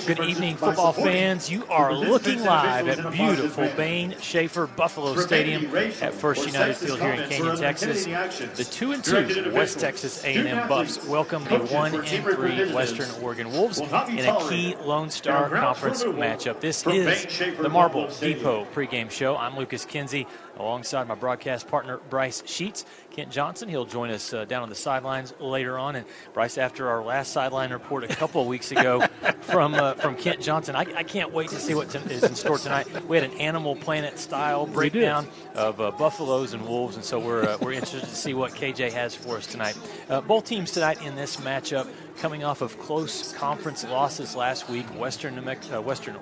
Good evening, football fans. You are looking live at beautiful Bain-Schaeffer Buffalo Stadium at First United Field here in Canyon, Texas. The 2-2 West Texas A&M Buffs welcome the 1-3 Western Oregon Wolves in a key Lone Star Conference matchup. This is the Marble Depot pregame show. I'm Lucas Kinsey, alongside my broadcast partner Bryce Sheets. Kent Johnson, he'll join us down on the sidelines later on. And Bryce, after our last sideline report a couple of weeks ago from Kent Johnson, I can't wait to see what is in store tonight. We had an Animal Planet style breakdown of buffaloes and wolves, and so we're interested to see what KJ has for us tonight. Both teams tonight in this matchup coming off of close conference losses last week. Western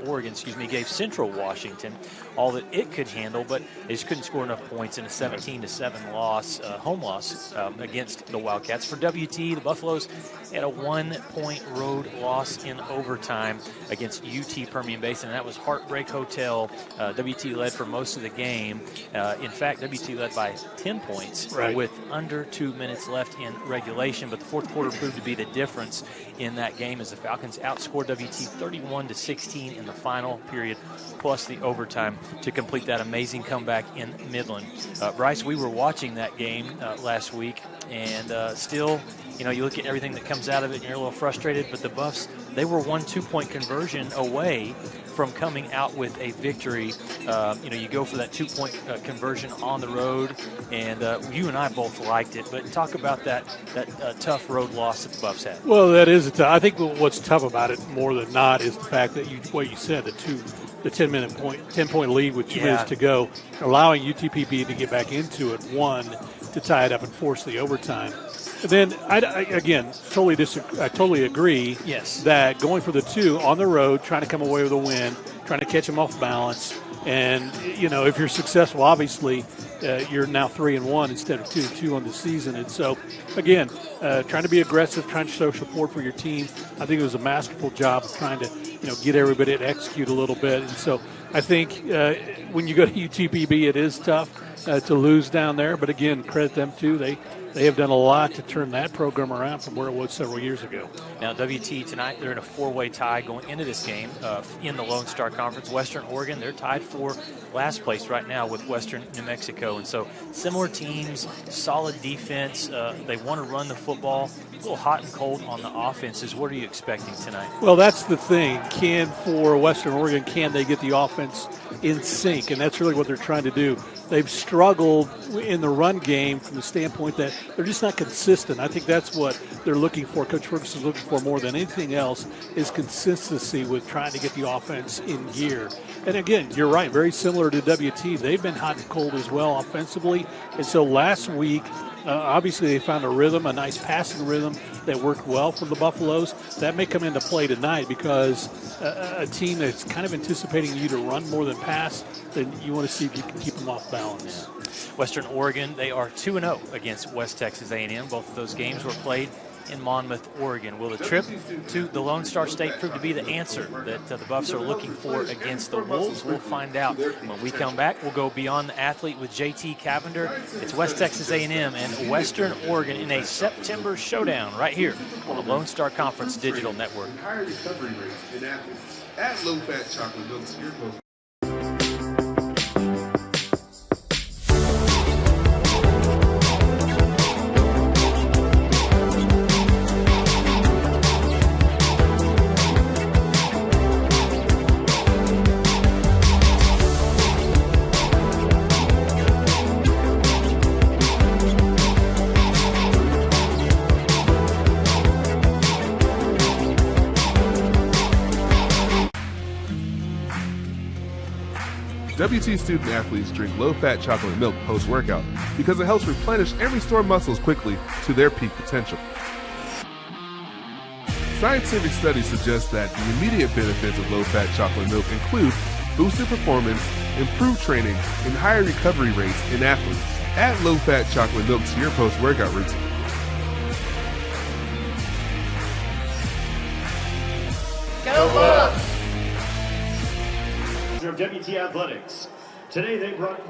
Oregon, gave Central Washington all that it could handle, but they just couldn't score enough points in a 17-7 loss, home loss against the Wildcats. For WT, the Buffaloes had a 1-point road loss in overtime against UT Permian Basin, and that was Heartbreak Hotel. WT led for most of the game. In fact, WT led by 10 points with under 2 minutes left in regulation, but the fourth quarter proved to be the difference in that game as the Falcons outscored WT 31-16 in the final period, plus the overtime to complete that amazing comeback in Midland. Bryce, we were watching that game last week, and still, you look at everything that comes out of it and you're a little frustrated, but the Buffs, they were 1 2-point conversion away from coming out with a victory. You go for that 2-point conversion on the road, and you and I both liked it. But talk about that tough road loss that the Buffs had. Well, that is I think what's tough about it more than not is the fact that what you said, the 10-point lead with 2 minutes to go, allowing UTPB to get back into it, to tie it up and force the overtime. And then, I totally agree that going for the 2 on the road, trying to come away with a win, trying to catch them off balance, and, if you're successful, obviously, you're now 3-1 instead of 2-2 on the season. And so, again, trying to be aggressive, trying to show support for your team. I think it was a masterful job of trying to, get everybody to execute a little bit. And so I think when you go to UTPB, it is tough to lose down there. But, again, credit them, too. They have done a lot to turn that program around from where it was several years ago. Now, WT tonight, they're in a 4-way tie going into this game in the Lone Star Conference. Western Oregon, they're tied for last place right now with Western New Mexico. And so similar teams, solid defense. They want to run the football. A little hot and cold on the offenses. What are you expecting tonight? Well, that's the thing. For Western Oregon, can they get the offense in sync? And that's really what they're trying to do. They've struggled in the run game from the standpoint that they're just not consistent. I think that's what they're looking for. Coach Ferguson's looking for more than anything else is consistency with trying to get the offense in gear. And again, you're right, very similar to WT. They've been hot and cold as well offensively. And so last week, obviously they found a rhythm, a nice passing rhythm that worked well for the Buffaloes. That may come into play tonight because a team that's kind of anticipating you to run more than pass, then you want to see if you can keep them off balance. Western Oregon, they are 2-0 against West Texas A&M. Both of those games were played in Monmouth, Oregon. Will the trip to the Lone Star State prove to be the answer that the Buffs are looking for against the Wolves? We'll find out. When we come back, we'll go beyond the athlete with JT Cavender. It's West Texas A&M and Western Oregon in a September showdown right here on the Lone Star Conference Digital Network. Higher recovery rates in athletes. Add low-fat chocolate milk to your milk. WT student athletes drink low-fat chocolate milk post-workout because it helps replenish and restore muscles quickly to their peak potential. Scientific studies suggest that the immediate benefits of low-fat chocolate milk include boosted performance, improved training, and higher recovery rates in athletes. Add low-fat chocolate milk to your post-workout routine. Go Buffs! Of WT Athletics. Today they brought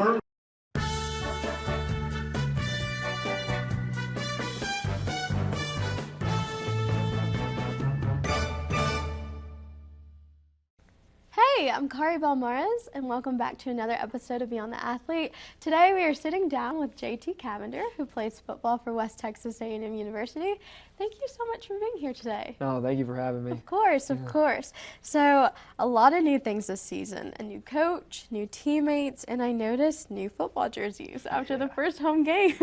Hi, I'm Kari Belmares, and welcome back to another episode of Beyond the Athlete. Today we are sitting down with JT Cavender, who plays football for West Texas A&M University. Thank you so much for being here today. No, thank you for having me. Of course, of course. So, a lot of new things this season. A new coach, new teammates, and I noticed new football jerseys after the first home game.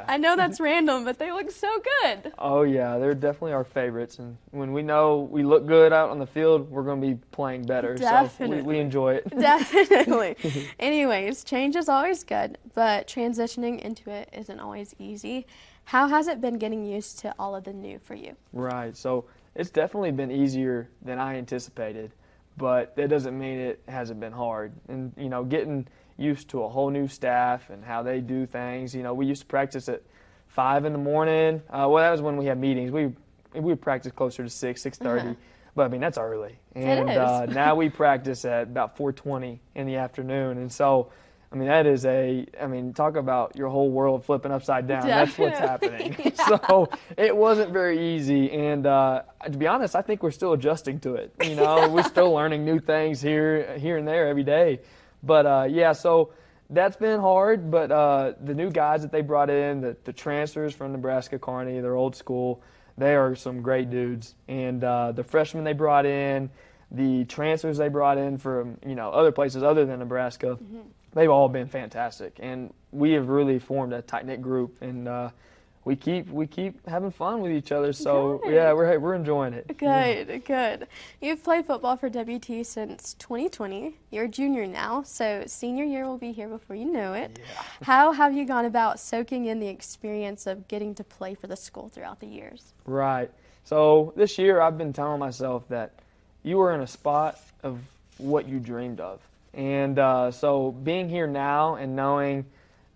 I know that's random, but they look so good. Oh, yeah, they're definitely our favorites. And when we know we look good out on the field, we're going to be playing better. Definitely. So we enjoy it. Definitely. Anyways, change is always good, but transitioning into it isn't always easy. How has it been getting used to all of the new for you? Right. So it's definitely been easier than I anticipated, but that doesn't mean it hasn't been hard. And, you know, getting used to a whole new staff and how they do things. You know, we used to practice at 5 in the morning. Well, that was when we had meetings. We would practice closer to 6:30. But, I mean, that's early. And it is. Now we practice at about 4:20 in the afternoon. And so, I mean, that is talk about your whole world flipping upside down. Definitely. That's what's happening. So it wasn't very easy. And to be honest, I think we're still adjusting to it. You know, we're still learning new things here and there every day. But, so that's been hard. But the new guys that they brought in, the transfers from Nebraska Kearney, they're old school. They are some great dudes. And the freshmen they brought in, the transfers they brought in from, you know, other places other than Nebraska, they've all been fantastic. And we have really formed a tight-knit group. And we keep having fun with each other. So, Good. yeah, we're enjoying it. Good. You've played football for WT since 2020. You're a junior now, so senior year will be here before you know it. Yeah. How have you gone about soaking in the experience of getting to play for the school throughout the years? Right. So this year I've been telling myself that you are in a spot of what you dreamed of. And so being here now and knowing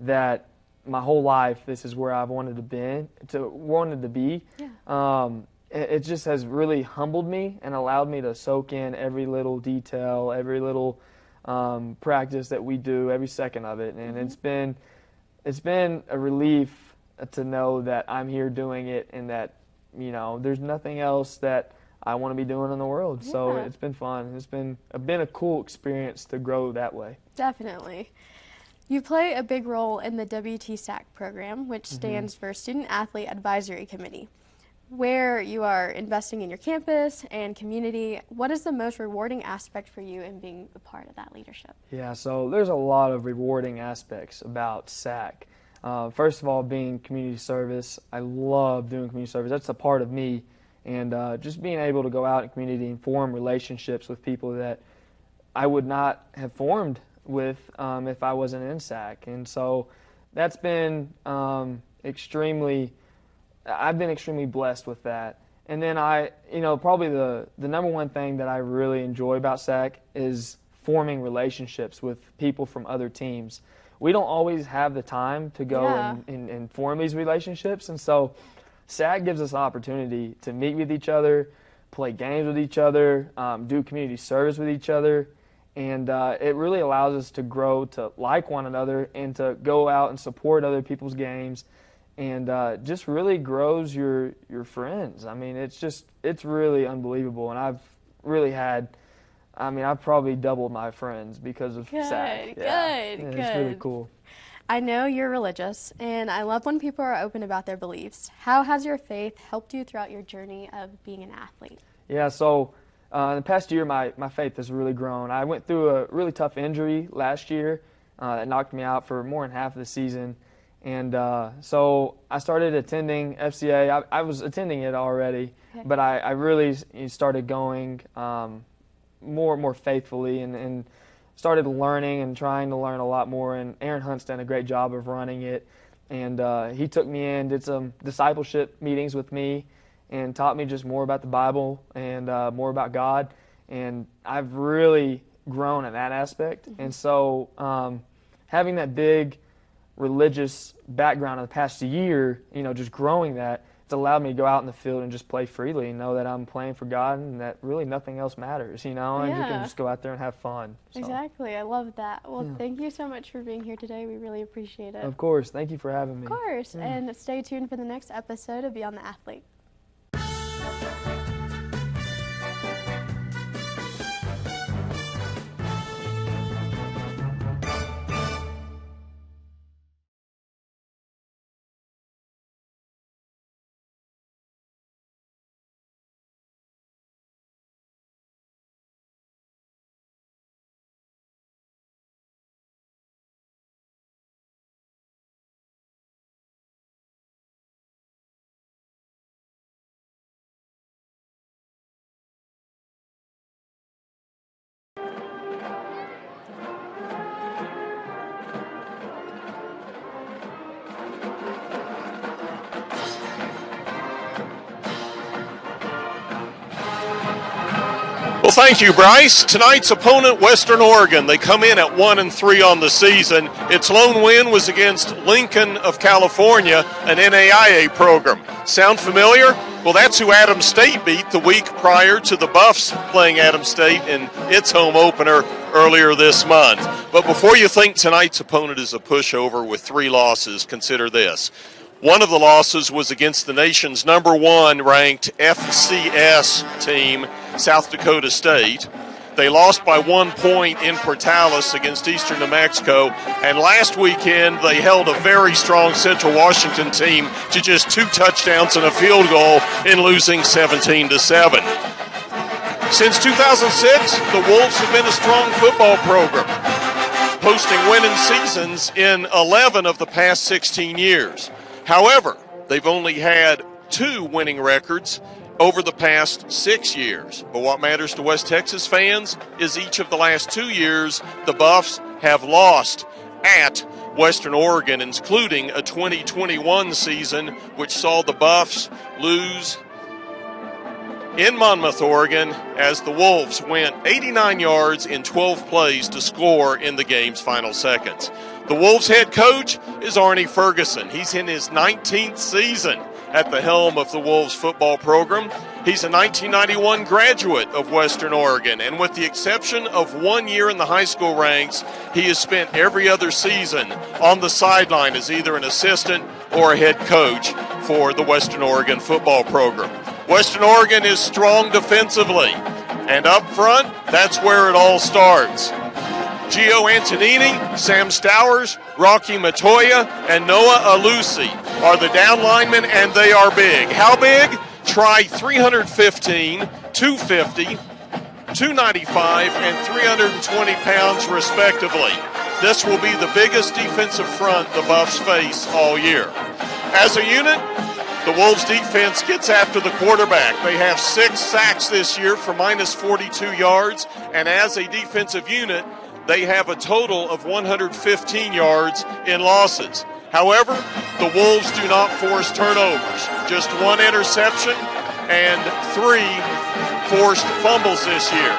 that my whole life this is where I've wanted to be, it just has really humbled me and allowed me to soak in every little detail, every little practice that we do, every second of it. And it's been a relief to know that I'm here doing it and that, you know, there's nothing else that I want to be doing in the world. Yeah. So it's been fun. It's been a cool experience to grow that way. Definitely. You play a big role in the WT SAC program, which stands for Student Athlete Advisory Committee, where you are investing in your campus and community. What is the most rewarding aspect for you in being a part of that leadership? Yeah, so there's a lot of rewarding aspects about SAC. First of all, being community service. I love doing community service. That's a part of me. And just being able to go out in community and form relationships with people that I would not have formed with if I wasn't in SAC. And so that's been I've been extremely blessed with that. And then probably the number one thing that I really enjoy about SAC is forming relationships with people from other teams. We don't always have the time to go and form these relationships. And so SAC gives us an opportunity to meet with each other, play games with each other, do community service with each other. And it really allows us to grow to like one another and to go out and support other people's games, and just really grows your friends. I mean, it's really unbelievable. And I've probably doubled my friends because of SAC. Good. It's really cool. I know you're religious, and I love when people are open about their beliefs. How has your faith helped you throughout your journey of being an athlete? Yeah, so in the past year, my faith has really grown. I went through a really tough injury last year that knocked me out for more than half of the season. And so I started attending FCA. I was attending it already, but I really started going more faithfully and started learning and trying to learn a lot more. And Aaron Hunt's done a great job of running it. And he took me in, did some discipleship meetings with me, and taught me just more about the Bible and more about God. And I've really grown in that aspect. And so having that big religious background in the past year, just growing that, it's allowed me to go out in the field and just play freely and know that I'm playing for God and that really nothing else matters, and you can just go out there and have fun. So. Exactly. I love that. Well, thank you so much for being here today. We really appreciate it. Of course. Thank you for having me. Of course. And stay tuned for the next episode of Beyond the Athlete. thank you, Bryce. Tonight's opponent, Western Oregon. They come in at 1-3 on the season. Its lone win was against Lincoln of California, an NAIA program. Sound familiar? Well, that's who Adams State beat the week prior to the Buffs playing Adams State in its home opener earlier this month. But before you think tonight's opponent is a pushover with 3 losses, consider this. One of the losses was against the nation's #1 ranked FCS team, South Dakota State. They lost by 1 point in Portales against Eastern New Mexico, and last weekend they held a very strong Central Washington team to just 2 touchdowns and a field goal in losing 17-7. Since 2006, the Wolves have been a strong football program, posting winning seasons in 11 of the past 16 years. However, they've only had 2 winning records over the past 6 years. But what matters to West Texas fans is each of the last 2 years, the Buffs have lost at Western Oregon, including a 2021 season, which saw the Buffs lose in Monmouth, Oregon, as the Wolves went 89 yards in 12 plays to score in the game's final seconds. The Wolves head coach is Arnie Ferguson. He's in his 19th season at the helm of the Wolves football program. He's a 1991 graduate of Western Oregon, and with the exception of 1 year in the high school ranks, he has spent every other season on the sideline as either an assistant or a head coach for the Western Oregon football program. Western Oregon is strong defensively, and up front, that's where it all starts. Gio Antonini, Sam Stowers, Rocky Matoya, and Noah Alusi are the down linemen, and they are big. How big? Try 315, 250, 295, and 320 pounds respectively. This will be the biggest defensive front the Buffs face all year. As a unit, the Wolves defense gets after the quarterback. They have 6 sacks this year for minus 42 yards, and as a defensive unit, they have a total of 115 yards in losses. However, the Wolves do not force turnovers. Just 1 interception and 3 forced fumbles this year.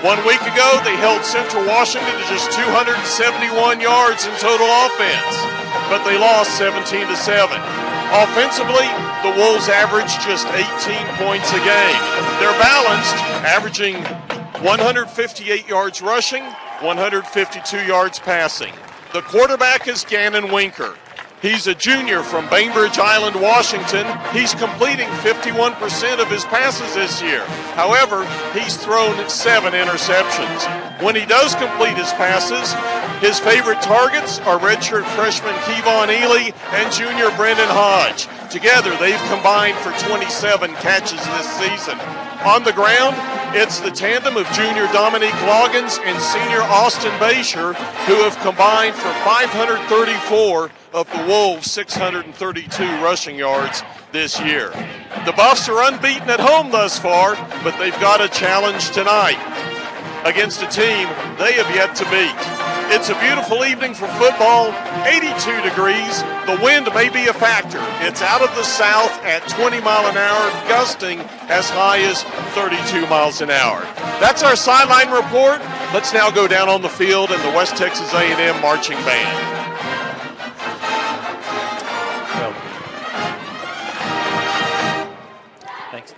1 week ago, they held Central Washington to just 271 yards in total offense, but they lost 17-7. Offensively, the Wolves average just 18 points a game. They're balanced, averaging 158 yards rushing, 152 yards passing. The quarterback is Gannon Winker. He's a junior from Bainbridge Island, Washington. He's completing 51% of his passes this year. However, he's thrown 7 interceptions. When he does complete his passes, his favorite targets are redshirt freshman Kevon Ely and junior Brendan Hodge. Together, they've combined for 27 catches this season. On the ground, it's the tandem of junior Dominique Loggins and senior Austin Basher, who have combined for 534 of the Wolves' 632 rushing yards this year. The Buffs are unbeaten at home thus far, but they've got a challenge tonight against a team they have yet to beat. It's a beautiful evening for football, 82 degrees. The wind may be a factor. It's out of the south at 20 miles an hour, gusting as high as 32 miles an hour. That's our sideline report. Let's now go down on the field and the West Texas A&M marching band. Thanks.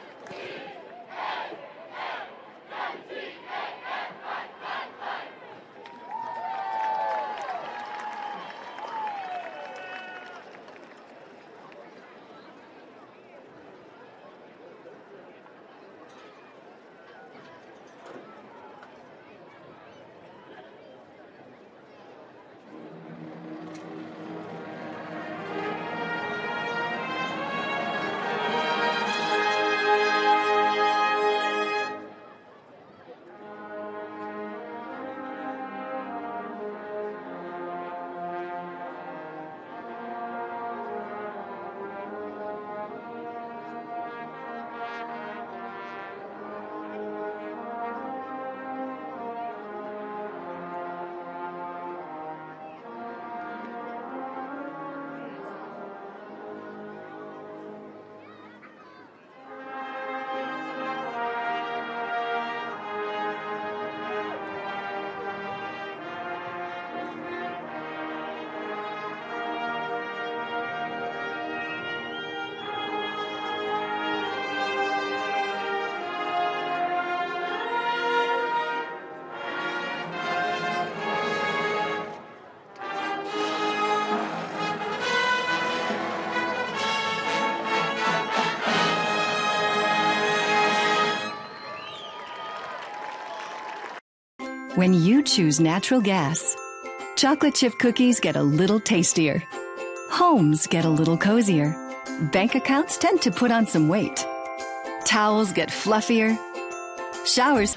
When you choose natural gas, chocolate chip cookies get a little tastier. Homes get a little cozier. Bank accounts tend to put on some weight. Towels get fluffier. Showers.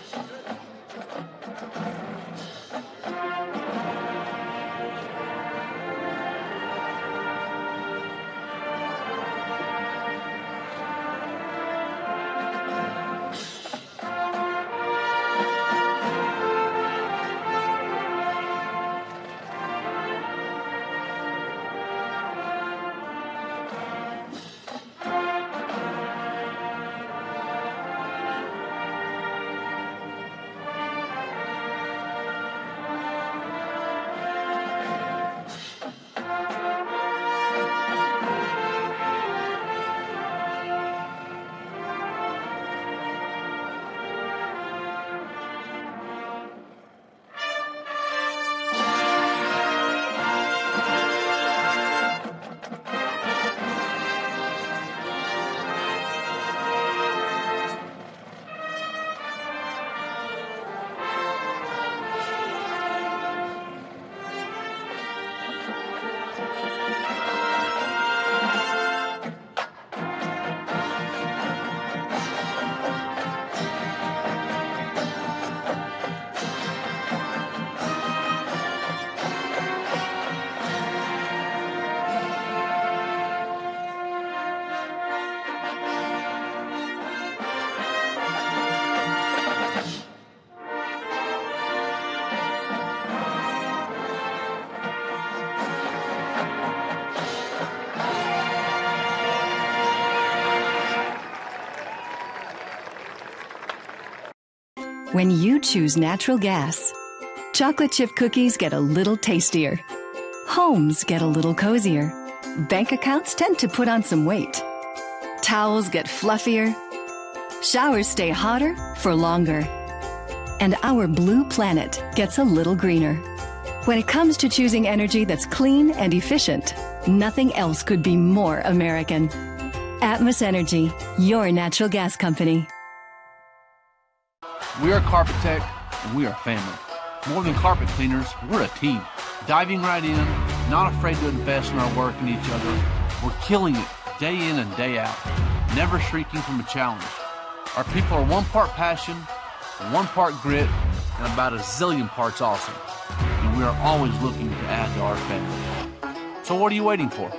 When you choose natural gas, chocolate chip cookies get a little tastier. Homes get a little cozier. Bank accounts tend to put on some weight. Towels get fluffier. Showers stay hotter for longer. And our blue planet gets a little greener. When it comes to choosing energy that's clean and efficient, nothing else could be more American. Atmos Energy, your natural gas company. We are Carpet Tech, and we are family. More than carpet cleaners, we're a team. Diving right in, not afraid to invest in our work and each other. We're killing it day in and day out, never shrinking from a challenge. Our people are 1 part passion, 1 part grit, and about a zillion parts awesome. And we are always looking to add to our family. So what are you waiting for?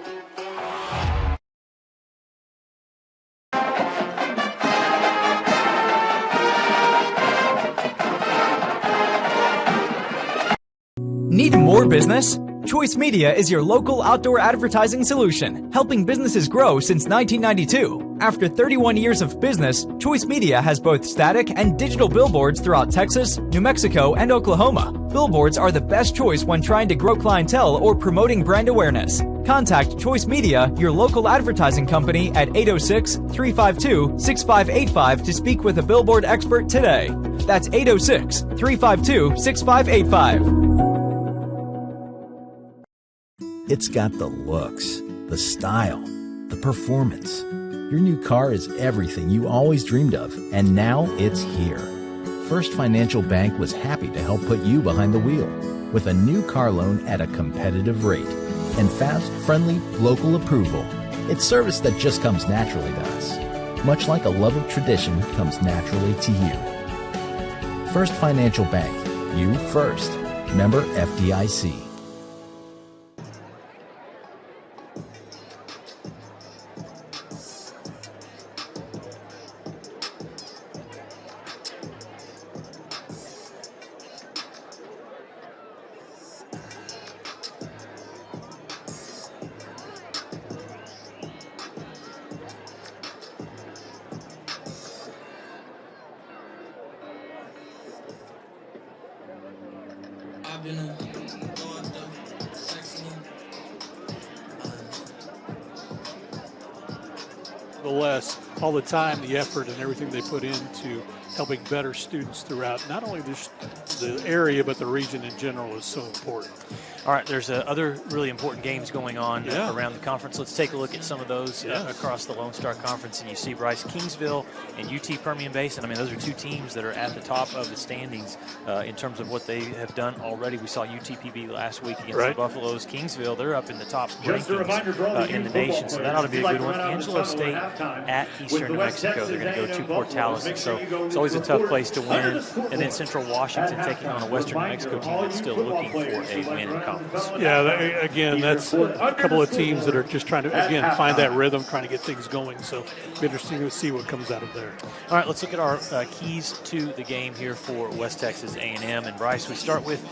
Need more business? Choice Media is your local outdoor advertising solution, helping businesses grow since 1992. After 31 years of business, Choice Media has both static and digital billboards throughout Texas, New Mexico, and Oklahoma. Billboards are the best choice when trying to grow clientele or promoting brand awareness. Contact Choice Media, your local advertising company, at 806-352-6585 to speak with a billboard expert today. That's 806-352-6585. It's got the looks, the style, the performance. Your new car is everything you always dreamed of, and now it's here. First Financial Bank was happy to help put you behind the wheel with a new car loan at a competitive rate and fast, friendly, local approval. It's service that just comes naturally to us, much like a love of tradition comes naturally to you. First Financial Bank, you first. Member FDIC. Nevertheless, all the time, the effort, and everything they put into helping better students throughout not only the area but the region in general is so important. All right, there's other really important games going on around the conference. Let's take a look at some of those across the Lone Star Conference. And you see Bryce, Kingsville and UT Permian Basin. I mean, those are two teams that are at the top of the standings in terms of what they have done already. We saw UTPB last week against the Buffaloes. Kingsville, they're up in the top rankings in the nation, so that ought to be a good one. Angelo State at Eastern New Mexico. They're going to go to Portales, and so it's always a tough place to win. And then Central Washington taking on a Western New Mexico team that's still looking for a win in conference. Yeah, again, that's a couple of teams that are just trying to, again, find that rhythm, trying to get things going. So it'll be interesting to see what comes out of there. All right, let's look at our keys to the game here for West Texas A&M. And Bryce, we start with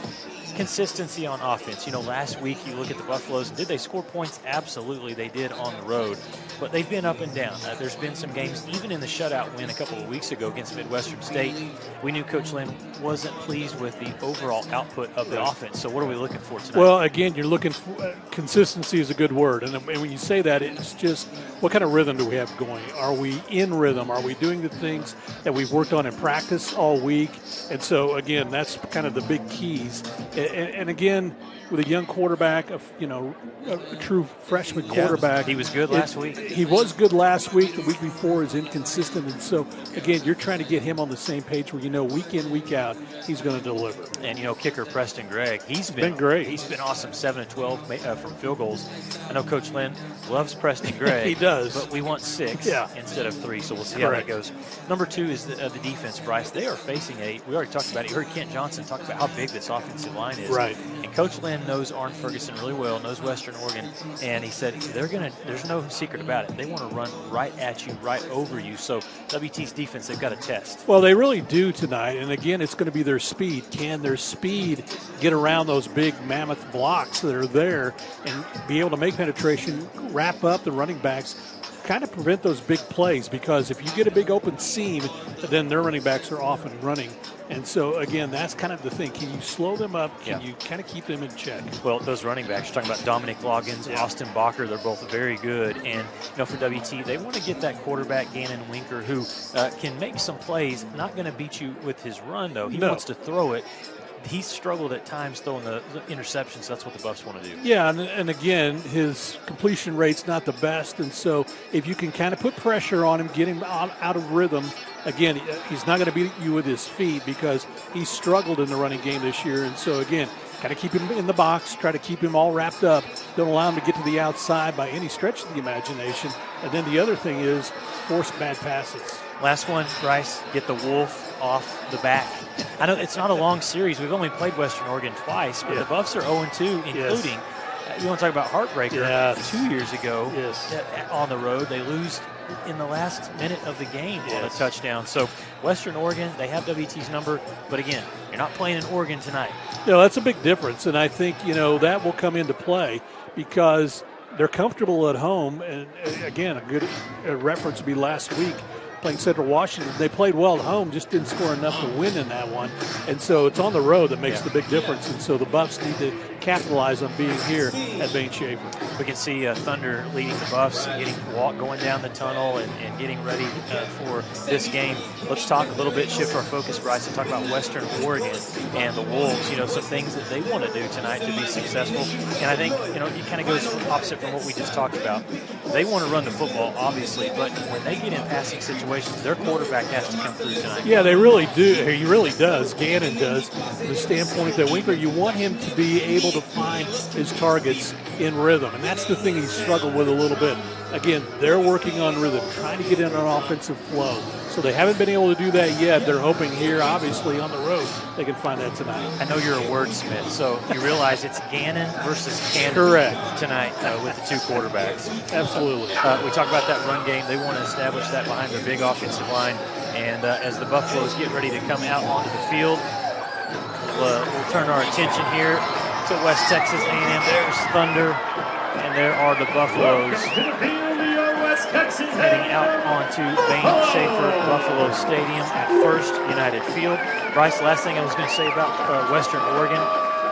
consistency on offense. You know, last week you look at the Buffaloes, and did they score points? Absolutely, they did on the road. But they've been up and down. There's been some games, even in the shutout win a couple of weeks ago against Midwestern State, we knew Coach Lynn wasn't pleased with the overall output of the offense. So what are we looking for tonight? Well, again, you're looking for consistency is a good word. And when you say that, it's just what kind of rhythm do we have going? Are we in rhythm? Are we doing the things that we've worked on in practice all week? And so, again, that's kind of the big keys. And again, with a young quarterback, a true freshman quarterback. He was good last week. He was good last week. The week before is inconsistent. And so, again, you're trying to get him on the same page where you know week in, week out, he's going to deliver. And, kicker Preston Gregg, he's been great. He's been awesome, 7 of 12 from field goals. I know Coach Lynn loves Preston Gregg. He does. But we want 6 instead of 3, so we'll see how that goes. Number 2 is the defense, Bryce. They are facing we already talked about it. You heard Kent Johnson talk about how big this offensive line is. Right. And Coach Lynn knows Arn Ferguson really well, knows Western Oregon, and he said there's no secret about it. They want to run right at you, right over you. So WT's defense, they've got a test. Well, they really do tonight. And again, it's going to be their speed. Can their speed get around those big mammoth blocks that are there and be able to make penetration, wrap up the running backs, kind of prevent those big plays? Because if you get a big open seam, then their running backs are off and running. And so, again, that's kind of the thing. Can you slow them up? Can you kind of keep them in check? Well, those running backs, you're talking about Dominic Loggins, Austin Bacher, they're both very good. And, for WT, they want to get that quarterback, Gannon Winker, who can make some plays, not going to beat you with his run, though. He wants to throw it. He's struggled at times throwing the interceptions. That's what the Buffs want to do. Yeah, and again, his completion rate's not the best. And so if you can kind of put pressure on him, get him out of rhythm, again, he's not going to beat you with his feet because he's struggled in the running game this year. And so, again, got to keep him in the box, try to keep him all wrapped up. Don't allow him to get to the outside by any stretch of the imagination. And then the other thing is force bad passes. Last one, Bryce, get the Wolf off the back. I know it's not a long series. We've only played Western Oregon twice, but the Buffs are 0-2, including, you want to talk about heartbreaker, 2 years ago on the road. They lose in the last minute of the game on a touchdown. So Western Oregon, they have WT's number, but again, you're not playing in Oregon tonight. That's a big difference, and I think, that will come into play because they're comfortable at home. And again, a good reference would be last week playing Central Washington. They played well at home, just didn't score enough to win in that one. And so it's on the road that makes the big difference. And so the Buffs need to capitalize on being here at Bain-Schaeffer. We can see Thunder leading the Buffs, going down the tunnel and getting ready for this game. Let's talk a little bit, shift our focus, Bryce, and talk about Western Oregon and the Wolves. Some things that they want to do tonight to be successful. And I think, it kind of goes opposite from what we just talked about. They want to run the football, obviously, but when they get in passing situations, their quarterback has to come through tonight. Yeah, they really do. He really does. Gannon does. From the standpoint that Winkler, you want him to be able to find his targets in rhythm. And that's the thing he's struggled with a little bit. Again, they're working on rhythm, trying to get in an offensive flow. So they haven't been able to do that yet. They're hoping here, obviously, on the road, they can find that tonight. I know you're a wordsmith, so you realize it's Gannon versus Cannon tonight with the two quarterbacks. Absolutely. We talk about that run game. They want to establish that behind their big offensive line. And as the Buffaloes get ready to come out onto the field, we'll turn our attention here to West Texas A&M. There's Thunder, and there are the Buffaloes heading out onto Bain-Schaeffer Buffalo Stadium at First United Field. Bryce, last thing I was going to say about Western Oregon,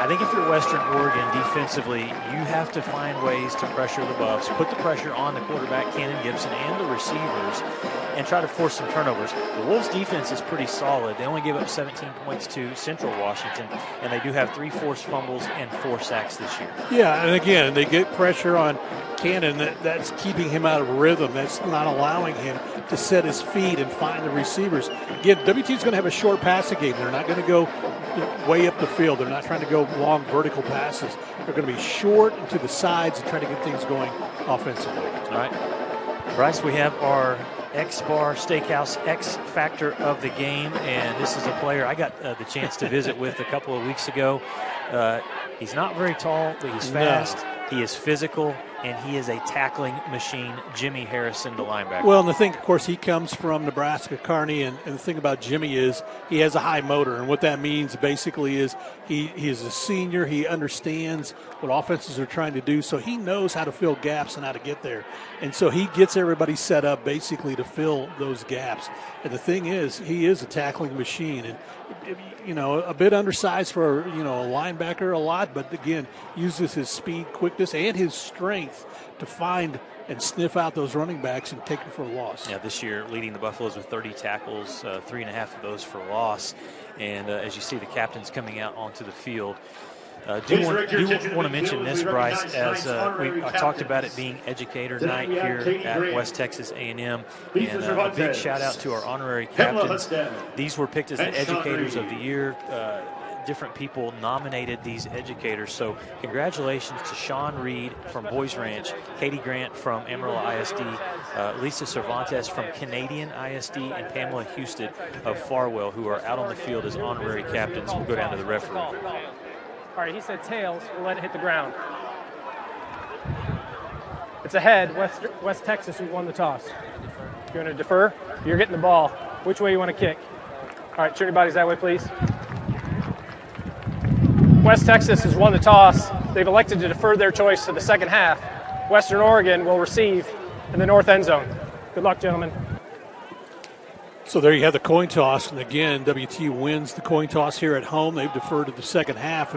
I think if you're Western Oregon defensively, you have to find ways to pressure the Buffs, put the pressure on the quarterback, Cannon Gibson, and the receivers, and try to force some turnovers. The Wolves' defense is pretty solid. They only gave up 17 points to Central Washington, and they do have 3 forced fumbles and 4 sacks this year. Yeah, and again, they get pressure on Cannon. That's keeping him out of rhythm. That's not allowing him to set his feet and find the receivers. Again, WT is going to have a short passing game. They're not going to go way up the field. They're not trying to go long vertical passes. They're going to be short and to the sides and try to get things going offensively. All right. Bryce, we have our X-Bar Steakhouse X Factor of the game, and this is a player I got the chance to visit with a couple of weeks ago. He's not very tall, but he's fast. No. He is physical, and he is a tackling machine. Jimmy Harrison, the linebacker. Well, and the thing, of course, he comes from Nebraska Kearney, and the thing about Jimmy is he has a high motor, and what that means basically is he is a senior. He understands what offenses are trying to do, so he knows how to fill gaps and how to get there. And so he gets everybody set up basically to fill those gaps. And the thing is, he is a tackling machine, and a bit undersized for a linebacker a lot, but again, uses his speed, quickness, and his strength to find and sniff out those running backs and take them for a loss. Yeah, this year leading the Buffaloes with 30 tackles, 3.5 of those for loss. And as you see the captains coming out onto the field, do want to mention this, Bryce, as I talked about it being Educator Night here at West Texas A&M, and a big shout-out to our honorary captains. These were picked as the Educators of the Year. Different people nominated these educators, so congratulations to Sean Reed from Boys Ranch, Katie Grant from Amarillo ISD, Lisa Cervantes from Canadian ISD, and Pamela Houston of Farwell, who are out on the field as honorary captains. We'll go down to the referee. All right, he said tails. We'll let it hit the ground. It's ahead. West Texas, who won the toss. You're going to defer? You're getting the ball. Which way you want to kick? All right, turn your bodies that way, please. West Texas has won the toss. They've elected to defer their choice to the second half. Western Oregon will receive in the north end zone. Good luck, gentlemen. So there you have the coin toss, and again, WT wins the coin toss here at home. They've deferred to the second half,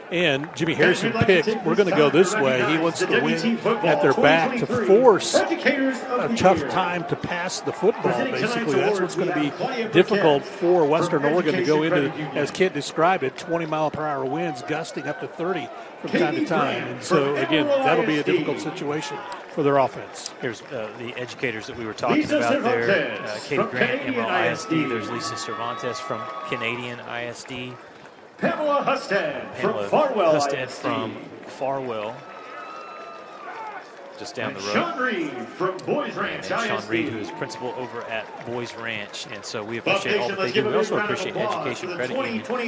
and Jimmy Harrison picked, we're going to go this way. He wants the win at their back to force a tough time to pass the football, basically. That's what's going to be difficult for Western Oregon to go into, as Kent described it, 20-mile-per-hour winds gusting up to 30 from time to time. And so, again, that'll be a difficult situation for their offense. Here's the educators that we were talking about there. Katie Grant, Amarillo ISD. There's Lisa Cervantes from Canadian ISD. Pamela Husted from Farwell. Just down the road. Sean Reed from Boys Ranch. And Sean Reed, who is principal over at Boys Ranch. And so we appreciate all that they do. We also appreciate Education Credit Union for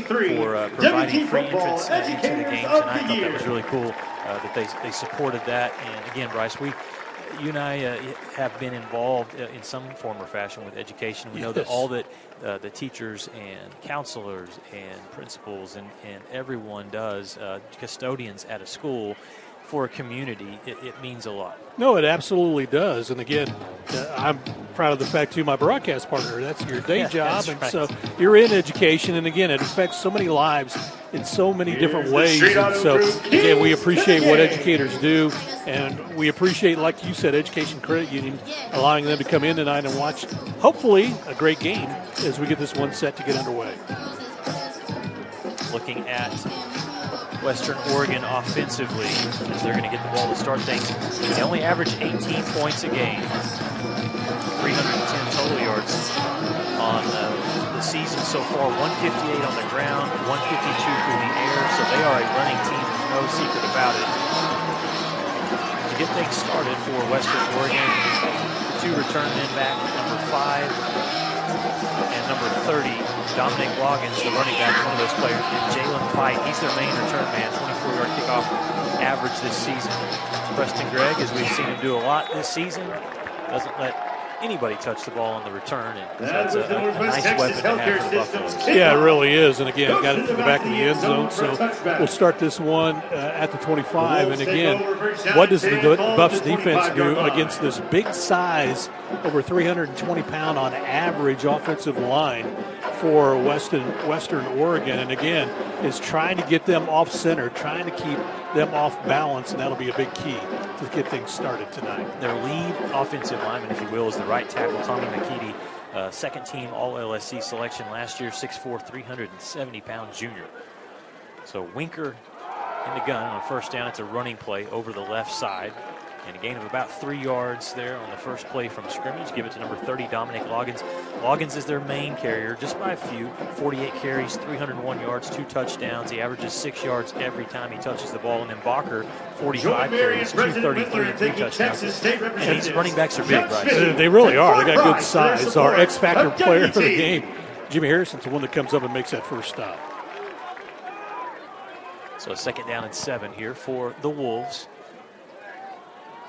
providing free entrance into the game tonight. I thought that was really cool that they supported that. And again, Bryce, you and I have been involved in some form or fashion with education. We know that all that the teachers and counselors and principals and everyone does, custodians at a school, for a community, it means a lot. No, it absolutely does. And again, I'm proud of the fact, too, my broadcast partner, that's your day job. And so you're in education. And again, it affects so many lives in so many different ways. And so, again, we appreciate what educators do. And we appreciate, like you said, Education Credit Union, allowing them to come in tonight and watch, hopefully, a great game as we get this one set to get underway. Looking at Western Oregon offensively, as they're going to get the ball to start things. They only average 18 points a game, 310 total yards on the season so far, 158 on the ground, 152 through the air, so they are a running team, there's no secret about it. To get things started for Western Oregon, two return men back, number 5 and number 30. Dominic Loggins, the running back, one of those players, and Jalen Fight, he's their main return man, 24-yard kickoff average this season. Preston Gregg, as we've seen him do a lot this season, doesn't let anybody touch the ball on the return, and that's a nice weapon to have for the Buffaloes. Yeah, it really is, and again, got it to the back of the end zone, so we'll start this one at the 25, and again, what does the Buffs defense do against this big size, over 320-pound on average offensive line? for Western Oregon, and again, is trying to get them off center, trying to keep them off balance, and that'll be a big key to get things started tonight. Their lead offensive lineman, if you will, is the right tackle, Tommy McKeedy, second team All-LSC selection last year, 6'4", 370-pound junior. So Winker in the gun on a first down. It's a running play over the left side. And a gain of about 3 yards there on the first play from scrimmage. Give it to number 30, Dominic Loggins. Loggins is their main carrier, just by a few. 48 carries, 301 yards, 2 touchdowns. He averages 6 yards every time he touches the ball. And then Barker, 45 carries, 233, and 3 touchdowns. And these running backs are big, right? They really are. They got good size. Our X-Factor player of the game, Jimmy Harrison's the one that comes up and makes that first stop. So 2nd down and 7 here for the Wolves.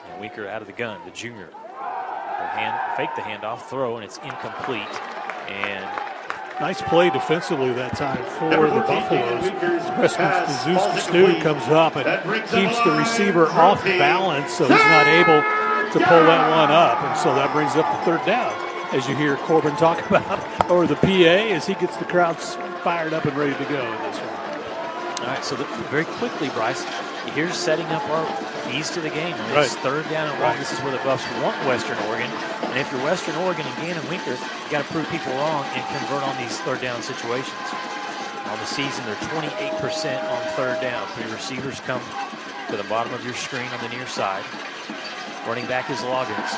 And Winker out of the gun, the junior. Fake the handoff, throw, and it's incomplete. And nice play defensively that time for the Buffaloes. Zeus Stu comes up and keeps the receiver off balance, so he's not able to pull that one up. And so that brings up the 3rd down, as you hear Corbin talk about, or the PA, as he gets the crowd fired up and ready to go in this one. All right, so very quickly, Bryce, here's setting up our keys to the game. And it's 3rd down and long. This is where the Buffs want Western Oregon. And if you're Western Oregon and Gannon Winker, you got to prove people wrong and convert on these 3rd down situations. On the season, they're 28% on 3rd down. 3 receivers come to the bottom of your screen on the near side. Running back is Loggins.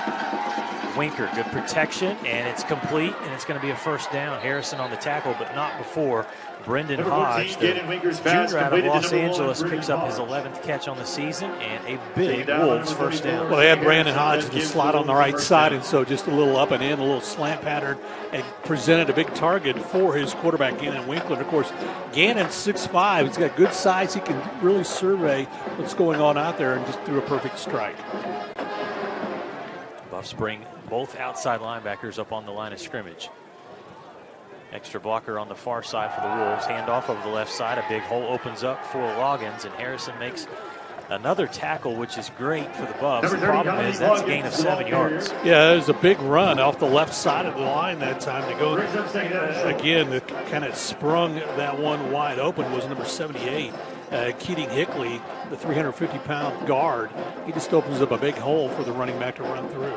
Winker, good protection, and it's complete, and it's going to be a first down. Harrison on the tackle, but not before Brendan Hodge, the junior out of Los Angeles, picks up his 11th catch on the season and a big Wolves first down. Well, they had Brandon Hodge in the slot on the right side, and so just a little up and in, a little slant pattern, and presented a big target for his quarterback, Gannon Winkler. And of course, Gannon's 6'5". He's got good size. He can really survey what's going on out there and just threw a perfect strike. Buffs bring both outside linebackers up on the line of scrimmage. Extra blocker on the far side for the Wolves. Handoff over the left side. A big hole opens up for Loggins, and Harrison makes another tackle, which is great for the Buffs. The problem is that's a gain of 7 yards. Yeah, it was a big run off the left side of the line that time to go. Again, that kind of sprung that one wide open was number 78. Keating Hickley, the 350-pound guard. He just opens up a big hole for the running back to run through.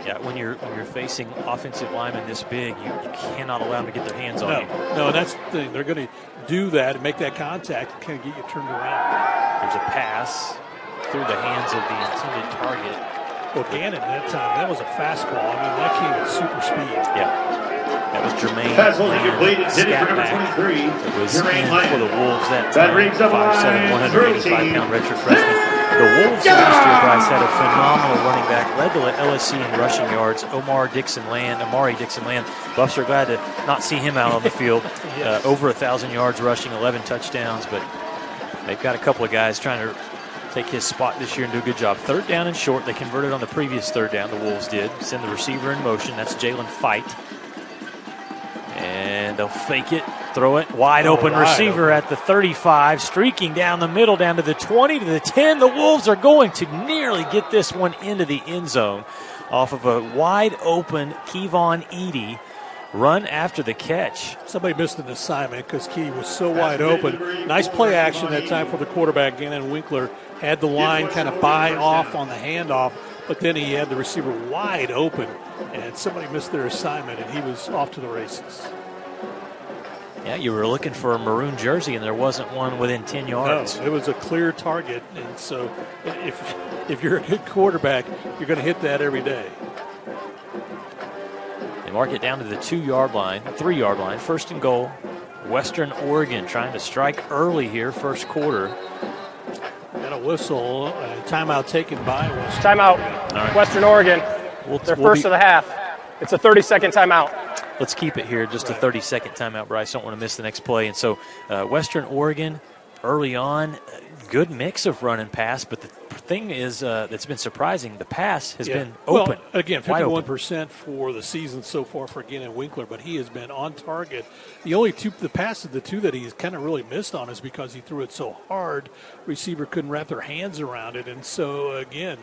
Yeah, when you're facing offensive linemen this big, you cannot allow them to get their hands on you. No, and that's the thing. They're going to do that and make that contact and kind of get you turned around. There's a pass through the hands of the intended target. Well, Gannon that time, that was a fastball. I mean, that came at super speed. Yeah. That was Jermaine Land, scat back. It was in for the Wolves that time. 5'7", 185-pound redshirt freshman. The Wolves last year, Bryce, had a phenomenal running back, led the LSC in rushing yards, Amari Dixon-Land. Buffs are glad to not see him out on the field. Over 1,000 yards rushing, 11 touchdowns, but they've got a couple of guys trying to take his spot this year and do a good job. 3rd down and short. They converted on the previous 3rd down, the Wolves did. Send the receiver in motion. That's Jalen Fight. And they'll fake it, throw it, wide open receiver at the 35, streaking down the middle, down to the 20, to the 10. The Wolves are going to nearly get this one into the end zone off of a wide open Kevon Edey run after the catch. Somebody missed an assignment because Key was so wide open. Nice play action that time for the quarterback. Gannon Winkler had the line kind of buy off on the handoff, but then he had the receiver wide open, and somebody missed their assignment, and he was off to the races. Yeah, you were looking for a maroon jersey, and there wasn't one within 10 yards. No, it was a clear target, and so if you're a good quarterback, you're going to hit that every day. They mark it down to the 3-yard line. 1st and goal. Western Oregon trying to strike early here, first quarter. Got a whistle, timeout taken by Western. Timeout, right. Western Oregon. Their first of the half. It's a 30-second timeout. Let's keep it here, just a 30-second timeout, Bryce. Don't want to miss the next play. And so Western Oregon, early on, good mix of run and pass, but the thing is that's been surprising, the pass has been open. Well, again, 51% for the season so far for Gannon Winkler, but he has been on target. The only the pass of the two that he's kind of really missed on is because he threw it so hard, receiver couldn't wrap their hands around it. And so, again,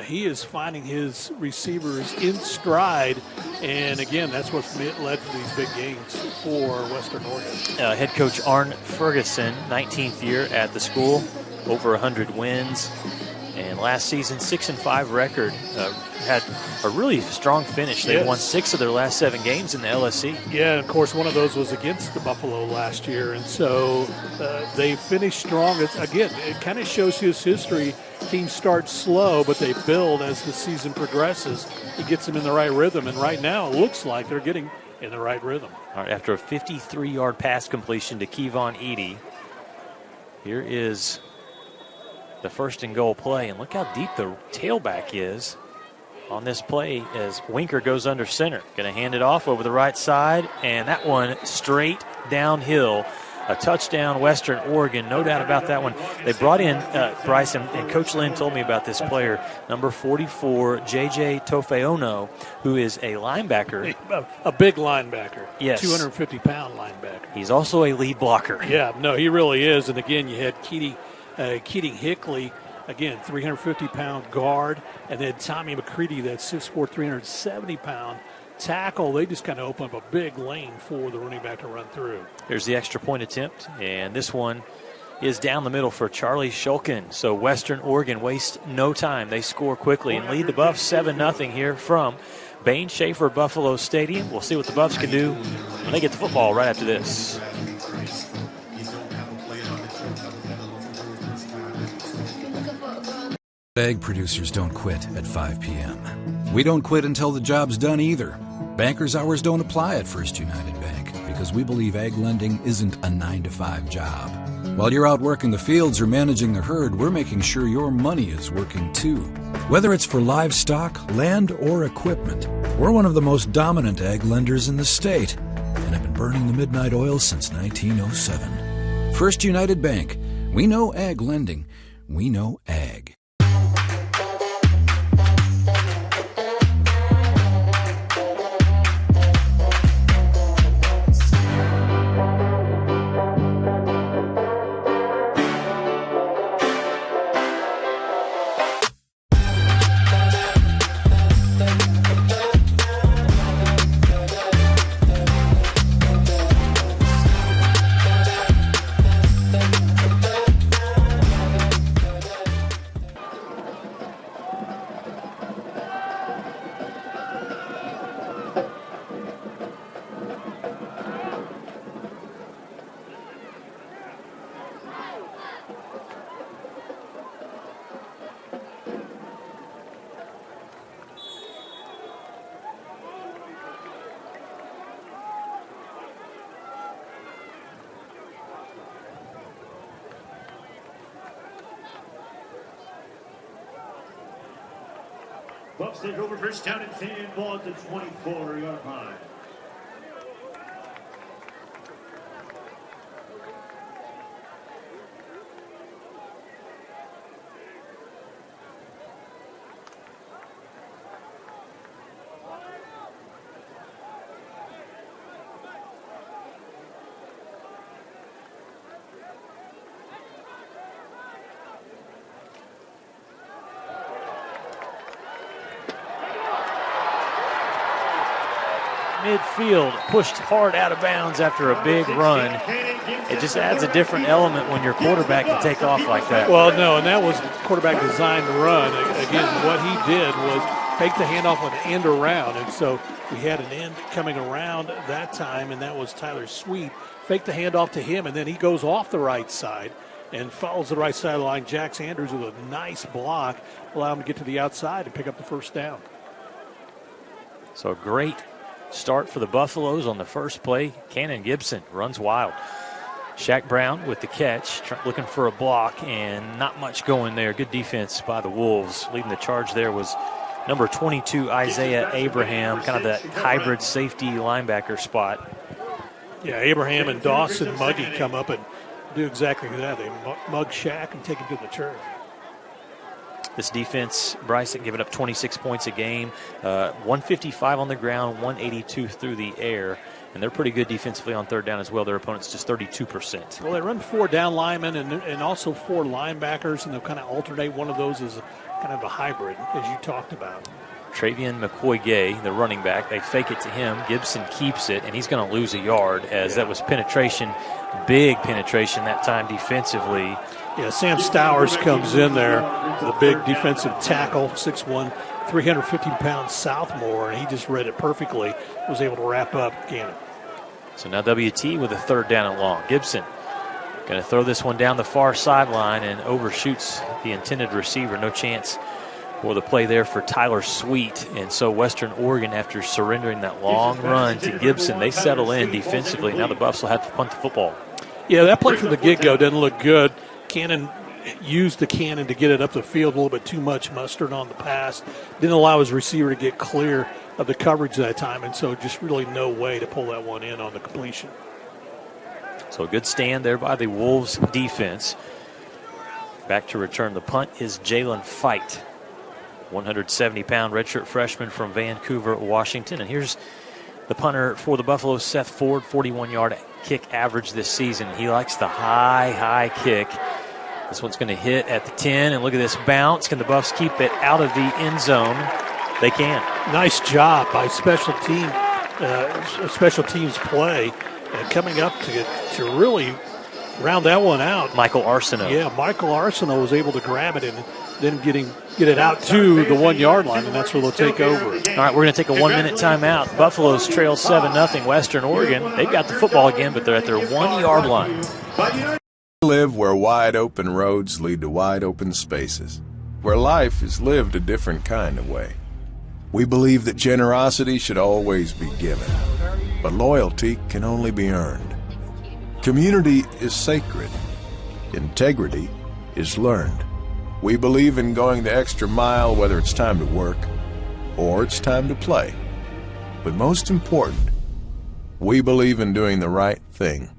he is finding his receivers in stride, and again, that's what's led to these big gains for Western Oregon. Head coach Arne Ferguson, 19th year at the school, over 100 wins, and last season 6-5 record. Had a really strong finish. They won 6 of their last 7 games in the LSC. Yeah, of course, one of those was against the Buffalo last year, and so they finished strong. Again, it kind of shows his history. Teams start slow, but they build as the season progresses. It gets them in the right rhythm, and right now it looks like they're getting in the right rhythm. All right, after a 53-yard pass completion to Kevon Edey, here is the first and goal play, and look how deep the tailback is on this play as Winker goes under center. Going to hand it off over the right side, and that one straight downhill. A touchdown, Western Oregon, no doubt about that one. They brought in Bryce, and Coach Lynn told me about this player, number 44, J.J. Tofeono, who is a linebacker. A big linebacker. Yes. 250-pound linebacker. He's also a lead blocker. Yeah, no, he really is. And again, you had Keating Hickley, again, 350-pound guard, and then Tommy McCready, that's 6'4", 370-pound tackle. They just kind of open up a big lane for the running back to run through. Here's the extra point attempt, and this one is down the middle for Charlie Shulkin. So Western Oregon wastes no time. They score quickly and lead the Buffs 7-0 here from Bain-Schaeffer Buffalo Stadium. We'll see what the Buffs can do when they get the football right after this. Egg producers don't quit at 5 p.m. We don't quit until the job's done either. Banker's hours don't apply at First United Bank because we believe egg lending isn't a 9-to-5 job. While you're out working the fields or managing the herd, we're making sure your money is working too. Whether it's for livestock, land, or equipment, we're one of the most dominant egg lenders in the state and have been burning the midnight oil since 1907. First United Bank. We know ag lending. We know ag. Buffs take over first down and 10, ball at the 24-yard line. Midfield, pushed hard out of bounds after a big run. It just adds a different element when your quarterback can take off like that. Well, no, and that was quarterback designed to run. Again, what he did was fake the handoff with an end around, and so we had an end coming around that time, and that was Tyler Sweet. Fake the handoff to him, and then he goes off the right side and follows the right sideline. Jax Andrews with a nice block, allow him to get to the outside and pick up the first down. So great start for the Buffaloes on the first play. Cannon Gibson runs wild. Shaq Brown with the catch, looking for a block, and not much going there. Good defense by the Wolves. Leading the charge there was number 22, Isaiah Abraham, kind of that hybrid safety linebacker spot. Yeah, Abraham and Dawson Muggy come up and do exactly that. They mug Shaq and take him to the turf. This defense, Bryson, giving up 26 points a game, 155 on the ground, 182 through the air, and they're pretty good defensively on third down as well. Their opponent's just 32%. Well, they run 4 down linemen and also 4 linebackers, and they'll kind of alternate. One of those is kind of a hybrid, as you talked about. Travian McCoy-Gay, the running back, they fake it to him. Gibson keeps it, and he's going to lose a yard as that was penetration, big penetration that time defensively. Yeah, Sam Stowers comes in there with a big defensive tackle, 6'1", 350-pound sophomore, and he just read it perfectly, was able to wrap up Gannon. So now WT with a 3rd down and long. Gibson going to throw this one down the far sideline and overshoots the intended receiver. No chance for the play there for Tyler Sweet. And so Western Oregon, after surrendering that long run to Gibson, they settle in defensively. Now the Buffs will have to punt the football. Yeah, that play from the get-go doesn't look good. Cannon used the cannon to get it up the field a little bit too much. Mustard on the pass. Didn't allow his receiver to get clear of the coverage that time, and so just really no way to pull that one in on the completion. So a good stand there by the Wolves defense. Back to return the punt is Jalen Fight, 170-pound redshirt freshman from Vancouver, Washington. And here's the punter for the Buffalo, Seth Ford, 41-yard kick average this season. He likes the high kick. This one's going to hit at the 10, and look at this bounce. Can the Buffs keep it out of the end zone? They can. Nice job by special teams play, and coming up to really round that one out. Michael Arsenault. Yeah, Michael Arsenault was able to grab it and then get it out to the 1 yard line, and that's where they'll take over. All right, we're going to take a 1 minute timeout. Buffaloes trail 7-0 Western Oregon. They've got the football again, but they're at their 1 yard line. We live where wide open roads lead to wide open spaces, where life is lived a different kind of way. We believe that generosity should always be given, but loyalty can only be earned. Community is sacred. Integrity is learned. We believe in going the extra mile, whether it's time to work or it's time to play. But most important, we believe in doing the right thing,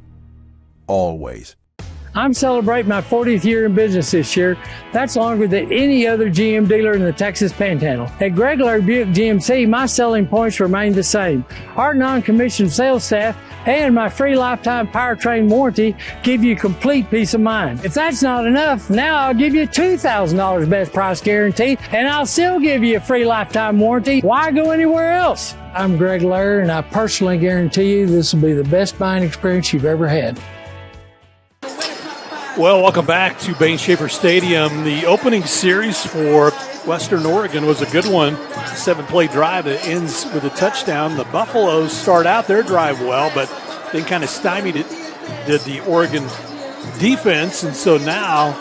always. I'm celebrating my 40th year in business this year. That's longer than any other GM dealer in the Texas Panhandle. At Greg Laird Buick GMC, my selling points remain the same. Our non-commissioned sales staff and my free lifetime powertrain warranty give you complete peace of mind. If that's not enough, now I'll give you $2,000 best price guarantee, and I'll still give you a free lifetime warranty. Why go anywhere else? I'm Greg Laird, and I personally guarantee you this will be the best buying experience you've ever had. Well, welcome back to Bain-Schaeffer Stadium. The opening series for Western Oregon was a good one. 7-play drive that ends with a touchdown. The Buffaloes start out their drive well, but then kind of stymied it, did the Oregon defense. And so now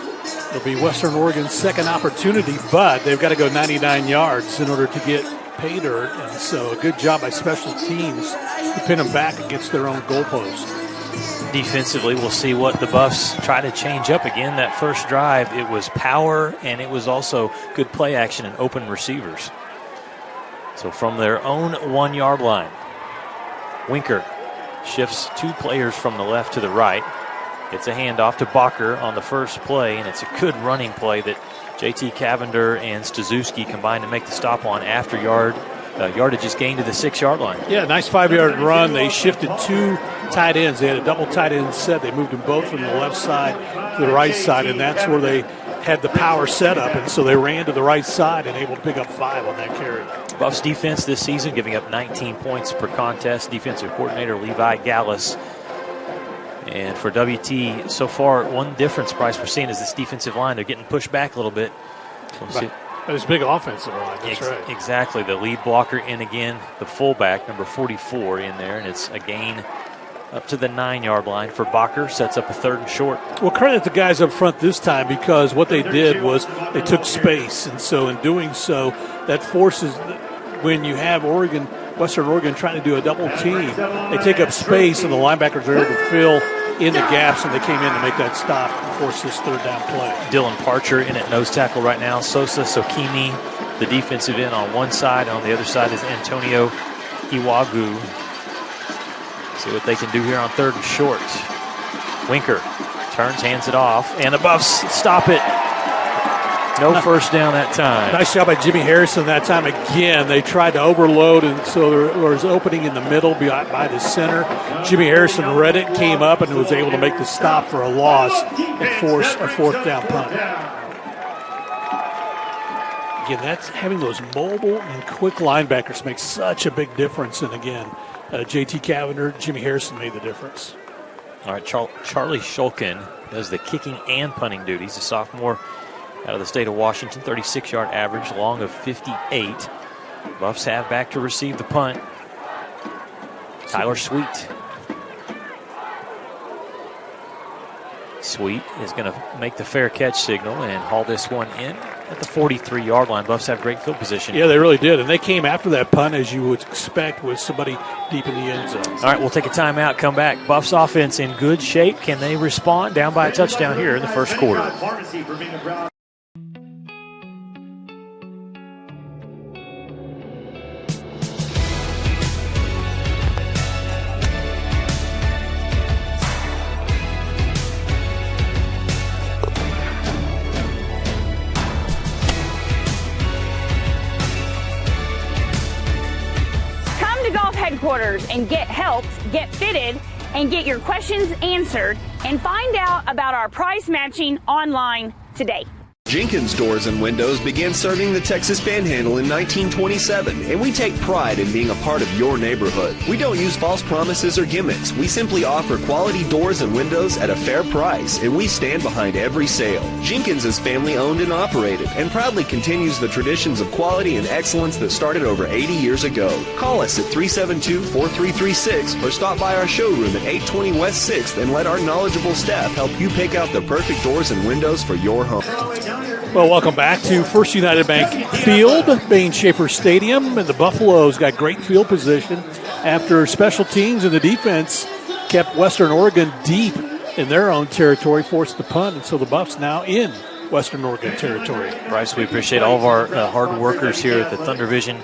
it'll be Western Oregon's second opportunity, but they've got to go 99 yards in order to get pay dirt. And so a good job by special teams to pin them back against their own goalpost. Defensively, we'll see what the Buffs try to change up again. That first drive, it was power, and it was also good play action and open receivers. So from their own 1 yard line, Winker shifts 2 players from the left to the right. It's a handoff to Bacher on the first play, and it's a good running play that JT Cavender and Staszewski combined to make the stop on after yardage is gained to the 6 yard line. Yeah, nice 5 yard run. They shifted 2 tight ends. They had a double tight end set. They moved them both from the left side to the right side, and that's where they had the power set up, and so they ran to the right side and able to pick up 5 on that carry. Buffs defense this season giving up 19 points per contest. Defensive coordinator Levi Gallus. And for WT, so far, one difference, Bryce, we're seeing is this defensive line. They're getting pushed back a little bit. But it's big offensive line, that's right. Exactly. The lead blocker in again, the fullback, number 44 in there, and it's a gain up to the 9 yard line for Bacher. Sets up a 3rd and short. Well, credit the guys up front this time, because what they did was they took space, and so in doing so, that forces, when you have Western Oregon trying to do a double team, they take up space, and the linebackers are able to fill in the gaps, and they came in to make that stop and force this 3rd down play. Dylan Parcher in at nose tackle right now. Sosa Sokimi, the defensive end on one side. On the other side is Antonio Iwagu. See what they can do here on 3rd and short. Winker turns, hands it off, and the Buffs stop it. No first down that time. Nice job by Jimmy Harrison that time. Again, they tried to overload, and so there was opening in the middle by the center. Jimmy Harrison read it, came up, and was able to make the stop for a loss and force a 4th down punt. Again, that's having those mobile and quick linebackers makes such a big difference. And again, J.T. Cavender, Jimmy Harrison made the difference. All right, Charlie Shulkin does the kicking and punting duties. A sophomore out of the state of Washington, 36-yard average, long of 58. Buffs have back to receive the punt. Tyler Sweet. Sweet is going to make the fair catch signal and haul this one in at the 43-yard line. Buffs have great field position. Yeah, they really did. And they came after that punt, as you would expect, with somebody deep in the end zone. All right, we'll take a timeout, come back. Buffs offense in good shape. Can they respond? Down by a touchdown here in the first quarter. Headquarters and get helped, get fitted, and get your questions answered, and find out about our price matching online today. Jenkins Doors and Windows began serving the Texas Panhandle in 1927, and we take pride in being a part of your neighborhood. We don't use false promises or gimmicks. We simply offer quality doors and windows at a fair price, and we stand behind every sale. Jenkins is family owned and operated, and proudly continues the traditions of quality and excellence that started over 80 years ago. Call us at 372-4336 or stop by our showroom at 820 West 6th and let our knowledgeable staff help you pick out the perfect doors and windows for your home. Well, welcome back to First United Bank Field, Bain-Schaeffer Stadium, and the Buffaloes got great field position after special teams and the defense kept Western Oregon deep in their own territory, forced the punt, and so the Buffs now in Western Oregon territory. Bryce, we appreciate all of our hard workers here at the Thunder Vision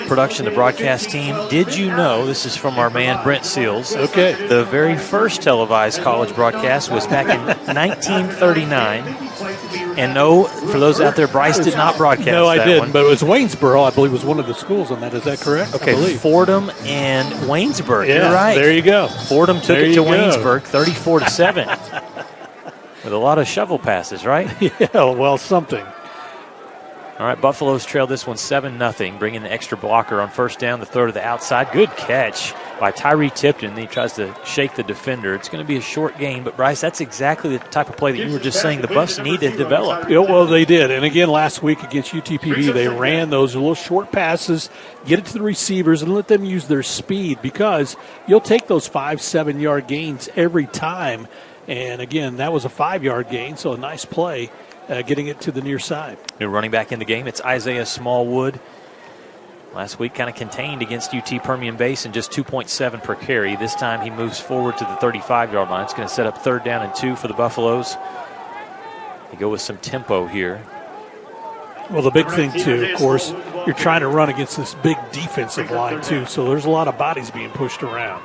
production, the broadcast team. Did you know, this is from our man Brent Seals, okay, the very first televised college broadcast was back in 1939. And no, for those out there, Bryce did not broadcast that. No, I didn't, one. but it was Waynesboro, I believe, was one of the schools on that. Is that correct? Okay, Fordham and Waynesburg. Yeah, you're right. There you go. Fordham took it to Waynesburg, 34-7. With a lot of shovel passes, right? Yeah, well, something. All right, Buffaloes trail this one 7-0, bringing the extra blocker on first down, the throw to the outside. Good catch by Tyree Tipton. He tries to shake the defender. It's going to be a short game, but Bryce, that's exactly the type of play that you were just saying the Buffs need to develop. Yeah, well, they did. And again, last week against UTPB, they ran those little short passes, get it to the receivers, and let them use their speed, because you'll take those 5-7 yard gains every time. And again, that was a 5-yard gain, so a nice play. Getting it to the near side. New running back in the game, it's Isaiah Smallwood. Last week kind of contained against UT Permian Basin, just 2.7 per carry. This time he moves forward to the 35-yard line. It's going to set up 3rd down and 2 for the Buffaloes. They go with some tempo here. Well, the big thing, too, of course, you're trying to run against this big defensive line, too, so there's a lot of bodies being pushed around.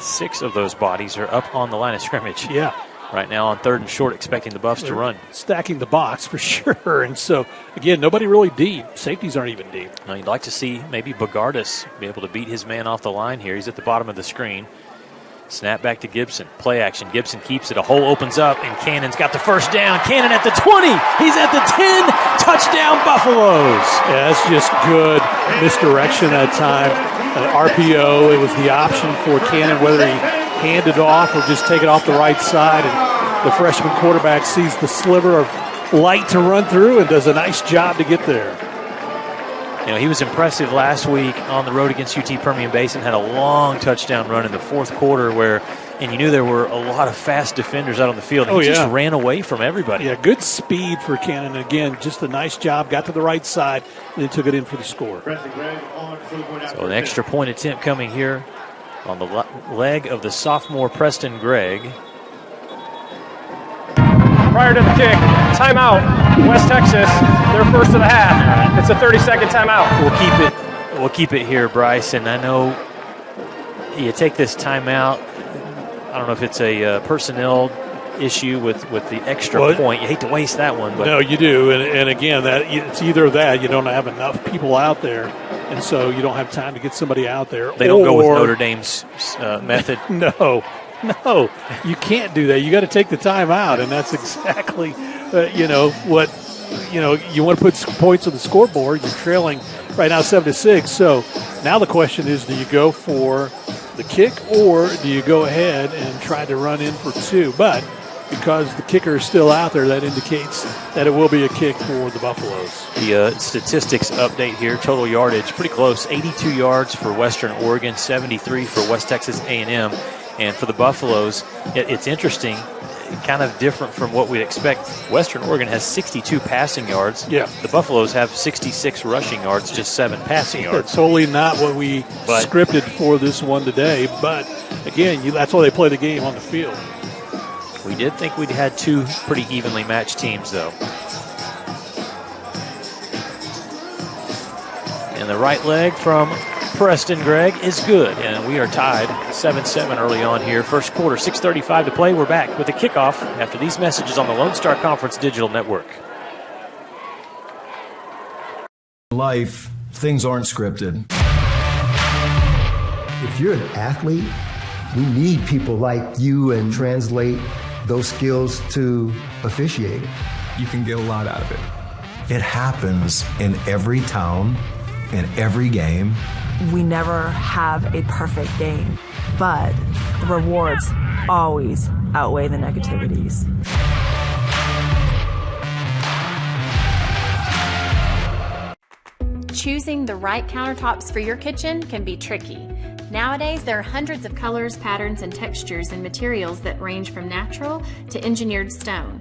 6 of those bodies are up on the line of scrimmage. Yeah. Right now on 3rd and short, expecting the Buffs to run. Stacking the box for sure. And so, again, nobody really deep. Safeties aren't even deep. Now, you'd like to see maybe Bogardus be able to beat his man off the line here. He's at the bottom of the screen. Snap back to Gibson. Play action. Gibson keeps it. A hole opens up, and Cannon's got the first down. Cannon at the 20. He's at the 10. Touchdown, Buffaloes. Yeah, that's just good misdirection that time. RPO, it was the option for Cannon, whether he hand it off or just take it off the right side, and the freshman quarterback sees the sliver of light to run through and does a nice job to get there. You know, he was impressive last week on the road against UT Permian Basin, had a long touchdown run in the 4th quarter and you knew there were a lot of fast defenders out on the field. He just ran away from everybody. Yeah, good speed for Cannon. Again, just a nice job, got to the right side, and then took it in for the score. So an extra point attempt coming here on the leg of the sophomore Preston Gregg. Prior to the kick, timeout, West Texas, their first of the half. It's a 30-second timeout. We'll keep it here, Bryce, and I know you take this timeout. I don't know if it's a personnel issue with the extra point. You hate to waste that one. But no, you do. And again, that it's either that you don't have enough people out there, and so you don't have time to get somebody out there. They don't go with Notre Dame's method. No, you can't do that. You got to take the time out, and that's exactly what you want to put some points on the scoreboard. You're trailing right now 7-6. So now the question is, do you go for the kick or do you go ahead and try to run in for 2? But because the kicker is still out there, that indicates that it will be a kick for the Buffaloes. The statistics update here, total yardage, pretty close. 82 yards for Western Oregon, 73 for West Texas A&M. And for the Buffaloes, it's interesting, kind of different from what we'd expect. Western Oregon has 62 passing yards. Yeah. The Buffaloes have 66 rushing yards, just 7 passing yards. It's totally not what we scripted for this one today. But, again, that's why they play the game on the field. We did think we'd had 2 pretty evenly matched teams, though. And the right leg from Preston Gregg is good, and we are tied 7-7 early on here. First quarter, 6:35 to play. We're back with the kickoff after these messages on the Lone Star Conference Digital Network. Life, things aren't scripted. If you're an athlete, we need people like you and translate those skills to officiating. You can get a lot out of it. It happens in every town, in every game. We never have a perfect game, but the rewards always outweigh the negativities. Choosing the right countertops for your kitchen can be tricky. Nowadays, there are hundreds of colors, patterns, and textures and materials that range from natural to engineered stone.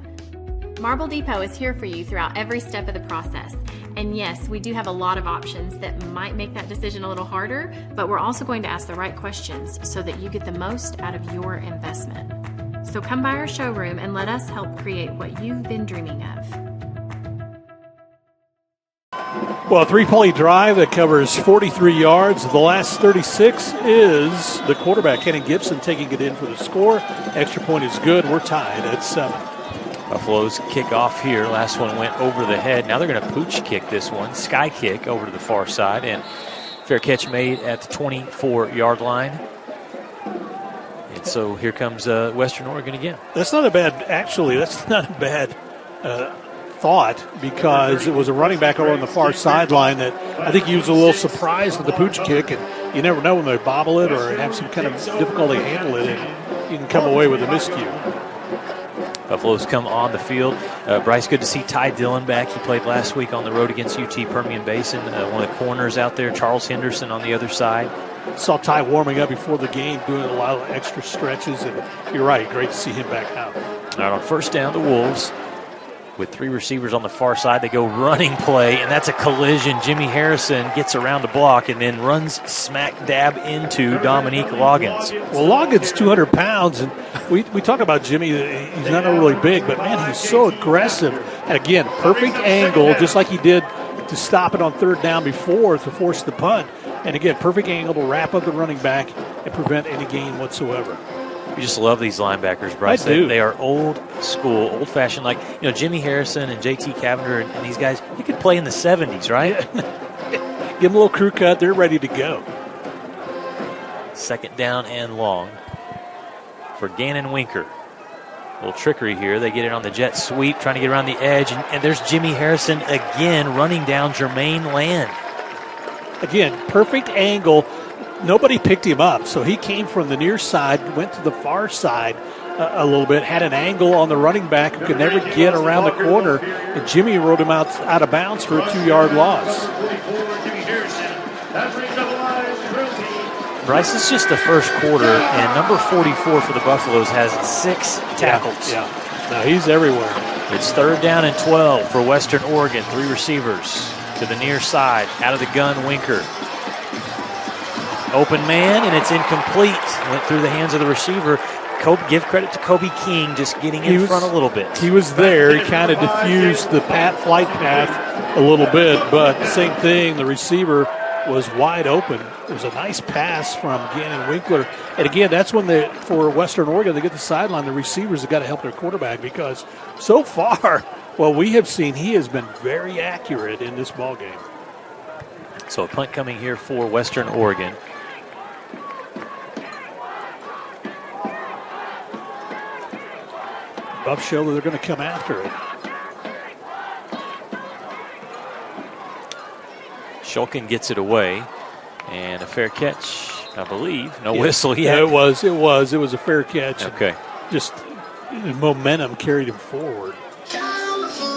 Marble Depot is here for you throughout every step of the process. And yes, we do have a lot of options that might make that decision a little harder, but we're also going to ask the right questions so that you get the most out of your investment. So come by our showroom and let us help create what you've been dreaming of. Well, a 3-play drive that covers 43 yards. The last 36 is the quarterback, Kenny Gibson, taking it in for the score. Extra point is good. We're tied at 7. Buffaloes kick off here. Last one went over the head. Now they're going to pooch kick this one. Sky kick over to the far side. And fair catch made at the 24-yard line. And so here comes Western Oregon again. That's not a bad thought, because it was a running back over on the far sideline that I think he was a little surprised with the pooch kick, and you never know when they bobble it or have some kind of difficulty handle it, and you can come away with a miscue. Buffaloes come on the field. Bryce, good to see Ty Dillon back. He played last week on the road against UT Permian Basin. One of the corners out there, Charles Henderson on the other side. Saw Ty warming up before the game, doing a lot of extra stretches, and you're right, great to see him back out. All right, on first down, the Wolves. With 3 receivers on the far side, they go running play, and that's a collision. Jimmy Harrison gets around the block and then runs smack dab into Dominique Loggins. Well, Loggins, 200 pounds, and we talk about Jimmy. He's not really big, but, man, he's so aggressive. And, again, perfect angle, just like he did to stop it on third down before to force the punt. And, again, perfect angle to wrap up the running back and prevent any gain whatsoever. We just love these linebackers, Bryce. I do. They are old school, old-fashioned. Like, Jimmy Harrison and J.T. Cavender and these guys, they could play in the 70s, right? Give them a little crew cut. They're ready to go. Second down and long for Gannon Winker. A little trickery here. They get it on the jet sweep, trying to get around the edge. And there's Jimmy Harrison again running down Jermaine Land. Again, perfect angle. Nobody picked him up, so he came from the near side, went to the far side a little bit, had an angle on the running back who could never get around the corner, and Jimmy rode him out of bounds for a 2-yard loss. Bryce, it's just the first quarter, and number 44 for the Buffaloes has 6 tackles. Yeah. No, he's everywhere. It's third down and 12 for Western Oregon. 3 receivers to the near side, out of the gun, Winker. Open man, and it's incomplete. Went through the hands of the receiver. Give credit to Kobe King, just getting in front a little bit. He was there. He kind of diffused the flight path a little bit, but same thing, the receiver was wide open. It was a nice pass from Gannon Winkler. And again, that's when for Western Oregon, they get the sideline, the receivers have got to help their quarterback, because so far, well, we have seen he has been very accurate in this ball game. So a punt coming here for Western Oregon. Buff show that they're going to come after it. Shulkin gets it away, and a fair catch, I believe. No whistle yet. Yeah, it was a fair catch. Okay. Just momentum carried him forward.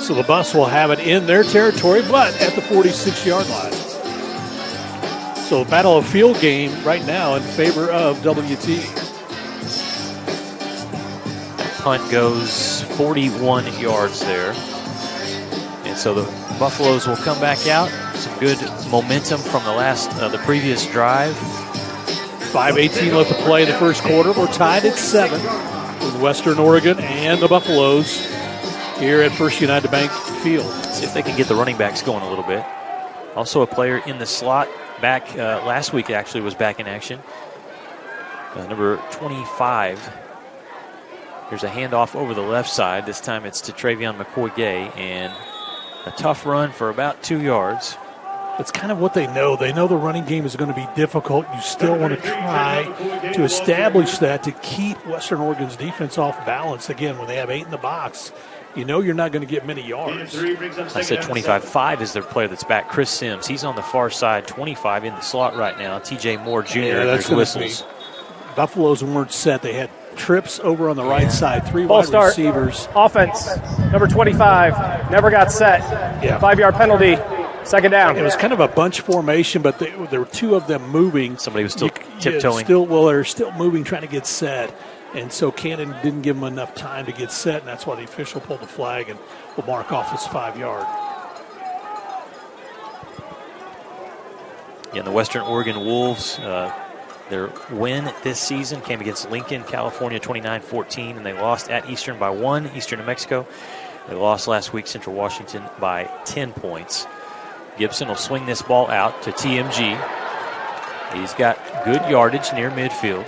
So the Buffs will have it in their territory, but at the 46-yard line. So battle of field game right now in favor of WT. Punt goes 41 yards there. And so the Buffaloes will come back out. Some good momentum from the previous drive. 5:18 left to play in the first quarter. We're tied at 7 with Western Oregon and the Buffaloes here at First United Bank Field. See if they can get the running backs going a little bit. Also a player in the slot back last week actually was back in action. Number 25. Here's a handoff over the left side. This time it's to Travion McCoy-Gay, and a tough run for about 2 yards. That's kind of what they know. They know the running game is going to be difficult. You still want to try to establish that to keep Western Oregon's defense off balance. Again, when they have 8 in the box, you know you're not going to get many yards. I said 25-5 is their player that's back. Chris Sims, he's on the far side, 25 in the slot right now. T.J. Moore Jr. Yeah, that's whistles. Buffaloes weren't set. They had trips over on the right side, 3 wide receivers. Offense, number 25, never got set. 5-yard penalty, second down. It was kind of a bunch formation, but there were 2 of them moving. Somebody was still tiptoeing. They're still moving, trying to get set. And so Cannon didn't give them enough time to get set, and that's why the official pulled the flag and will mark off this 5-yard. Yeah, the Western Oregon Wolves, their win this season came against Lincoln, California, 29-14, and they lost at Eastern by 1, Eastern New Mexico. They lost last week, Central Washington, by 10 points. Gibson will swing this ball out to TMG. He's got good yardage near midfield.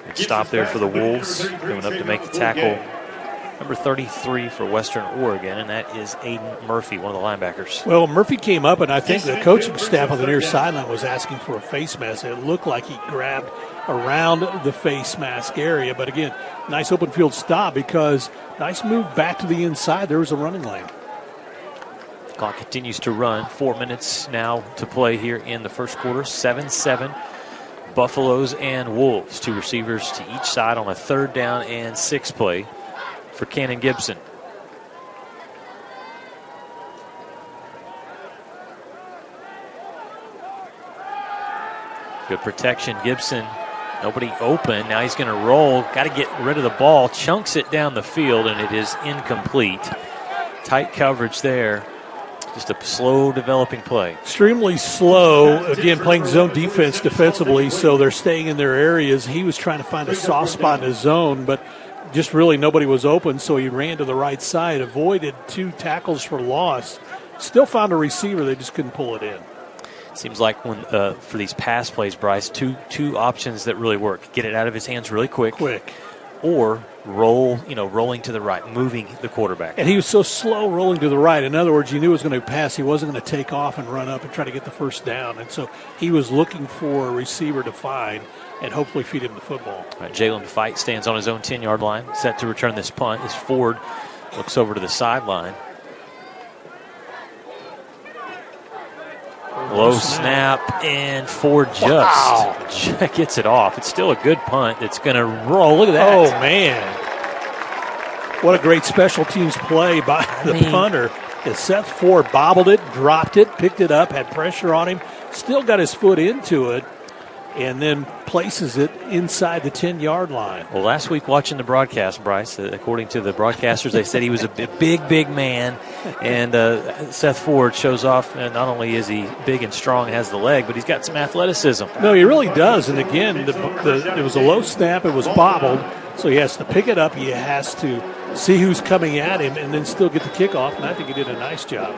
Good stop there for the Wolves, going up to make the tackle. Number 33 for Western Oregon, and that is Aiden Murphy, one of the linebackers. Well, Murphy came up, and I think the coaching staff on the near sideline was asking for a face mask. It looked like he grabbed around the face mask area. But again, nice open field stop because nice move back to the inside. There was a running lane. Clock continues to run. 4 minutes now to play here in the first quarter. 7-7. Buffaloes and Wolves. 2 receivers to each side on a 3rd down and 6 play for Cannon Gibson. Good protection. Gibson, nobody open. Now he's going to roll. Got to get rid of the ball. Chunks it down the field, and it is incomplete. Tight coverage there. Just a slow developing play. Extremely slow. Again, playing zone defense defensively, so they're staying in their areas. He was trying to find a soft spot in his zone, but just really nobody was open, so he ran to the right side, avoided 2 tackles for loss. Still found a receiver, they just couldn't pull it in. Seems like when for these pass plays, Bryce, two options that really work. Get it out of his hands really quick. Or rolling to the right, moving the quarterback. And he was so slow rolling to the right. In other words, you knew he was going to pass. He wasn't going to take off and run up and try to get the first down. And so he was looking for a receiver to find and hopefully feed him the football. Right, Jalen Fight stands on his own 10-yard line, set to return this punt. As Ford looks over to the sideline. Low snap, and Ford just gets it off. It's still a good punt that's going to roll. Look at that. Oh, man. What a great special teams play by the punter. Seth Ford bobbled it, dropped it, picked it up, had pressure on him, still got his foot into it, and then places it inside the 10-yard line. Well, last week watching the broadcast, Bryce, according to the broadcasters, they said he was a big man, and Seth Ford shows off, and not only is he big and strong and has the leg, but he's got some athleticism. No, he really does, and again, it was a low snap, it was bobbled, so he has to pick it up, he has to see who's coming at him, and then still get the kickoff, and I think he did a nice job.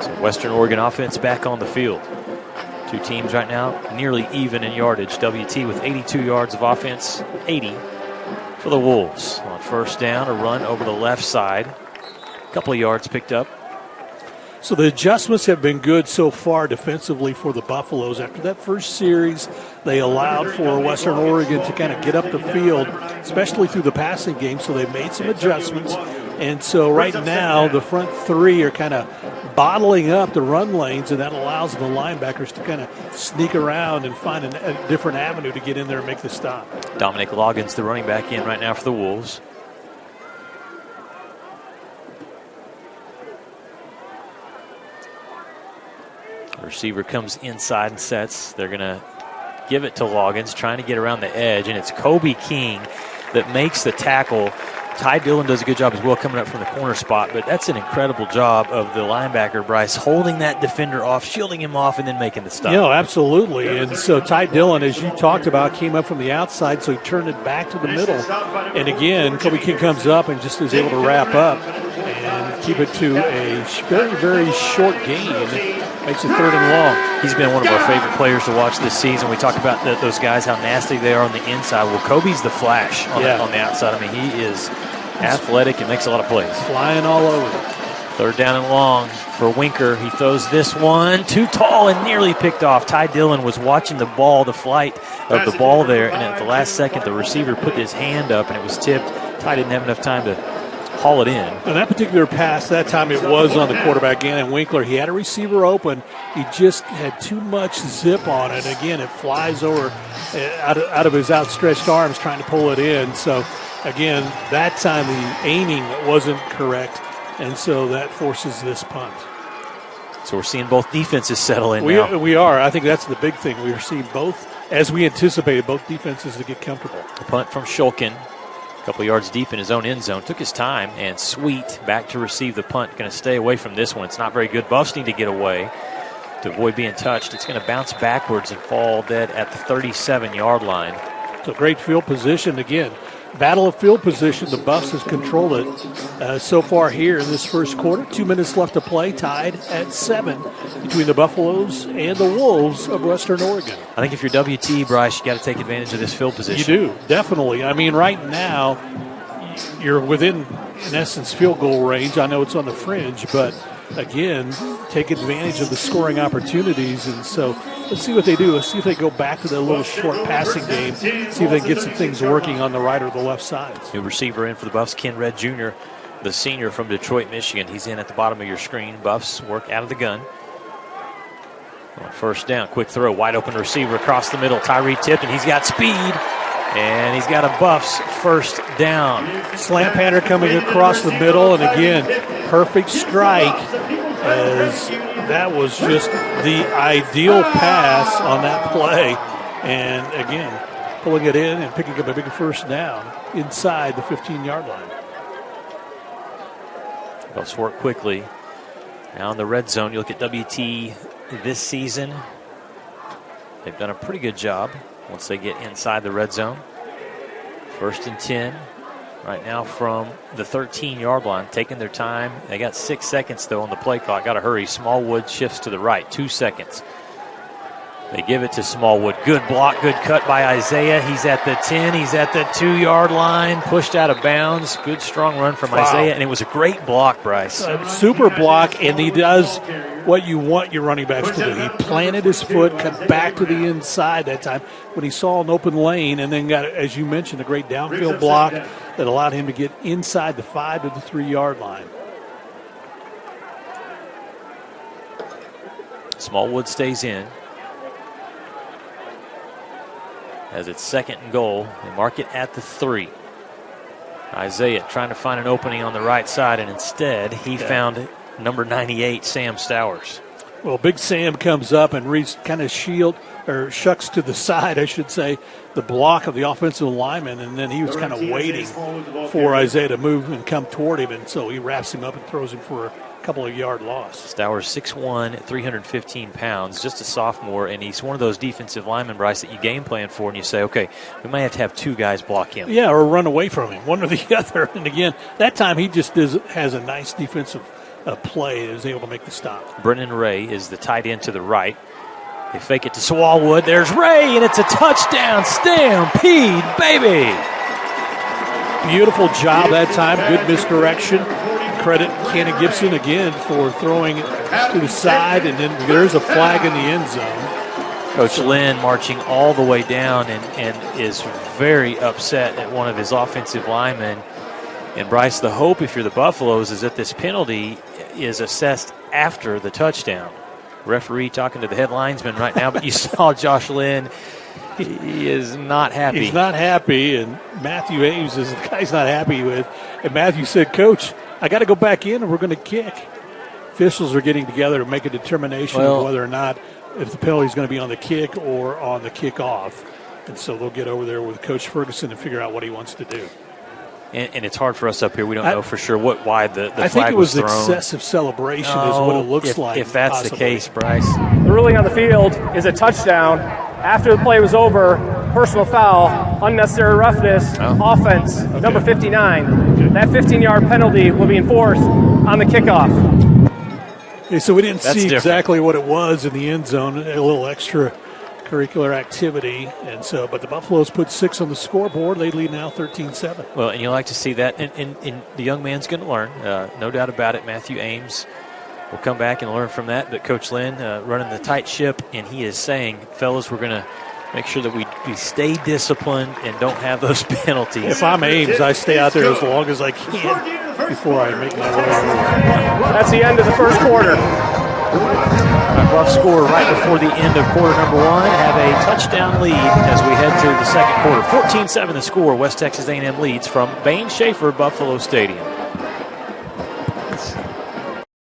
So Western Oregon offense back on the field. 2 teams right now nearly even in yardage. WT with 82 yards of offense, 80 for the Wolves. On first down, a run over the left side. A couple of yards picked up. So the adjustments have been good so far defensively for the Buffaloes. After that first series, they allowed for Western Oregon to kind of get up the field, especially through the passing game, so they made some adjustments. And so right now, the front 3 are kind of bottling up the run lanes, and that allows the linebackers to kind of sneak around and find a different avenue to get in there and make the stop. Dominic Loggins, the running back, in right now for the Wolves. Receiver comes inside and sets. They're going to give it to Loggins, trying to get around the edge, and it's Kobe King that makes the tackle. Ty Dillon does a good job as well coming up from the corner spot, but that's an incredible job of the linebacker, Bryce, holding that defender off, shielding him off, and then making the stop. Absolutely. And so Ty Dillon, as you talked about, came up from the outside, so he turned it back to the middle. And again, Kobe King comes up and just is able to wrap up and keep it to a very, very short gain. Makes it 3rd and long. He's been one of our favorite players to watch this season. We talk about those guys, how nasty they are on the inside. Well, Kobe's the flash on the outside. I mean, he is athletic and makes a lot of plays. Flying all over. 3rd down and long for Winker. He throws this one too tall and nearly picked off. Ty Dillon was watching the ball, the flight of the ball there, and at the last second, the receiver put his hand up and it was tipped. Ty didn't have enough time to haul it in. And that particular pass, that time it was on the quarterback again, and Winkler, he had a receiver open. He just had too much zip on it. Again, it flies over out of his outstretched arms trying to pull it in. So, again, that time the aiming wasn't correct, and so that forces this punt. So we're seeing both defenses settle in now. We are. I think that's the big thing. We are seeing both, as we anticipated, both defenses to get comfortable. The punt from Shulkin. A couple yards deep in his own end zone. Took his time, and Sweet back to receive the punt. Going to stay away from this one. It's not very good. Buffs need to get away to avoid being touched. It's going to bounce backwards and fall dead at the 37-yard line. It's a great field position. Again, battle of field position. The Buffs has controlled it so far here in this first quarter. 2 minutes left to play, tied at 7 between the Buffaloes and the Wolves of Western Oregon. I think if you're WT, Bryce, you got to take advantage of this field position. You do, definitely. I mean, right now, you're within, in essence, field goal range. I know it's on the fringe, but again, take advantage of the scoring opportunities. And so let's see what they do. Let's see if they go back to their little short passing game, see if they can get some things working on the right or the left sides. New receiver in for the Buffs, Ken Red Jr., the senior from Detroit, Michigan. He's in at the bottom of your screen. Buffs work out of the gun. On 1st down, quick throw, wide open receiver across the middle. Tyree tipped, and he's got speed. And he's got a Buffs 1st down. Slant pattern coming across the middle, and again, perfect strike, as that was just the ideal pass on that play. And again, pulling it in and picking up a big 1st down inside the 15-yard line. Buffs work quickly. Now in the red zone, you look at WT this season. They've done a pretty good job once they get inside the red zone. 1st and 10 right now from the 13-yard line, taking their time. They got 6 seconds, though, on the play clock. Got to hurry. Smallwood shifts to the right, 2 seconds. They give it to Smallwood. Good block, good cut by Isaiah. He's at the 10. He's at the 2-yard line, pushed out of bounds. Good, strong run from Isaiah, and it was a great block, Bryce. Super block, and he does what you want your running backs to do. He planted his foot, cut back to the inside that time when he saw an open lane, and then got, as you mentioned, a great downfield block that allowed him to get inside the 5 to the 3-yard line. Smallwood stays in. As it's 2nd and goal, they mark it at the 3. Isaiah trying to find an opening on the right side, and instead he found number 98, Sam Stowers. Well, Big Sam comes up and kind of shucks to the side, I should say, the block of the offensive lineman, and then he was kind of waiting for Isaiah to move and come toward him, and so he wraps him up and throws him for a couple of yard loss. Stowers 6'1", 315 pounds, just a sophomore, and he's one of those defensive linemen, Bryce, that you game plan for and you say, okay, we might have two guys block him. Yeah, or run away from him, one or the other. And again, that time he just has a nice defensive play and is able to make the stop. Brennan Ray is the tight end to the right. They fake it to Swallwood. There's Ray, and it's a touchdown. Stampede, baby. Beautiful job that time. Good misdirection. Credit Cannon Gibson again for throwing it to the side, and then there's a flag in the end zone. Coach Lynn marching all the way down and is very upset at one of his offensive linemen. And Bryce, the hope if you're the Buffaloes is that this penalty is assessed after the touchdown. Referee talking to the headlinesman right now, but you saw Josh Lynn. He is not happy. He's not happy, and Matthew Ames is the guy he's not happy with. And Matthew said, Coach, I got to go back in and we're going to kick. Officials are getting together to make a determination of whether or not if the penalty is going to be on the kick or on the kickoff. And so they'll get over there with Coach Ferguson and figure out what he wants to do. And it's hard for us up here. We don't know for sure why the flag was thrown. I think it was excessive celebration is what it looks like. If that's possibly the case, Bryce. The ruling on the field is a touchdown. After the play was over, personal foul, unnecessary roughness, offense, number 59. That 15-yard penalty will be enforced on the kickoff. Okay, so we didn't see exactly what it was in the end zone, a little extra curricular activity, and so, but the Buffaloes put 6 on the scoreboard. They lead now 13-7. Well, and you like to see that, and the young man's going to learn, no doubt about it. Matthew Ames will come back and learn from that, but Coach Lynn running the tight ship, and he is saying, fellas, we're going to make sure that we stay disciplined and don't have those penalties. If I'm Ames, I stay out there as long as I can before I make my way over. That's the end of the first quarter. Buff score right before the end of quarter number 1, have a touchdown lead as we head to the second quarter. 14-7 the score. West Texas A&M leads from Bain-Schaeffer Buffalo Stadium.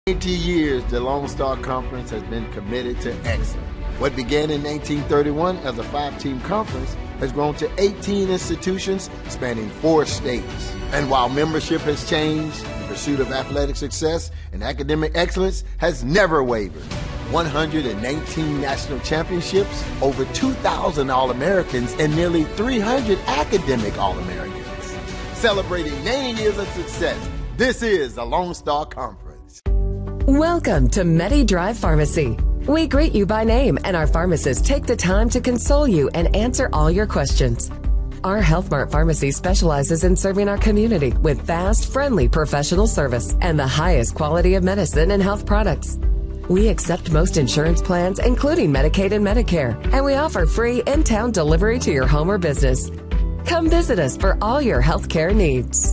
80 years, the Lone Star Conference has been committed to excellence. What began in 1931 as a 5-team conference has grown to 18 institutions spanning 4 states. And while membership has changed, the pursuit of athletic success and academic excellence has never wavered. 119 national championships, over 2,000 All-Americans, and nearly 300 academic All-Americans. Celebrating 90 years of success, this is the Lone Star Conference. Welcome to MediDrive Pharmacy. We greet you by name, and our pharmacists take the time to console you and answer all your questions. Our Health Mart Pharmacy specializes in serving our community with fast, friendly professional service and the highest quality of medicine and health products. We accept most insurance plans, including Medicaid and Medicare, and we offer free in-town delivery to your home or business. Come visit us for all your health care needs.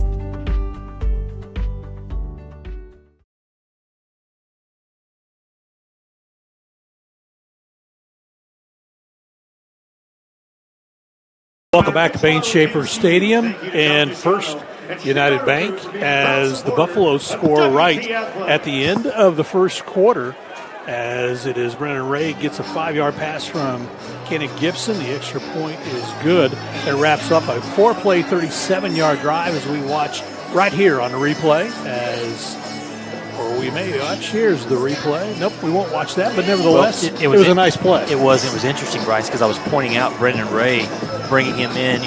Welcome back to Bain-Schaeffer Stadium, and First United Bank as the Buffaloes score right at the end of the first quarter, as it is Brennan Ray gets a 5-yard pass from Kenny Gibson. The extra point is good. It wraps up a 4-play, 37-yard drive as we watch right here on the replay or we may watch. Here's the replay. Nope, we won't watch that, but nevertheless, it was a nice play. It was interesting, Bryce, because I was pointing out Brendan Ray, bringing him in,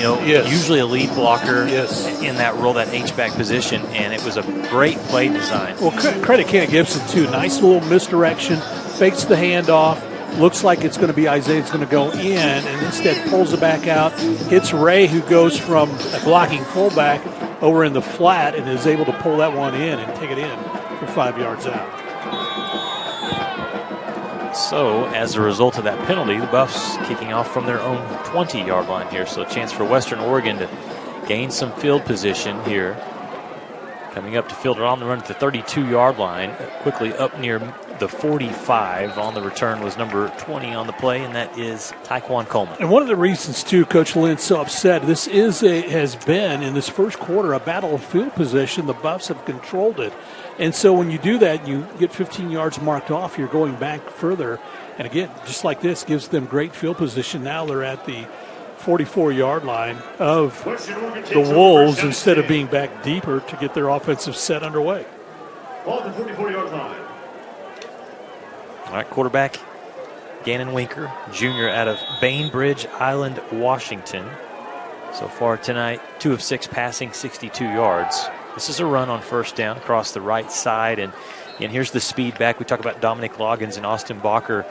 usually a lead blocker in that role, that H-back position, and it was a great play design. Well, credit Kenny Gibson, too. Nice little misdirection, fakes the handoff, looks like it's going to be Isaiah's going to go in, and instead pulls it back out, hits Ray, who goes from a blocking fullback over in the flat and is able to pull that one in and take it in for 5 yards out. So, as a result of that penalty, the Buffs kicking off from their own 20-yard line here. So, a chance for Western Oregon to gain some field position here. Coming up to field it on the run at the 32-yard line. Quickly up near the 45. On the return was number 20 on the play, and that is Tyquan Coleman. And one of the reasons, too, Coach Lynn's so upset, this has been, in this first quarter, a battle of field position. The Buffs have controlled it. And so when you do that, you get 15 yards marked off, you're going back further. And again, just like this, gives them great field position. Now they're at the 44-yard line of the Wolves instead of being back deeper to get their offensive set underway. Ball at the 44-yard line. All right, quarterback Gannon Winker, junior out of Bainbridge Island, Washington. So far tonight, 2 of 6 passing, 62 yards. This is a run on first down across the right side, and here's the speed back. We talk about Dominic Loggins and Austin Bacher,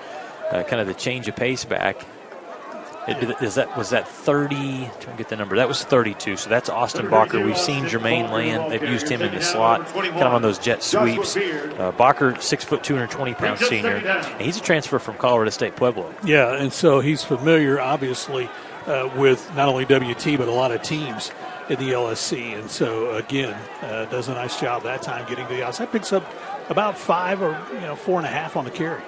kind of the change of pace back. Was that 30? Trying to get the number. That was 32. So that's Austin Bacher. We've seen Jermaine Land. They've used him in the slot, kind of on those jet sweeps. Bacher, 6'2", 220-pound senior. And he's a transfer from Colorado State Pueblo. Yeah, and so he's familiar, obviously, with not only WT but a lot of teams in the LSC. And so, again, does a nice job that time getting to the outside. Picks up about 5 or 4.5 on the carry.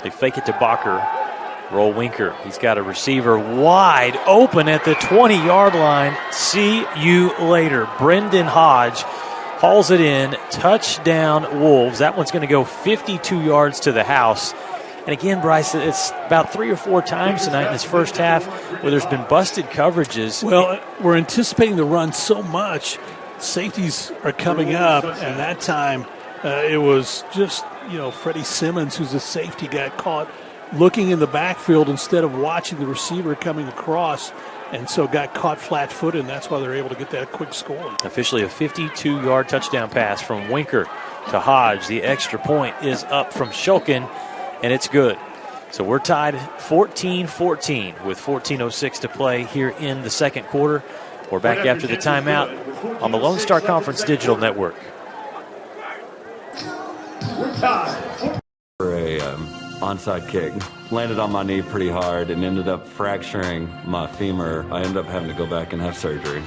They fake it to Bacher. Roll Winker. He's got a receiver wide open at the 20-yard line. See you later. Brendan Hodge hauls it in. Touchdown, Wolves. That one's going to go 52 yards to the house. And again, Bryce, it's about 3 or 4 times tonight in this first half where there's been busted coverages. Well, we're anticipating the run so much. Safeties are coming up, and that time it was just, Freddie Simmons, who's a safety, got caught looking in the backfield instead of watching the receiver coming across, and so got caught flat-footed, and that's why they're able to get that quick score. Officially a 52-yard touchdown pass from Winker to Hodge. The extra point is up from Shulkin, and it's good. So we're tied 14-14 with 14:06 to play here in the second quarter. We're back after the timeout on the Lone Star Conference Digital Network. For a onside kick, landed on my knee pretty hard and ended up fracturing my femur. I ended up having to go back and have surgery.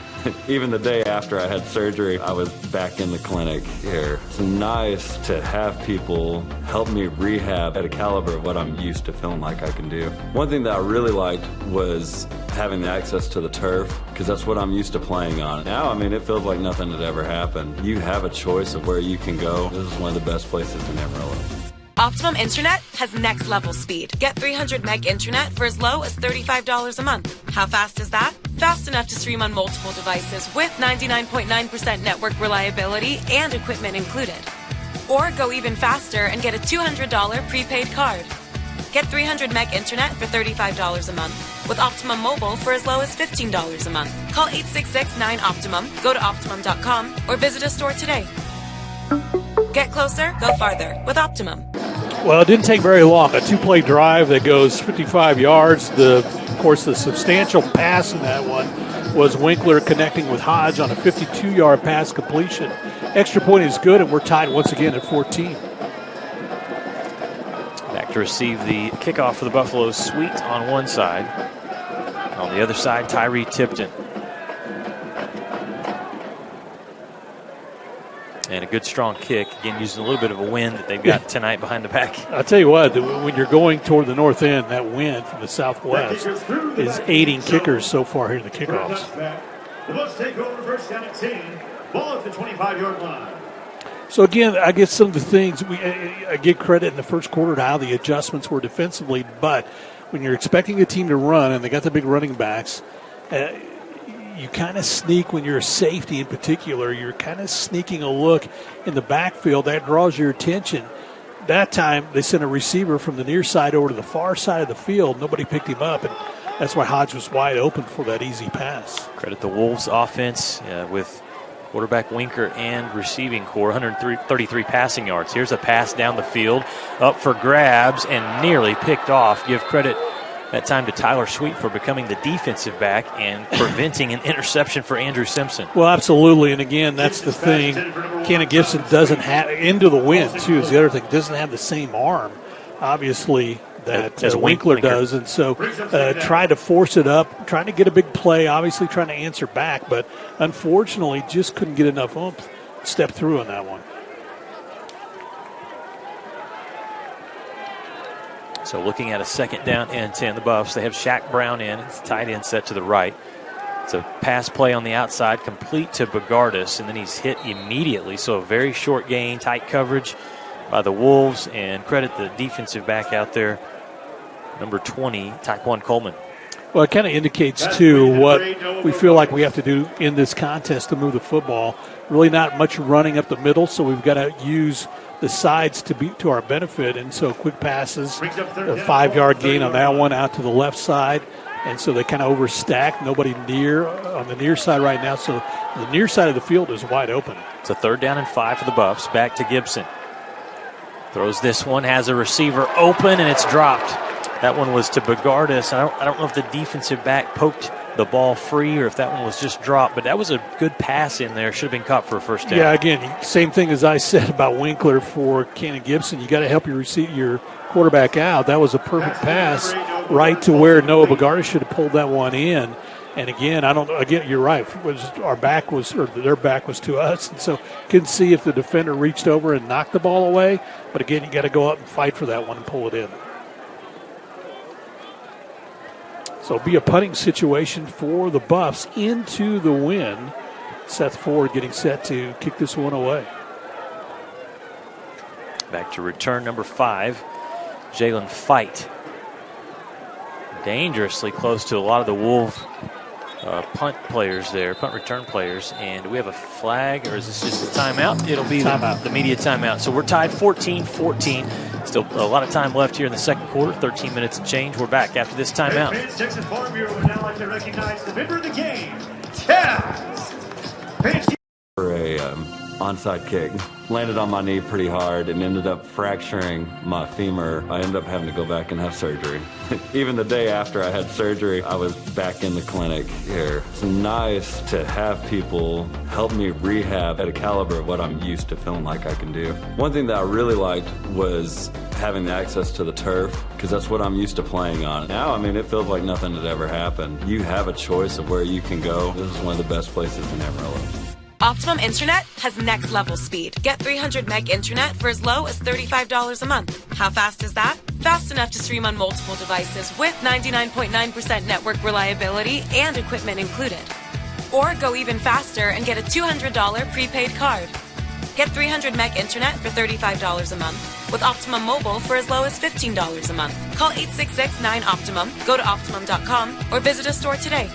Even the day after I had surgery, I was back in the clinic here. It's nice to have people help me rehab at a caliber of what I'm used to feeling like I can do. One thing that I really liked was having the access to the turf, because that's what I'm used to playing on. Now, it feels like nothing had ever happened. You have a choice of where you can go. This is one of the best places in Amarillo. Optimum Internet has next level speed. Get 300 meg internet for as low as $35 a month. How fast is that? Fast enough to stream on multiple devices with 99.9% network reliability and equipment included. Or go even faster and get a $200 prepaid card. Get 300 meg internet for $35 a month with Optimum Mobile for as low as $15 a month. Call 866-9-OPTIMUM, go to Optimum.com, or visit a store today. Get closer, go farther with Optimum. Well, it didn't take very long. A 2-play drive that goes 55 yards. Of course, the substantial pass in that one was Winkler connecting with Hodge on a 52-yard pass completion. Extra point is good, and we're tied once again at 14. Back to receive the kickoff for the Buffaloes. Sweet on one side. On the other side, Tyree Tipton. And a good strong kick, again, using a little bit of a wind that they've got tonight behind the back. I'll tell you what, when you're going toward the north end, that wind from the southwest is aiding kickers so far here in the kickoffs. The Bucs take over first down at 10, ball at the 25-yard line. So, again, I guess some of the things, I give credit in the first quarter to how the adjustments were defensively, but when you're expecting a team to run and they got the big running backs, you kind of sneak when you're a safety in particular. You're kind of sneaking a look in the backfield. That draws your attention. That time, they sent a receiver from the near side over to the far side of the field. Nobody picked him up, and that's why Hodge was wide open for that easy pass. Credit the Wolves offense with quarterback Winker and receiving core, 133 passing yards. Here's a pass down the field, up for grabs, and nearly picked off. Give credit that time to Tyler Sweet for becoming the defensive back and preventing an interception for Andrew Simpson. Well, absolutely. And again, that's the thing. Kenna Gibson doesn't have, into the wind, too, is the other thing. Doesn't have the same arm, obviously, that as Winkler does. And so tried to force it up, trying to get a big play, obviously trying to answer back, but unfortunately just couldn't get enough oomph to step through on that one. So looking at a second down and 10, the Buffs, they have Shaq Brown in. It's tight end set to the right. It's a pass play on the outside, complete to Bogardus, and then he's hit immediately. So a very short gain, tight coverage by the Wolves, and credit the defensive back out there, number 20, Taekwon Coleman. Well, it kind of indicates, too, what we feel like we have to do in this contest to move the football. Really not much running up the middle, so we've got to use the sides to our benefit. And so quick passes, a 5-yard gain on that one out to the left side. And so they kind of overstack. Nobody near on the near side right now. So the near side of the field is wide open. It's a 3rd down and 5 for the Buffs. Back to Gibson. Throws this one, has a receiver open, and it's dropped. That one was to Bogardus. I don't know if the defensive back poked the ball free or if that one was just dropped, but that was a good pass in there. Should have been caught for a first down. Yeah, again, same thing as I said about Winkler for Kenna Gibson. You got to help your quarterback out. That was a perfect pass right to where Noah Bogardus should have pulled that one in. And again, you're right. Their back was to us, and so couldn't see if the defender reached over and knocked the ball away. But again, you got to go up and fight for that one and pull it in. So it'll be a punting situation for the Buffs into the wind. Seth Ford getting set to kick this one away. Back to return number 5, Jalen Fight. Dangerously close to a lot of the Wolves punt players there, punt return players. And do we have a flag, or is this just a timeout? It'll be the media timeout. So we're tied 14-14. Still a lot of time left here in the second quarter, 13 minutes and change. We're back after this timeout. Texas Farm Bureau would now like to recognize the member of the game, Chaz. For a onside kick. Landed on my knee pretty hard and ended up fracturing my femur. I ended up having to go back and have surgery. Even the day after I had surgery, I was back in the clinic here. It's nice to have people help me rehab at a caliber of what I'm used to feeling like I can do. One thing that I really liked was having the access to the turf, because that's what I'm used to playing on. Now, I mean, it feels like nothing had ever happened. You have a choice of where you can go. This is one of the best places in Amarillo. Optimum Internet has next level speed. Get 300 meg internet for as low as $35 a month. How fast is that? Fast enough to stream on multiple devices with 99.9% network reliability and equipment included. Or go even faster and get a $200 prepaid card. Get 300 meg internet for $35 a month with Optimum Mobile for as low as $15 a month. Call 866-9-OPTIMUM, go to Optimum.com, or visit a store today.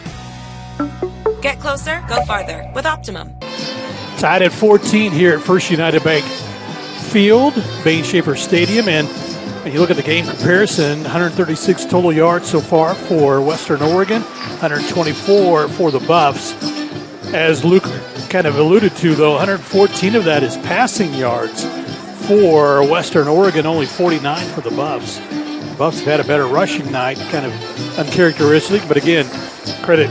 Get closer, go farther with Optimum. Tied at 14 here at First United Bank Field, Bain-Schaeffer Stadium. And when you look at the game comparison, 136 total yards so far for Western Oregon, 124 for the Buffs. As Luke kind of alluded to, though, 114 of that is passing yards for Western Oregon, only 49 for the Buffs. The Buffs have had a better rushing night, kind of uncharacteristic. But again, credit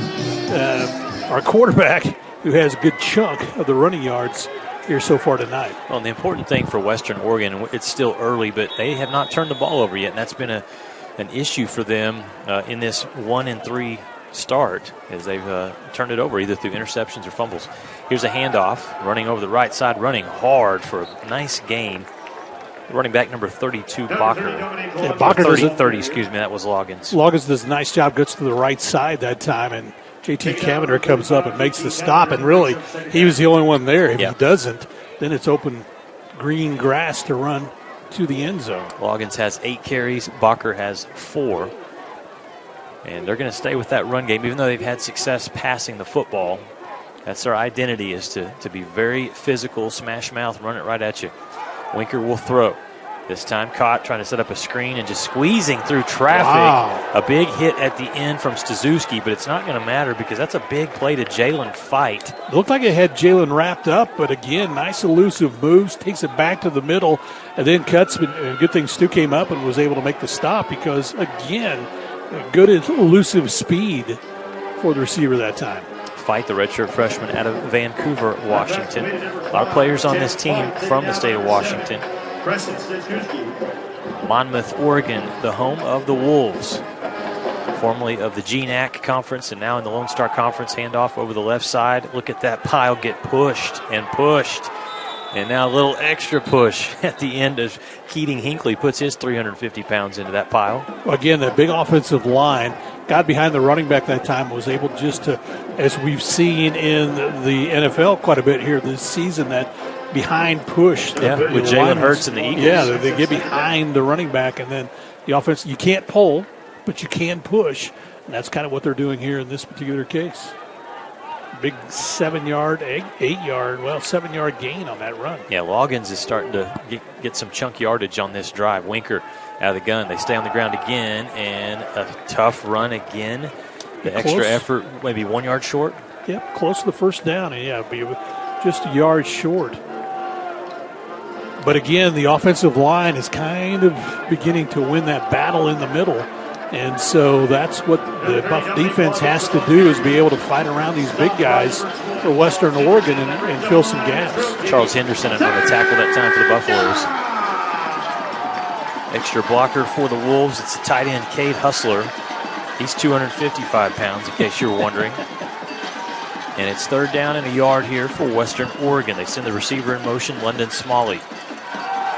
our quarterback, who has a good chunk of the running yards here so far tonight. Well, and the important thing for Western Oregon, it's still early, but they have not turned the ball over yet, and that's been an issue for them in this 1-3 start, as they've turned it over either through interceptions or fumbles. Here's a handoff, running over the right side, running hard for a nice gain. Running back number 32, Bacher. Yeah, Bacher 30, excuse me, that was Loggins. Loggins does a nice job, gets to the right side that time, and JT Cavender comes up and makes the stop, and really, he was the only one there. If he doesn't, then it's open green grass to run to the end zone. Loggins has 8 carries. Bacher has 4. And they're going to stay with that run game, even though they've had success passing the football. That's their identity, is to be very physical, smash mouth, run it right at you. Winker will throw. This time caught, trying to set up a screen and just squeezing through traffic. Wow. A big hit at the end from Staszewski, but it's not going to matter because that's a big play to Jalen Fight. It looked like it had Jalen wrapped up, but again, nice elusive moves, takes it back to the middle, and then cuts. And good thing Stu came up and was able to make the stop because, again, good elusive speed for the receiver that time. Fight, the redshirt freshman out of Vancouver, Washington. A lot of players on this team from the state of Washington. Monmouth, Oregon, the home of the Wolves, formerly of the GNAC Conference and now in the Lone Star Conference. Handoff over the left side. Look at that pile get pushed and pushed. And now a little extra push at the end as Keating Hinckley puts his 350 pounds into that pile. Well, again, that big offensive line got behind the running back that time, was able just to, as we've seen in the NFL quite a bit here this season, that behind push. With Jalen Hurts and the Eagles. Yeah, they get behind the running back, and then the offense, you can't pull, but you can push. And that's kind of what they're doing here in this particular case. Big 7-yard, 7-yard gain on that run. Yeah, Loggins is starting to get some chunk yardage on this drive. Winker out of the gun. They stay on the ground again, and a tough run again. The extra effort, maybe 1 yard short. Yep, close to the first down, and yeah, be just a yard short. But again, the offensive line is kind of beginning to win that battle in the middle. And so that's what the Buff defense has to do, is be able to fight around these big guys for Western Oregon and fill some gaps. Charles Henderson on the tackle that time for the Buffaloes. Extra blocker for the Wolves. It's the tight end, Cade Hustler. He's 255 pounds, in case you were wondering. And it's 3rd down and a yard here for Western Oregon. They send the receiver in motion, London Smalley.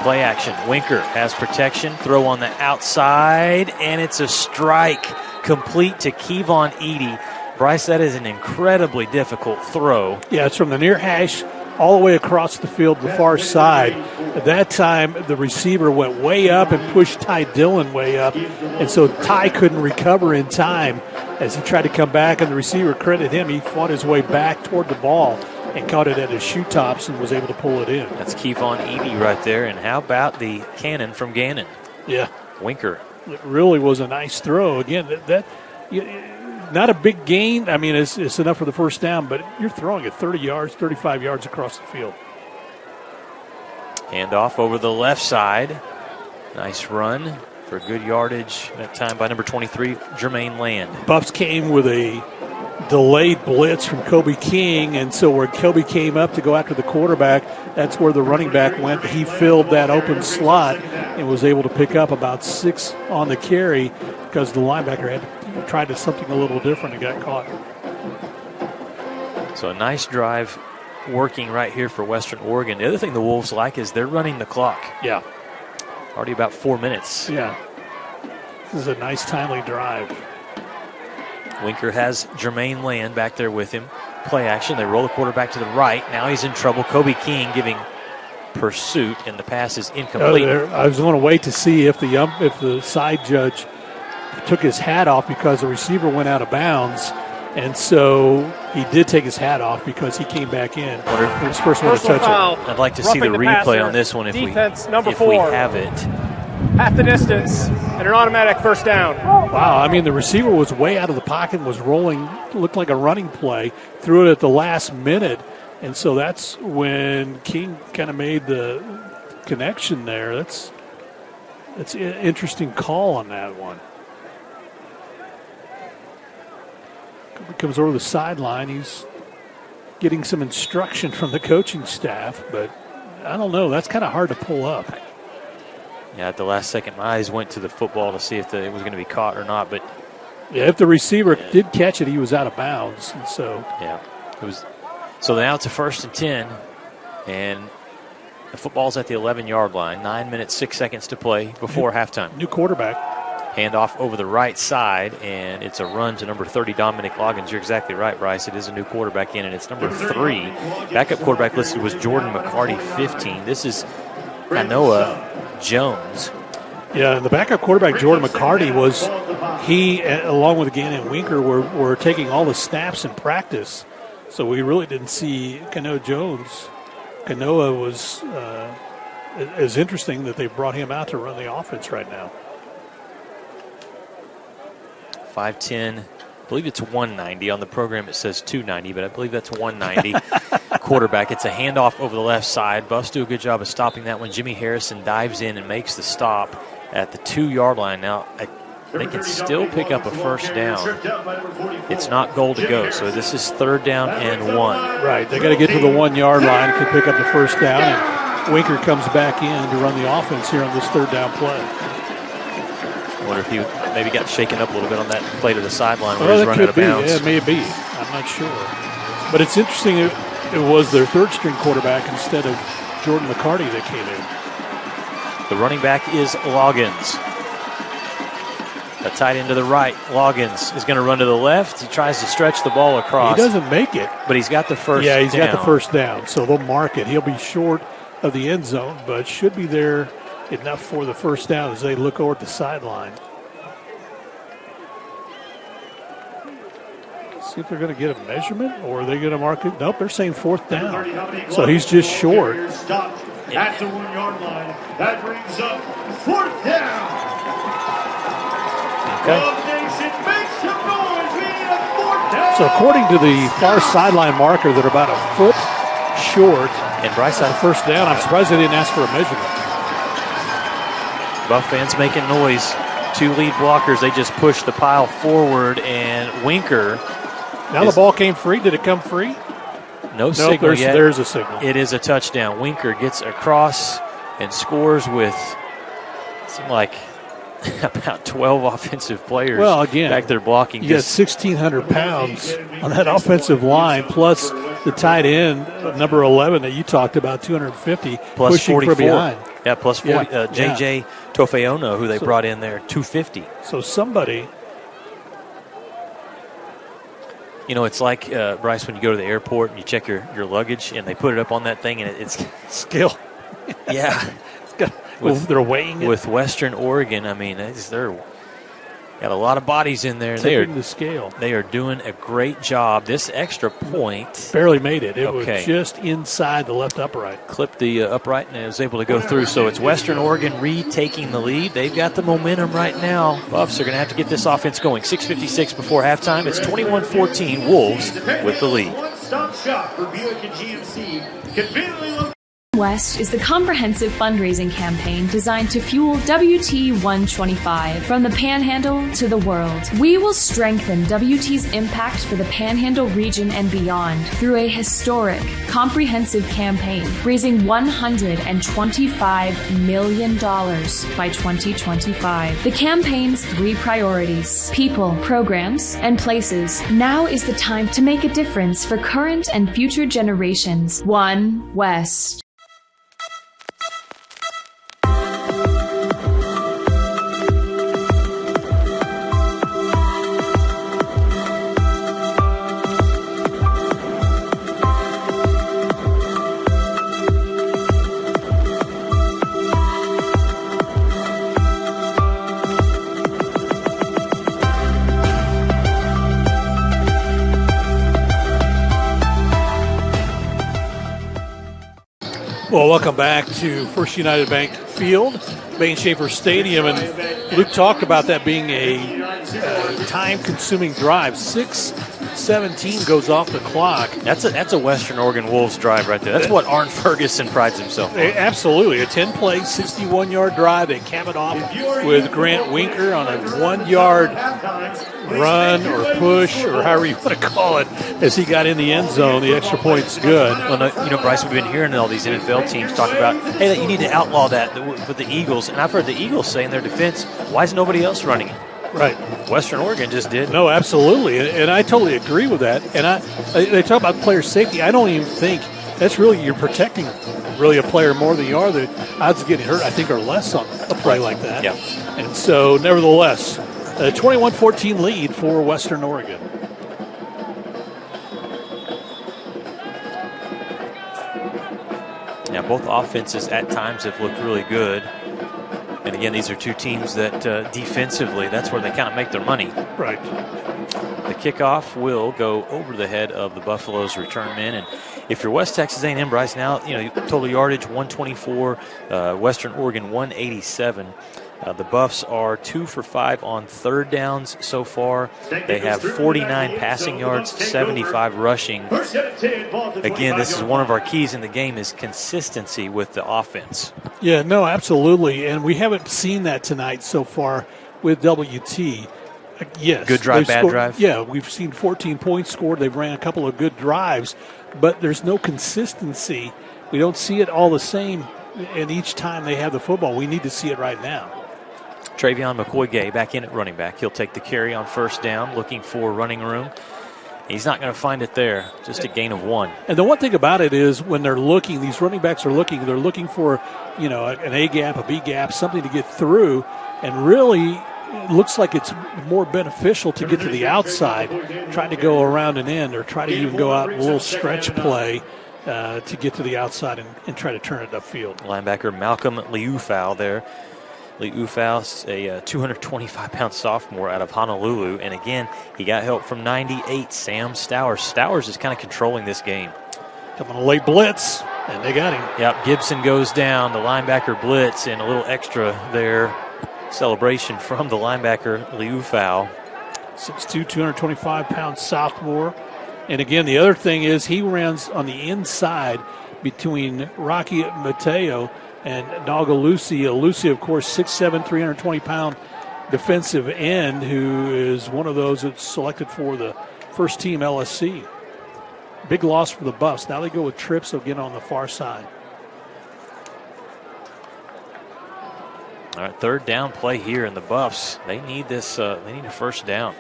Play action. Winker has protection. Throw on the outside, and it's a strike complete to Kevon Edey. Bryce, that is an incredibly difficult throw. Yeah, it's from the near hash all the way across the field, the far side. At that time, the receiver went way up and pushed Ty Dillon way up, and so Ty couldn't recover in time as he tried to come back, and the receiver, credit him, he fought his way back toward the ball and caught it at his shoe tops and was able to pull it in. That's Kevon Edey right there, and how about the cannon from Gannon? Yeah. Winker. It really was a nice throw. Again, not a big gain. I mean, it's enough for the first down, but you're throwing it 30 yards, 35 yards across the field. Handoff over the left side. Nice run for good yardage that time by number 23, Jermaine Land. Buffs came with a delayed blitz from Kobe King, and so where Kobe came up to go after the quarterback, that's where the running back went. He filled that open slot and was able to pick up about 6 on the carry because the linebacker had tried something a little different and got caught. So a nice drive working right here for Western Oregon. The other thing the Wolves like is they're running the clock. Yeah. Already about 4 minutes. Yeah. This is a nice, timely drive. Winker has Jermaine Land back there with him. Play action. They roll the quarterback to the right. Now he's in trouble. Kobe King giving pursuit, and the pass is incomplete. I was going to wait to see if the side judge took his hat off because the receiver went out of bounds. And so he did take his hat off because he came back in. His first one to touch it. I'd like to see the replay on this one if we have it. Half the distance and an automatic first down. Wow, I mean, the receiver was way out of the pocket, was rolling, looked like a running play, threw it at the last minute. And so that's when King kind of made the connection there. That's an interesting call on that one. He comes over the sideline. He's getting some instruction from the coaching staff, but I don't know. That's kind of hard to pull up. Yeah, at the last second, my eyes went to the football to see if it was going to be caught or not. But yeah, if the receiver did catch it, he was out of bounds. And so yeah, it was. So now it's a 1st and 10, and the football's at the 11-yard line. 9 minutes, 6 seconds to play before halftime. New quarterback. Handoff over the right side, and it's a run to number 30, Dominic Loggins. You're exactly right, Bryce. It is a new quarterback in, and it's number 3. Backup quarterback listed was Jordan McCarty, 15. This is Kanoa Jones. Yeah, and the backup quarterback, Jordan McCarty, he, along with Gannon and Winker, were taking all the snaps in practice. So we really didn't see Kanoa Jones. Kanoa was is interesting that they brought him out to run the offense right now. 5'10", I believe it's 190. On the program it says 290, but I believe that's 190 quarterback. It's a handoff over the left side. Buffs do a good job of stopping that one. Jimmy Harrison dives in and makes the stop at the 2-yard line. Now, they can still pick up a first down. It's not goal to go, so this is 3rd down and 1. Right, they got to get to the 1-yard line to pick up the first down, and Winker comes back in to run the offense here on this 3rd down play. I wonder if he maybe got shaken up a little bit on that play to the sideline where he's running out of bounds. Yeah, maybe. I'm not sure. But it's interesting it was their 3rd-string quarterback instead of Jordan McCarty that came in. The running back is Loggins. A tight end to the right. Loggins is going to run to the left. He tries to stretch the ball across. He doesn't make it. But he's got the first down. Yeah, he's got the first down, so they'll mark it. He'll be short of the end zone, but should be there enough for the first down as they look over at the sideline. See if they're going to get a measurement, or are they going to mark it? Nope, they're saying 4th down. So he's just short. At the 1-yard line, that brings up 4th down. So according to the far sideline marker, they're about a foot short. And Bryce on first down. I'm surprised they didn't ask for a measurement. Buff fans making noise. 2 lead blockers. They just push the pile forward, and Winker. Now the ball came free. Did it come free? No signal yet. There's a signal. It is a touchdown. Winker gets across and scores with, it seemed like about 12 offensive players well, again, back there blocking. You got 1,600 pounds on that offensive line, plus the tight end, number 11 that you talked about, 250, plus pushing 44. for behind. Yeah, plus 40. J.J. Tofeono, who they brought in there, 250. So somebody. You know, it's like, Bryce, when you go to the airport and you check your luggage and they put it up on that thing and it's skill. Yeah. They're weighing it. With Western Oregon, I mean, they're got a lot of bodies in there. Taking the scale. They are doing a great job. This extra point. Barely made it. It was just inside the left upright. Clipped the upright and it was able to go through. So it's Western Oregon retaking the lead. They've got the momentum right now. Buffs are going to have to get this offense going. 6:56 before halftime. It's 21-14. Wolves with the lead. One-stop shop for Buick and GMC. Conveniently located. West is the comprehensive fundraising campaign designed to fuel WT 125 from the Panhandle to the world. We will strengthen WT's impact for the Panhandle region and beyond through a historic, comprehensive campaign, raising $125 million by 2025. The campaign's 3 priorities: people, programs, and places. Now is the time to make a difference for current and future generations. One West. Well, welcome back to First United Bank Field, Bain-Schaeffer Stadium, and Luke talked about that being a time-consuming drive. 6:17 goes off the clock. That's a Western Oregon Wolves drive right there. That's what Arn Ferguson prides himself on. Absolutely, a 10-play, 61-yard drive. They cap it off with Grant Winker on a 1-yard run or push or however you want to call it as he got in the end zone. The extra point's good. Well, you know, Bryce, we've been hearing all these NFL teams talk about, hey, that you need to outlaw that with the Eagles. And I've heard the Eagles say in their defense, why is nobody else running it? Right. Western Oregon just did. No, absolutely. And I totally agree with that. And they talk about player safety. I don't even think that's really, you're protecting really a player more than you are. The odds of getting hurt, I think, are less on a play like that. Yeah. And so, nevertheless, a 21-14 lead for Western Oregon. Yeah, both offenses at times have looked really good. And again, these are two teams that defensively, that's where they kind of make their money. Right. The kickoff will go over the head of the Buffaloes return men. And if you're West Texas A&M, Bryce, now, you know, total yardage 124, Western Oregon 187. The Buffs are 2 for 5 on third downs so far. They have 49 passing yards, 75 rushing. Again, this is one of our keys in the game is consistency with the offense. Yeah, no, absolutely. And we haven't seen that tonight so far with WT. Yes. Good drive, bad drive? Yeah, we've seen 14 points scored. They've ran a couple of good drives, but there's no consistency. We don't see it all the same, and each time they have the football, we need to see it right now. Travion McCoy-Gay back in at running back. He'll take the carry on first down, looking for running room. He's not going to find it there, just a gain of 1. And the one thing about it is when they're looking, these running backs are looking, they're looking for, you know, an A gap, a B gap, something to get through, and really it looks like it's more beneficial to get to the outside, trying to go around an end or try to even go out in a little stretch play to get to the outside and try to turn it upfield. Linebacker Malcolm Liufau there. Liufau's a 225-pound sophomore out of Honolulu. And again, he got help from 98 Sam Stowers. Stowers is kind of controlling this game. Coming a late blitz, and they got him. Yep, Gibson goes down. The linebacker blitz and a little extra there. Celebration from the linebacker Liufau. 6'2", 225-pound sophomore. And again, the other thing is he runs on the inside between Rocky Mateo and Nagalusi. Lucy, of course, 6'7", 320-pound defensive end who is one of those that's selected for the first team LSC. Big loss for the Buffs. Now they go with trips again on the far side. All right, third down play here in the Buffs. They need this. They need a first down.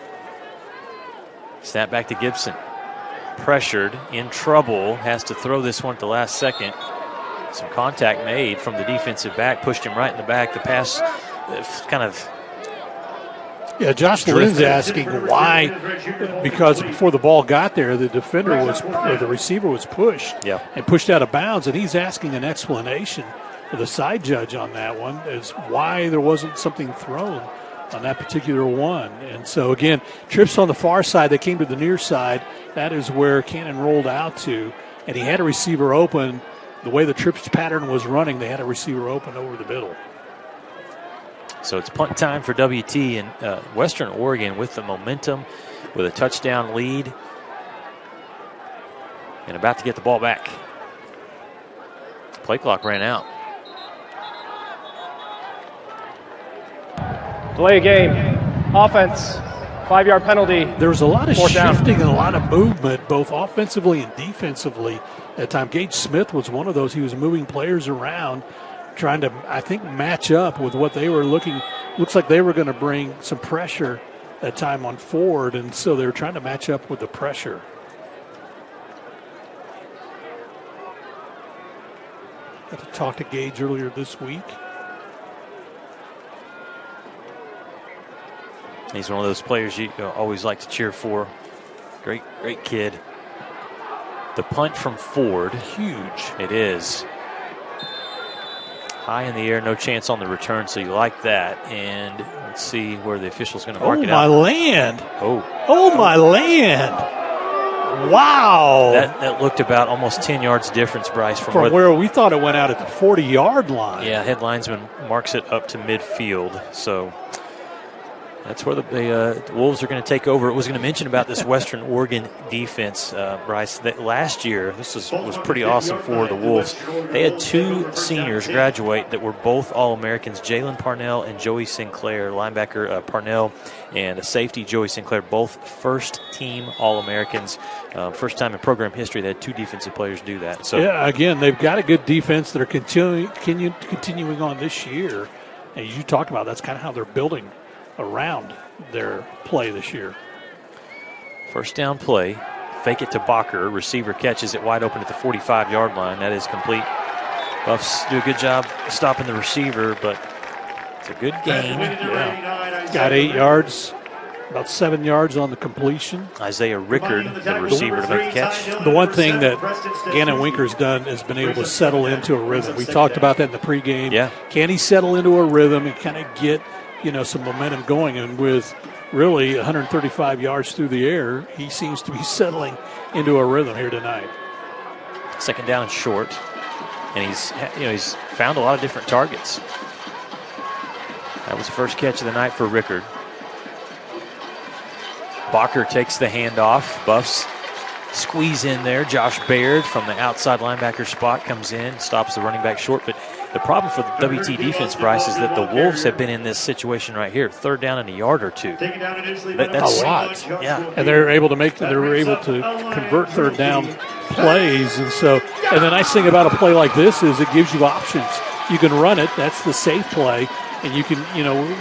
Snap back to Gibson. Pressured, in trouble, has to throw this one at the last second. Some contact made from the defensive back, pushed him right in the back. The pass kind of. Yeah, Josh Lynn's asking why, because before the ball got there, the receiver was pushed and pushed out of bounds, and he's asking an explanation for the side judge on that one as why there wasn't something thrown on that particular one. And so, again, trips on the far side, they came to the near side. That is where Cannon rolled out to, and he had a receiver open. The way the trips pattern was running, they had a receiver open over the middle. So it's punt time for WT, and Western Oregon with the momentum, with a touchdown lead, and about to get the ball back. Play clock ran out. Delay game. Offense. 5-yard penalty. There was a lot of shifting and a lot of movement, both offensively and defensively. At time, Gage Smith was one of those. He was moving players around, trying to, I think, match up with what they were looking. Looks like they were going to bring some pressure at time on Ford, and so they were trying to match up with the pressure. Got to talk to Gage earlier this week. He's one of those players you always like to cheer for. Great kid. The punt from Ford. Huge. It is. High in the air, no chance on the return, so you like that. And let's see where the official's going to mark it out. Oh, my land. Oh, my land. Wow. That looked about almost 10 yards difference, Bryce. From where we thought it went out at the 40-yard line. Yeah, head linesman marks it up to midfield. So that's where the Wolves are going to take over. I was going to mention about this Western Oregon defense, Bryce, that last year, this was pretty awesome for the Wolves. They had two seniors graduate that were both All-Americans, Jalen Parnell and Joey Sinclair, linebacker Parnell and a safety, Joey Sinclair, both first-team All-Americans. First time in program history they had two defensive players do that. So yeah, again, they've got a good defense that are continuing on this year. And as you talked about, that's kind of how they're building around their play this year. First down play, fake it to Bacher. Receiver catches it wide open at the 45-yard line. That is complete. Buffs do a good job stopping the receiver, but it's a good gain. Yeah. Got 8 yards, about 7 yards on the completion. Isaiah Rickard, the receiver, to make the catch. The one thing that Gannon Winker's done is been able to settle into a rhythm. We talked about that in the pregame. Yeah. Can he settle into a rhythm and kind of get some momentum going? And with really 135 yards through the air, he seems to be settling into a rhythm here tonight. Second down and short, and he's found a lot of different targets. That was the first catch of the night for Rickard. Bacher takes the handoff. Buffs squeeze in there. Josh Baird from the outside linebacker spot comes in, stops the running back short. But the problem for the WT defense, Bryce, is that the Wolves have been in this situation right here, third down and a yard or two. That's a lot. Yeah. And they're able to convert third down plays. And the nice thing about a play like this is it gives you options. You can run it. That's the safe play. And you can,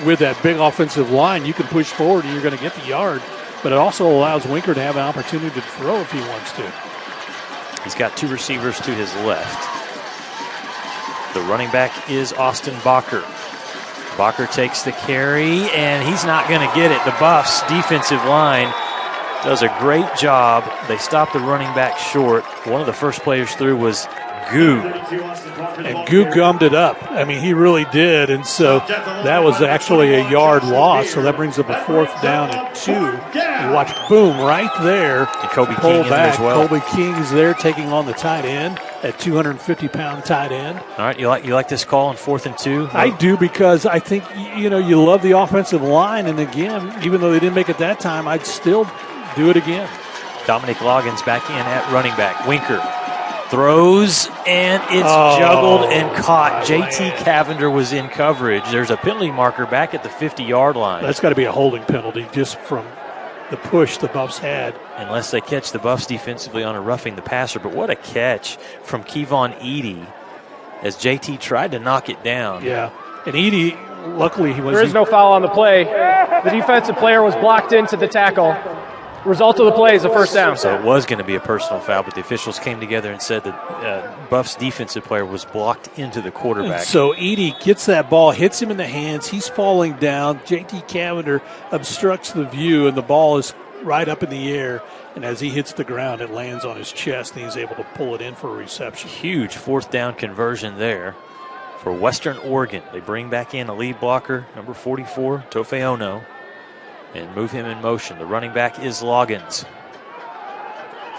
with that big offensive line, you can push forward and you're going to get the yard. But it also allows Winker to have an opportunity to throw if he wants to. He's got two receivers to his left. The running back is Austin Bacher. Bacher takes the carry, and he's not going to get it. The Buffs defensive line does a great job. They stop the running back short. One of the first players through was Goo. And Goo gummed it up. I mean, he really did. And so that was actually a yard loss. So that brings up a fourth down and 2. You watch, boom, right there. And Kobe pull King back. as well. Kobe King is there taking on the tight end, that 250-pound tight end. All right, you like this call on 4th and 2? I do, because I think, you love the offensive line. And again, even though they didn't make it that time, I'd still do it again. Dominic Loggins back in at running back. Winker throws, and it's juggled and caught. JT Cavender was in coverage. There's a penalty marker back at the 50-yard line. That's got to be a holding penalty just from the push the Buffs had. Unless they catch the Buffs defensively on a roughing the passer. But what a catch from Kevon Edey as JT tried to knock it down. Yeah, and Edey luckily he was. There is no foul on the play. The defensive player was blocked into the tackle. Result of the play is a first down. So it was going to be a personal foul, but the officials came together and said that Buff's defensive player was blocked into the quarterback. So Edey gets that ball, hits him in the hands. He's falling down. J.T. Cavender obstructs the view, and the ball is right up in the air. And as he hits the ground, it lands on his chest, and he's able to pull it in for a reception. Huge fourth down conversion there for Western Oregon. They bring back in a lead blocker, number 44, Tofe Ono, and move him in motion. The running back is Loggins.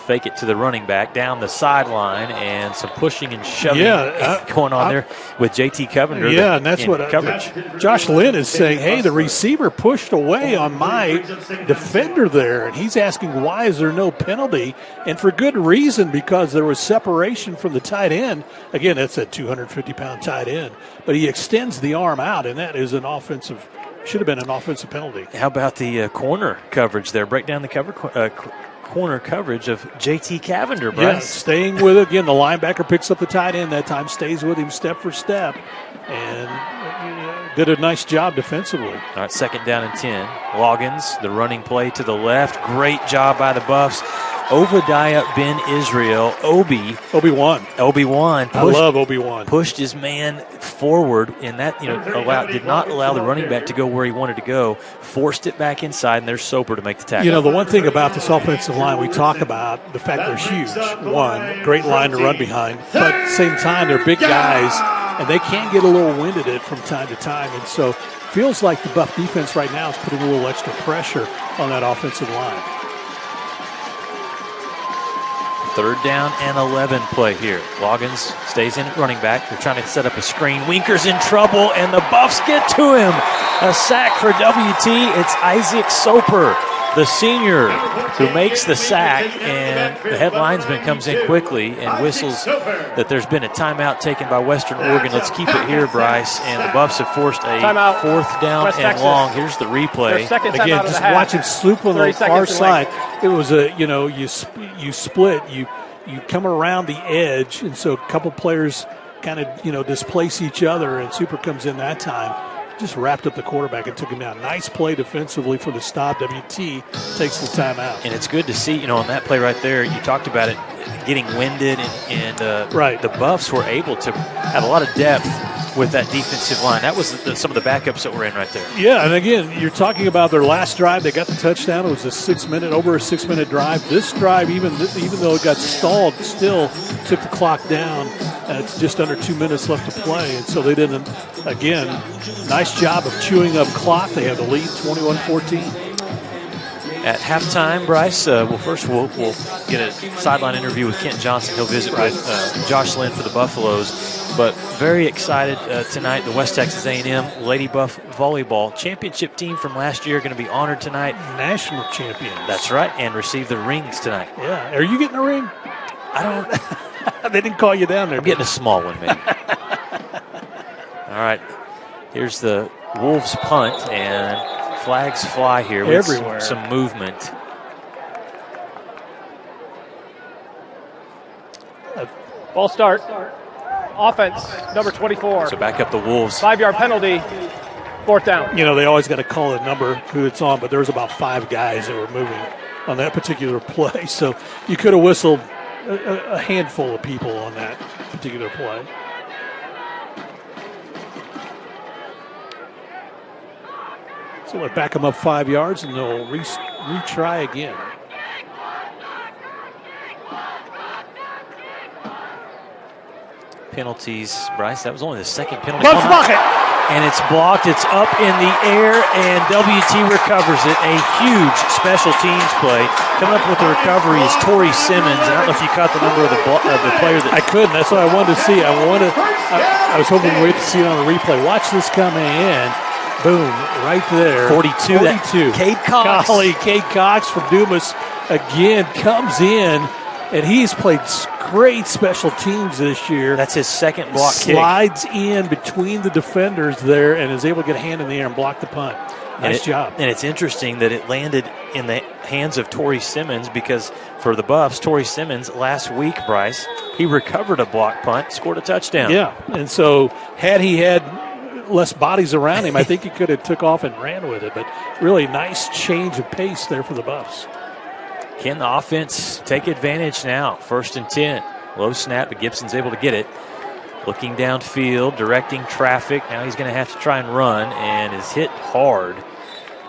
Fake it to the running back down the sideline, and some pushing and shoving going on there with J.T. Cavender. Yeah, and that's what coverage. Josh Lynn is saying, hey, the receiver pushed away on my defender there, and he's asking why is there no penalty, and for good reason, because there was separation from the tight end. Again, that's a 250-pound tight end, but he extends the arm out, and that is should have been an offensive penalty. How about the corner coverage there? Break down the corner coverage of J.T. Cavender, Bryce. Yeah, staying with it. Again, the linebacker picks up the tight end that time, stays with him step for step, and did a nice job defensively. All right, second down and 10. Loggins, the running play to the left. Great job by the Buffs. Obadiah Ben Israel, Obi-Wan. I love Obi-Wan. Pushed his man forward, and that did not allow the running back to go where he wanted to go. Forced it back inside, and there's Soper to make the tackle. The one thing about this offensive line, we talk about the fact they're huge. One, great line to run behind, but at the same time, they're big guys, and they can get a little winded it from time to time, and so feels like the Buff defense right now is putting a little extra pressure on that offensive line. Third down and 11 play here. Loggins stays in at running back. They're trying to set up a screen. Winker's in trouble, and the Buffs get to him. A sack for WT. It's Isaac Soper, the senior, who makes the sack, and the head linesman comes in quickly and whistles that there's been a timeout taken by Western Oregon. Let's keep it here, Bryce. And the Buffs have forced a timeout. Fourth down West and Texas. long. Here's the replay. Again, just watch him swoop on the far side. It was you split, you come around the edge, and so a couple players kind of displace each other, and Super comes in that time. Just wrapped up the quarterback and took him down. Nice play defensively for the stop. WT takes the timeout. And it's good to see, on that play right there, you talked about it getting winded, and the Buffs were able to have a lot of depth with that defensive line. That was some of the backups that were in right there. Yeah, and again, you're talking about their last drive. They got the touchdown. It was over a 6-minute drive. This drive, even though it got stalled, still took the clock down. It's just under 2 minutes left to play, and so they didn't. Again, nice job of chewing up clock. They have the lead, 21-14. At halftime, Bryce, first we'll get a sideline interview with Kent Johnson. He'll visit with Josh Lynn for the Buffaloes. But very excited tonight. The West Texas A&M Lady Buff Volleyball Championship team from last year going to be honored tonight. National champions. That's right, and receive the rings tonight. Yeah. Are you getting a ring? I don't. They didn't call you down there. I'm getting a small one, maybe. All right. Here's the Wolves punt, and flags fly here with everywhere. Some movement. Ball start. Offense, number 24. So back up the Wolves. 5-yard penalty, fourth down. They always got to call a number who it's on, but there was about 5 guys that were moving on that particular play. So you could have whistled a handful of people on that particular play. So they back them up 5 yards, and they'll retry again. Penalties, Bryce. That was only the second penalty. Block it. And it's blocked. It's up in the air, and WT recovers it. A huge special teams play. Coming up with the recovery is Tori Simmons. I don't know if you caught the number of the player that I couldn't. That's what I wanted to see. I was hoping to wait to see it on the replay. Watch this coming in. Boom, right there. 42. Cade Cox. Cade Cox from Dumas again comes in, and he's played great special teams this year. That's his second block Slides in between the defenders there and is able to get a hand in the air and block the punt. Nice job. And it's interesting that it landed in the hands of Tori Simmons, because for the Buffs, Tori Simmons last week, Bryce, he recovered a block punt, scored a touchdown. Yeah, and so had he had less bodies around him, I think he could have took off and ran with it. But really nice change of pace there for the Buffs. Can the offense take advantage now? 1st and 10. Low snap, but Gibson's able to get it. Looking downfield, directing traffic. Now he's going to have to try and run, and is hit hard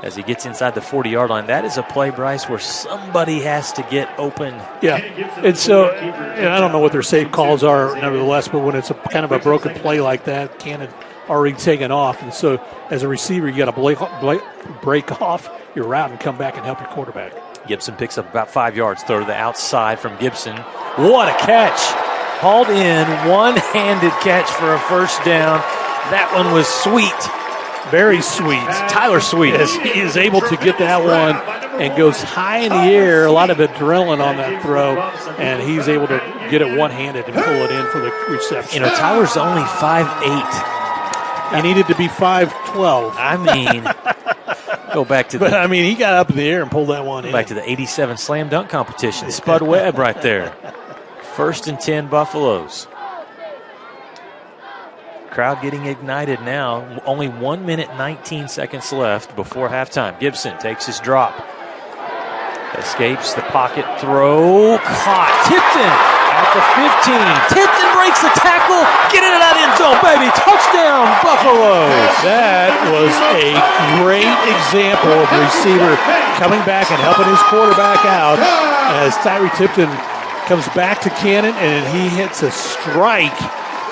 as he gets inside the 40-yard line. That is a play, Bryce, where somebody has to get open. Yeah, and so I don't know what their safe calls are nevertheless, but when it's a kind of a broken play like that, Cannon already taken off. And so as a receiver, you got to break off your route and come back and help your quarterback. Gibson picks up about 5 yards. Throw to the outside from Gibson. What a catch. Hauled in, one-handed catch for a first down. That one was sweet. Very sweet. Tyler Sweet. Yes, he is able to get that one and goes high in the air. A lot of adrenaline on that throw, and he's able to get it one-handed and pull it in for the reception. You know, Tyler's only 5'8". He needed to be 5'12". I mean, go back to But, he got up in the air and pulled that one in. Back to the 87 slam dunk competition. Spud Webb right there. 1st and 10 Buffaloes. Crowd getting ignited now. Only 1 minute, 19 seconds left before halftime. Gibson takes his drop. Escapes the pocket throw. Caught. Tipton at the 15. Tipton breaks the tackle. Get into that end zone, baby. Touchdown, Buffaloes. That was a great example of the receiver coming back and helping his quarterback out as Tyree Tipton comes back to Cannon, and he hits a strike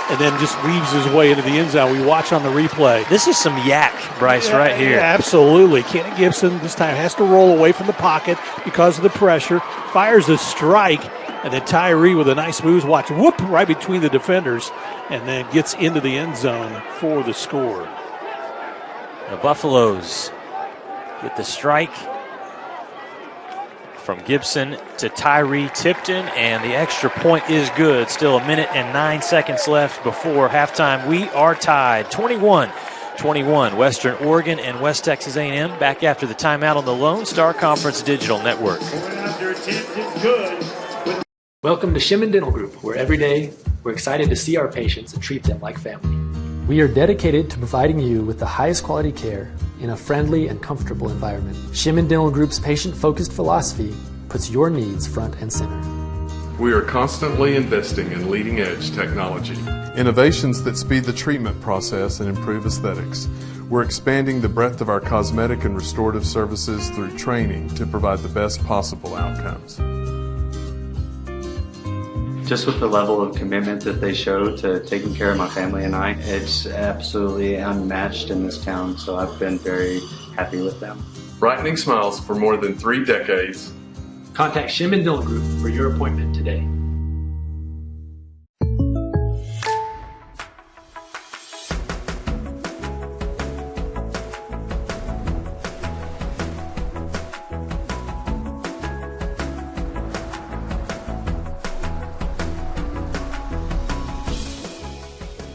and then just weaves his way into the end zone. We watch on the replay. This is some yak, Bryce, right here. Yeah, absolutely. Cannon Gibson this time has to roll away from the pocket because of the pressure, fires a strike, and then Tyree with a nice move, watch, whoop, right between the defenders, and then gets into the end zone for the score. The Buffaloes get the strike from Gibson to Tyree Tipton, and the extra point is good. Still 1 minute and 9 seconds left before halftime. We are tied 21-21. Western Oregon and West Texas A&M back after the timeout on the Lone Star Conference Digital Network. Welcome to Shimon Dental Group, where every day we're excited to see our patients and treat them like family. We are dedicated to providing you with the highest quality care in a friendly and comfortable environment. Shimon Dental Group's patient-focused philosophy puts your needs front and center. We are constantly investing in leading-edge technology. Innovations that speed the treatment process and improve aesthetics. We're expanding the breadth of our cosmetic and restorative services through training to provide the best possible outcomes. Just with the level of commitment that they show to taking care of my family and I, it's absolutely unmatched in this town, so I've been very happy with them. Brightening smiles for more than 3 decades. Contact Shimon Dental Group for your appointment today.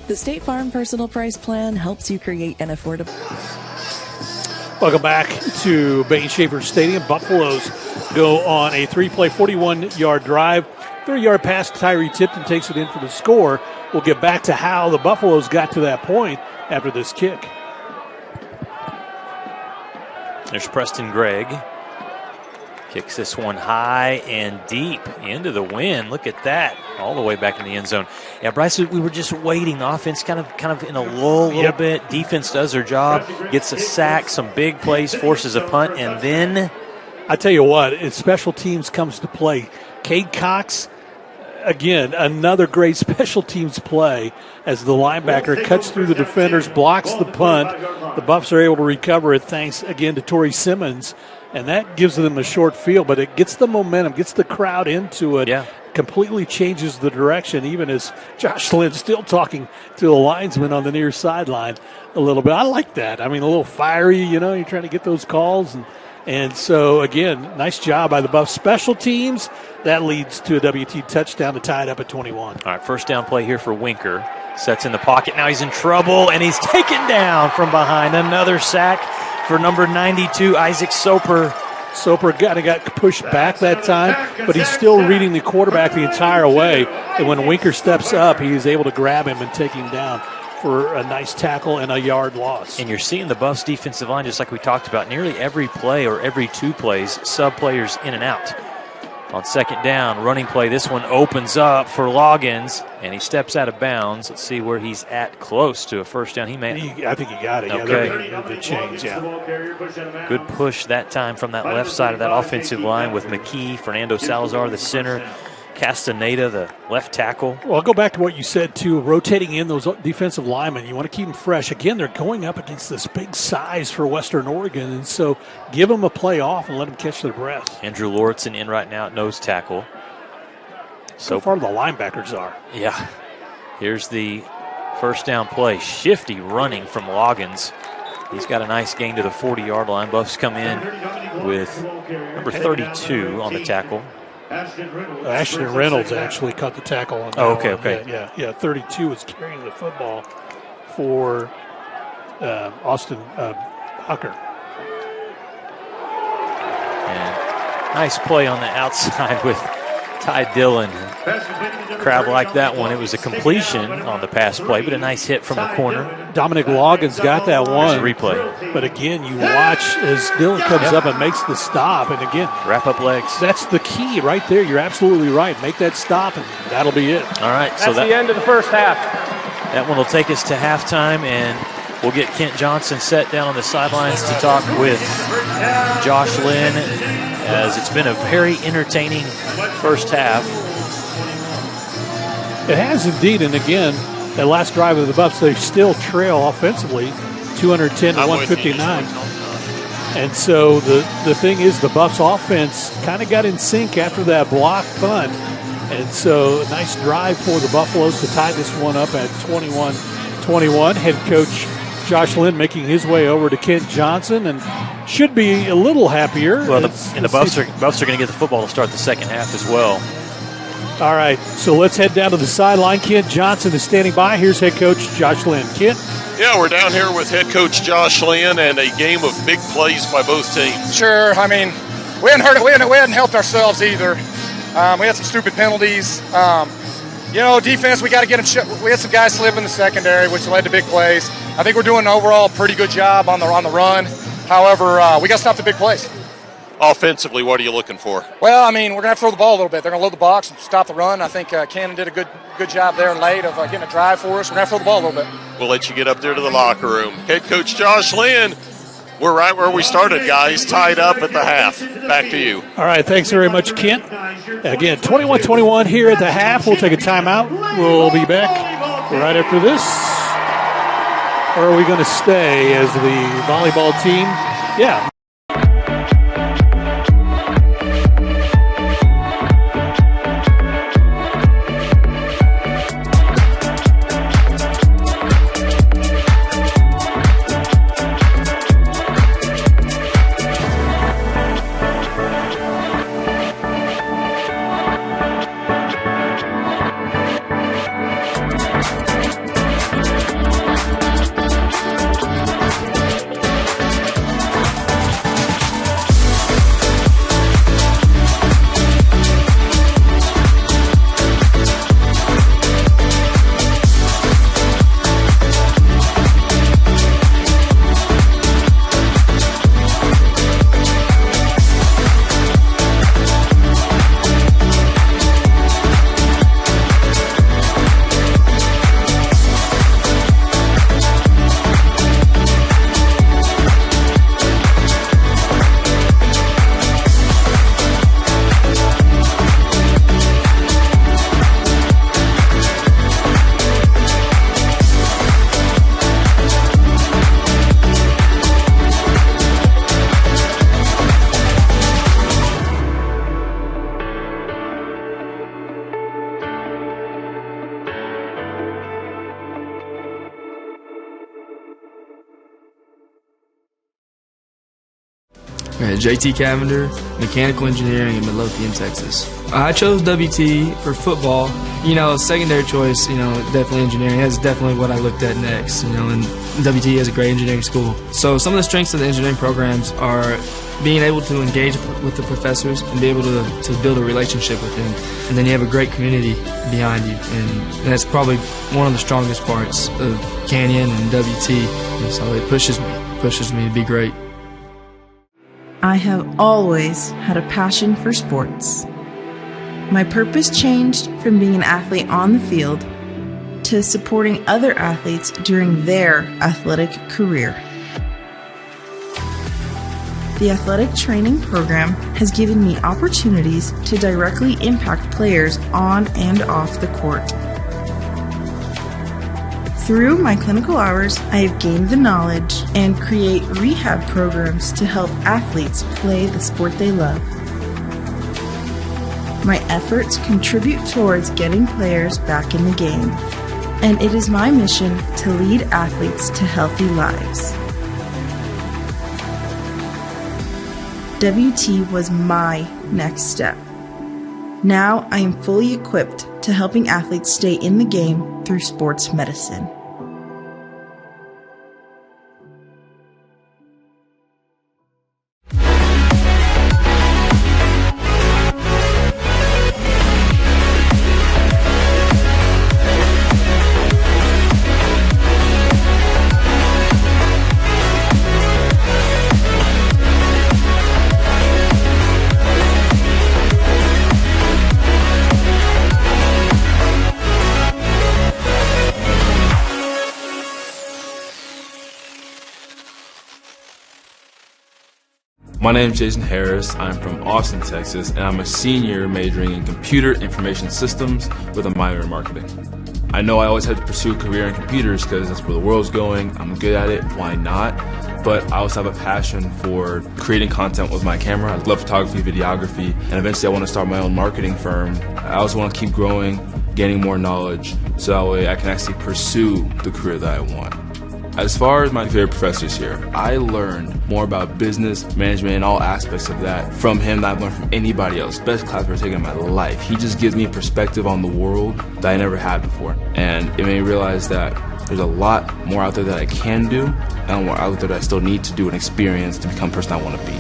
The State Farm Personal Price Plan helps you create an affordable... Welcome back to Bain-Schaeffer Stadium. Buffaloes go on a 3-play, 41-yard drive. 3-yard pass to Tyree Tipton takes it in for the score. We'll get back to how the Buffaloes got to that point after this kick. There's Preston Gregg. Kicks this one high and deep into the wind. Look at that. All the way back in the end zone. Yeah, Bryce, we were just waiting. The offense kind of in a lull a little bit. Defense does their job. Gets a sack, some big plays, forces a punt, and then... I tell you what, if special teams comes to play, Cade Cox, again, another great special teams play as the linebacker cuts through the defenders, blocks the punt. The Buffs are able to recover it thanks, again, to Torrey Simmons. And that gives them a short field, but it gets the momentum, gets the crowd into it, completely changes the direction, even as Josh Lynn's still talking to the linesman on the near sideline a little bit. I like that. I mean, a little fiery, you're trying to get those calls. And so, again, nice job by the Buffs special teams. That leads to a WT touchdown to tie it up at 21. All right, first down play here for Winker. Sets in the pocket. Now he's in trouble, and he's taken down from behind. Another sack for number 92, Isaac Soper. Soper got pushed back that time, but he's still reading the quarterback the entire way. And when Winker steps up, he is able to grab him and take him down for a nice tackle and a yard loss. And you're seeing the Buffs defensive line, just like we talked about, nearly every play or every 2 plays, sub players in and out. On second down, running play, this one opens up for Loggins, and he steps out of bounds. Let's see where he's at, close to a first down. I think he got it. Okay. Yeah, the change, yeah. Good push that time from that left side of that offensive line with McKee, Fernando Salazar, the center, Castaneda, the left tackle. Well, I'll go back to what you said, too, rotating in those defensive linemen. You want to keep them fresh. Again, they're going up against this big size for Western Oregon, and so give them a play off and let them catch their breath. Andrew Lauritsen in right now at nose tackle. So far the linebackers are. Yeah. Here's the first down play. Shifty running from Loggins. He's got a nice gain to the 40-yard line. Buffs come in with number 32 on the tackle. Ashton Reynolds actually caught the tackle on that one. Okay. Yeah, 32 was carrying the football for Austin Hucker. And nice play on the outside with Ty Dillon. Crowd liked that one. It was a completion on the pass play, but a nice hit from the corner. Dominic Loggins got that one. Replay. But again, you watch as Dillon comes up and makes the stop. And again, wrap up legs. That's the key right there. You're absolutely right. Make that stop, and that'll be it. All right. That's the end of the first half. That one will take us to halftime, and we'll get Kent Johnson set down on the sidelines to talk with Josh Lynn, as it's been a very entertaining first half. It has indeed, and again, that last drive of the Buffs, they still trail offensively, 210 to 159. And so the thing is, the Buffs offense kind of got in sync after that block punt. And so a nice drive for the Buffaloes to tie this one up at 21-21. Head coach Josh Lynn making his way over to Kent Johnson and should be a little happier. Well, the Buffs are going to get the football to start the second half as well. All right, so let's head down to the sideline. Kent Johnson is standing by. Here's head coach Josh Lynn. Kent? Yeah, we're down here with head coach Josh Lynn and a game of big plays by both teams. Sure. I mean, we hadn't helped ourselves either. We had some stupid penalties. Defense, we got to get them. We had some guys slip in the secondary, which led to big plays. I think we're doing an overall pretty good job on the run. However, we got to stop the big plays. Offensively, what are you looking for? Well, I mean, we're going to have to throw the ball a little bit. They're going to load the box and stop the run. I think Cannon did a good job there late of getting a drive for us. We're going to have to throw the ball a little bit. We'll let you get up there to the locker room. Head coach Josh Lynn, we're right where we started, guys, tied up at the half. Back to you. All right, thanks very much, Kent. Again, 21-21 here at the half. We'll take a timeout. We'll be back right after this. Or are we going to stay as the volleyball team? Yeah. JT Cavender, mechanical engineering in Midlothian, Texas. I chose WT for football. Secondary choice, definitely engineering. That's definitely what I looked at next, and WT is a great engineering school. So some of the strengths of the engineering programs are being able to engage with the professors and be able to build a relationship with them. And then you have a great community behind you. And that's probably one of the strongest parts of Canyon and WT. And so it pushes me to be great. I have always had a passion for sports. My purpose changed from being an athlete on the field to supporting other athletes during their athletic career. The athletic training program has given me opportunities to directly impact players on and off the court. Through my clinical hours, I have gained the knowledge and create rehab programs to help athletes play the sport they love. My efforts contribute towards getting players back in the game, and it is my mission to lead athletes to healthy lives. WT was my next step. Now I am fully equipped to helping athletes stay in the game through sports medicine. My name is Jason Harris. I'm from Austin, Texas, and I'm a senior majoring in computer information systems with a minor in marketing. I know I always had to pursue a career in computers because that's where the world's going. I'm good at it. Why not? But I also have a passion for creating content with my camera. I love photography, videography, and eventually I want to start my own marketing firm. I also want to keep growing, gaining more knowledge, so that way I can actually pursue the career that I want. As far as my favorite professors here, I learned more about business, management, and all aspects of that from him than I've learned from anybody else. Best class I've ever taken in my life. He just gives me a perspective on the world that I never had before. And it made me realize that there's a lot more out there that I can do, and more out there that I still need to do and experience to become the person I want to be.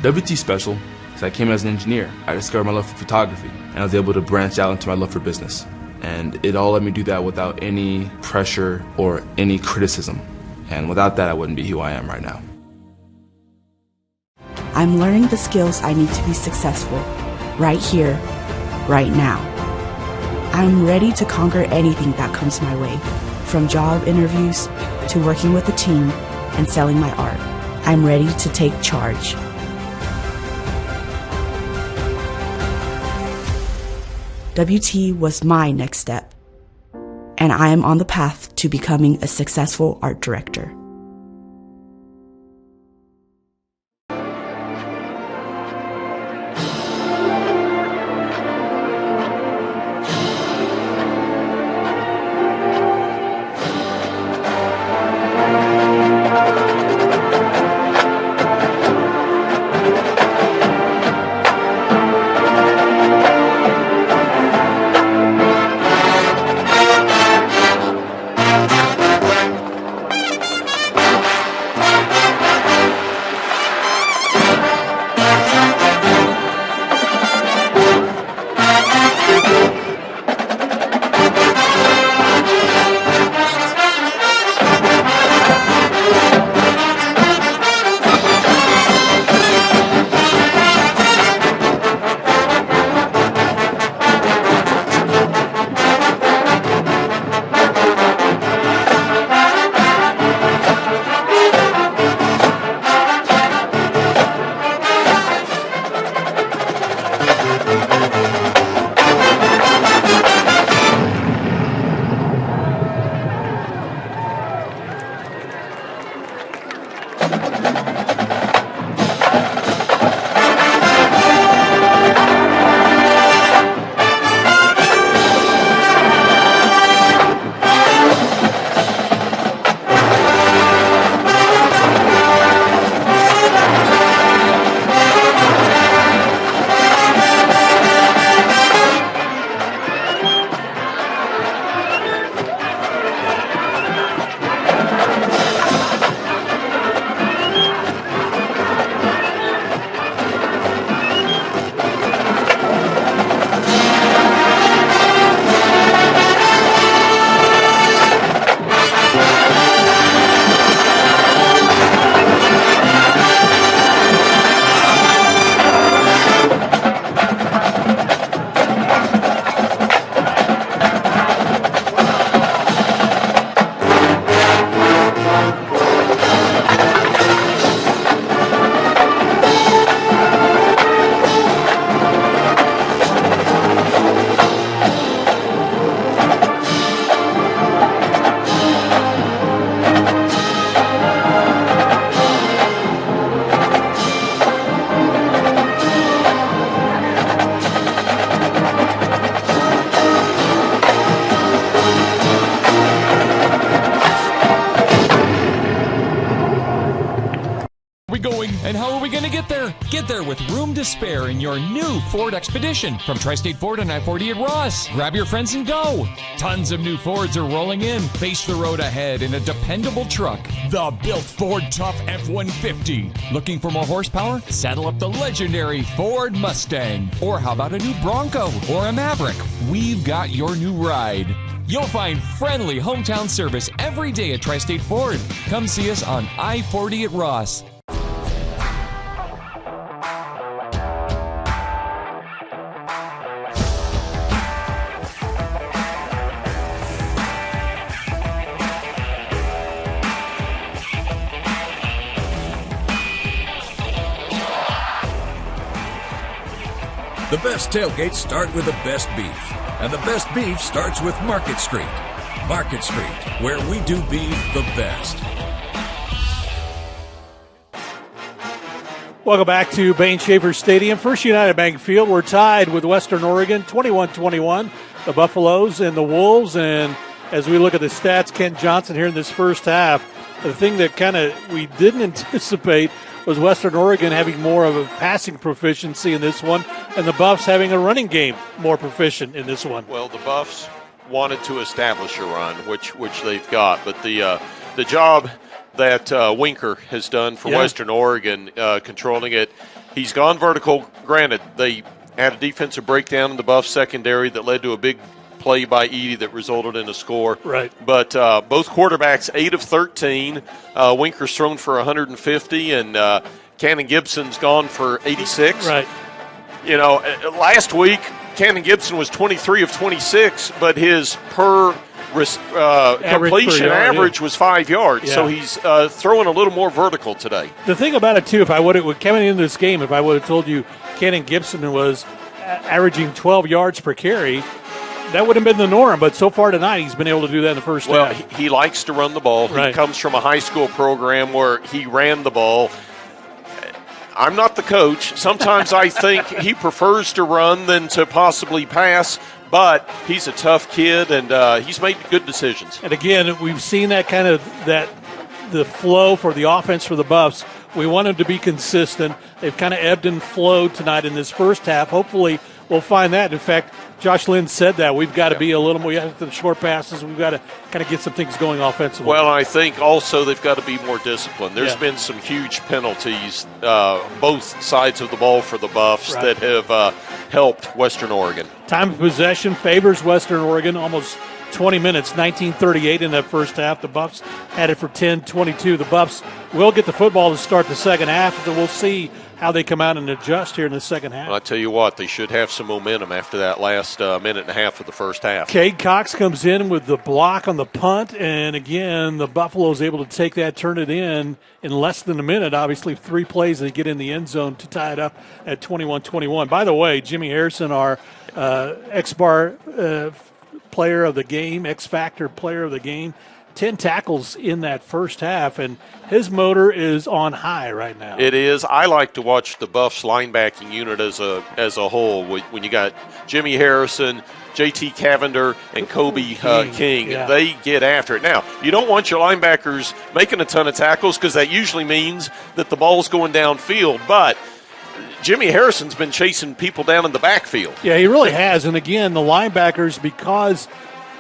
WT special because I came as an engineer. I discovered my love for photography, and I was able to branch out into my love for business. And it all let me do that without any pressure or any criticism. And without that, I wouldn't be who I am right now. I'm learning the skills I need to be successful, right here, right now. I'm ready to conquer anything that comes my way, from job interviews to working with a team and selling my art. I'm ready to take charge. WT was my next step, and I am on the path to becoming a successful art director. And how are we going to get there? Get there with room to spare in your new Ford Expedition from Tri-State Ford and I-40 at Ross. Grab your friends and go. Tons of new Fords are rolling in. Face the road ahead in a dependable truck. The built Ford Tough F-150. Looking for more horsepower? Saddle up the legendary Ford Mustang. Or how about a new Bronco or a Maverick? We've got your new ride. You'll find friendly hometown service every day at Tri-State Ford. Come see us on I-40 at Ross. The best tailgates start with the best beef, and the best beef starts with Market Street. Market Street, where we do beef the best. Welcome back to Bain-Schaeffer Stadium, First United Bank Field. We're tied with Western Oregon, 21-21, the Buffaloes and the Wolves. And as we look at the stats, Kent Johnson here in this first half, the thing that kind of we didn't anticipate was Western Oregon having more of a passing proficiency in this one, and the Buffs having a running game more proficient in this one. Well, the Buffs wanted to establish a run, which they've got, but the job that Winker has done for Western Oregon, controlling it, he's gone vertical. Granted, they had a defensive breakdown in the Buffs secondary that led to a big play by Edey that resulted in a score. Right. But both quarterbacks, 8 of 13. Winker's thrown for 150, and Cannon Gibson's gone for 86. Right. You know, last week, Cannon Gibson was 23 of 26, but his per completion average was 5 yards. Yeah. So he's throwing a little more vertical today. The thing about it, too, if I would have coming into this game, if I would have told you Cannon Gibson was averaging 12 yards per carry, that would have been the norm, but so far tonight he's been able to do that in the first half. Well, he likes to run the ball. Right. He comes from a high school program where he ran the ball. I'm not the coach. Sometimes I think he prefers to run than to possibly pass, but he's a tough kid, and he's made good decisions. And again, we've seen that kind of the flow for the offense for the Buffs. We want them to be consistent. They've kind of ebbed and flowed tonight in this first half. Hopefully we'll find that. In fact, Josh Lynn said that. We've got to be a little more, the short passes, we've got to kind of get some things going offensively. Well, I think also they've got to be more disciplined. There's been some huge penalties, both sides of the ball for the Buffs that have helped Western Oregon. Time of possession favors Western Oregon, almost 20 minutes, 19:38 in that first half. The Buffs had it for 10:22. The Buffs will get the football to start the second half, and we'll see how they come out and adjust here in the second half. Well, I tell you what, they should have some momentum after that last minute and a half of the first half. Cade Cox comes in with the block on the punt, and again, the Buffalo's able to take that, turn it in less than a minute. Obviously, 3 plays, and they get in the end zone to tie it up at 21-21. By the way, Jimmy Harrison, our X-Bar player of the game, X-Factor player of the game, 10 tackles in that first half, and his motor is on high right now. It is. I like to watch the Buffs linebacking unit as a whole. When you got Jimmy Harrison, J.T. Cavender, and Kobe King, they get after it. Now, you don't want your linebackers making a ton of tackles because that usually means that the ball's going downfield, but Jimmy Harrison's been chasing people down in the backfield. Yeah, he really has. And again, the linebackers, because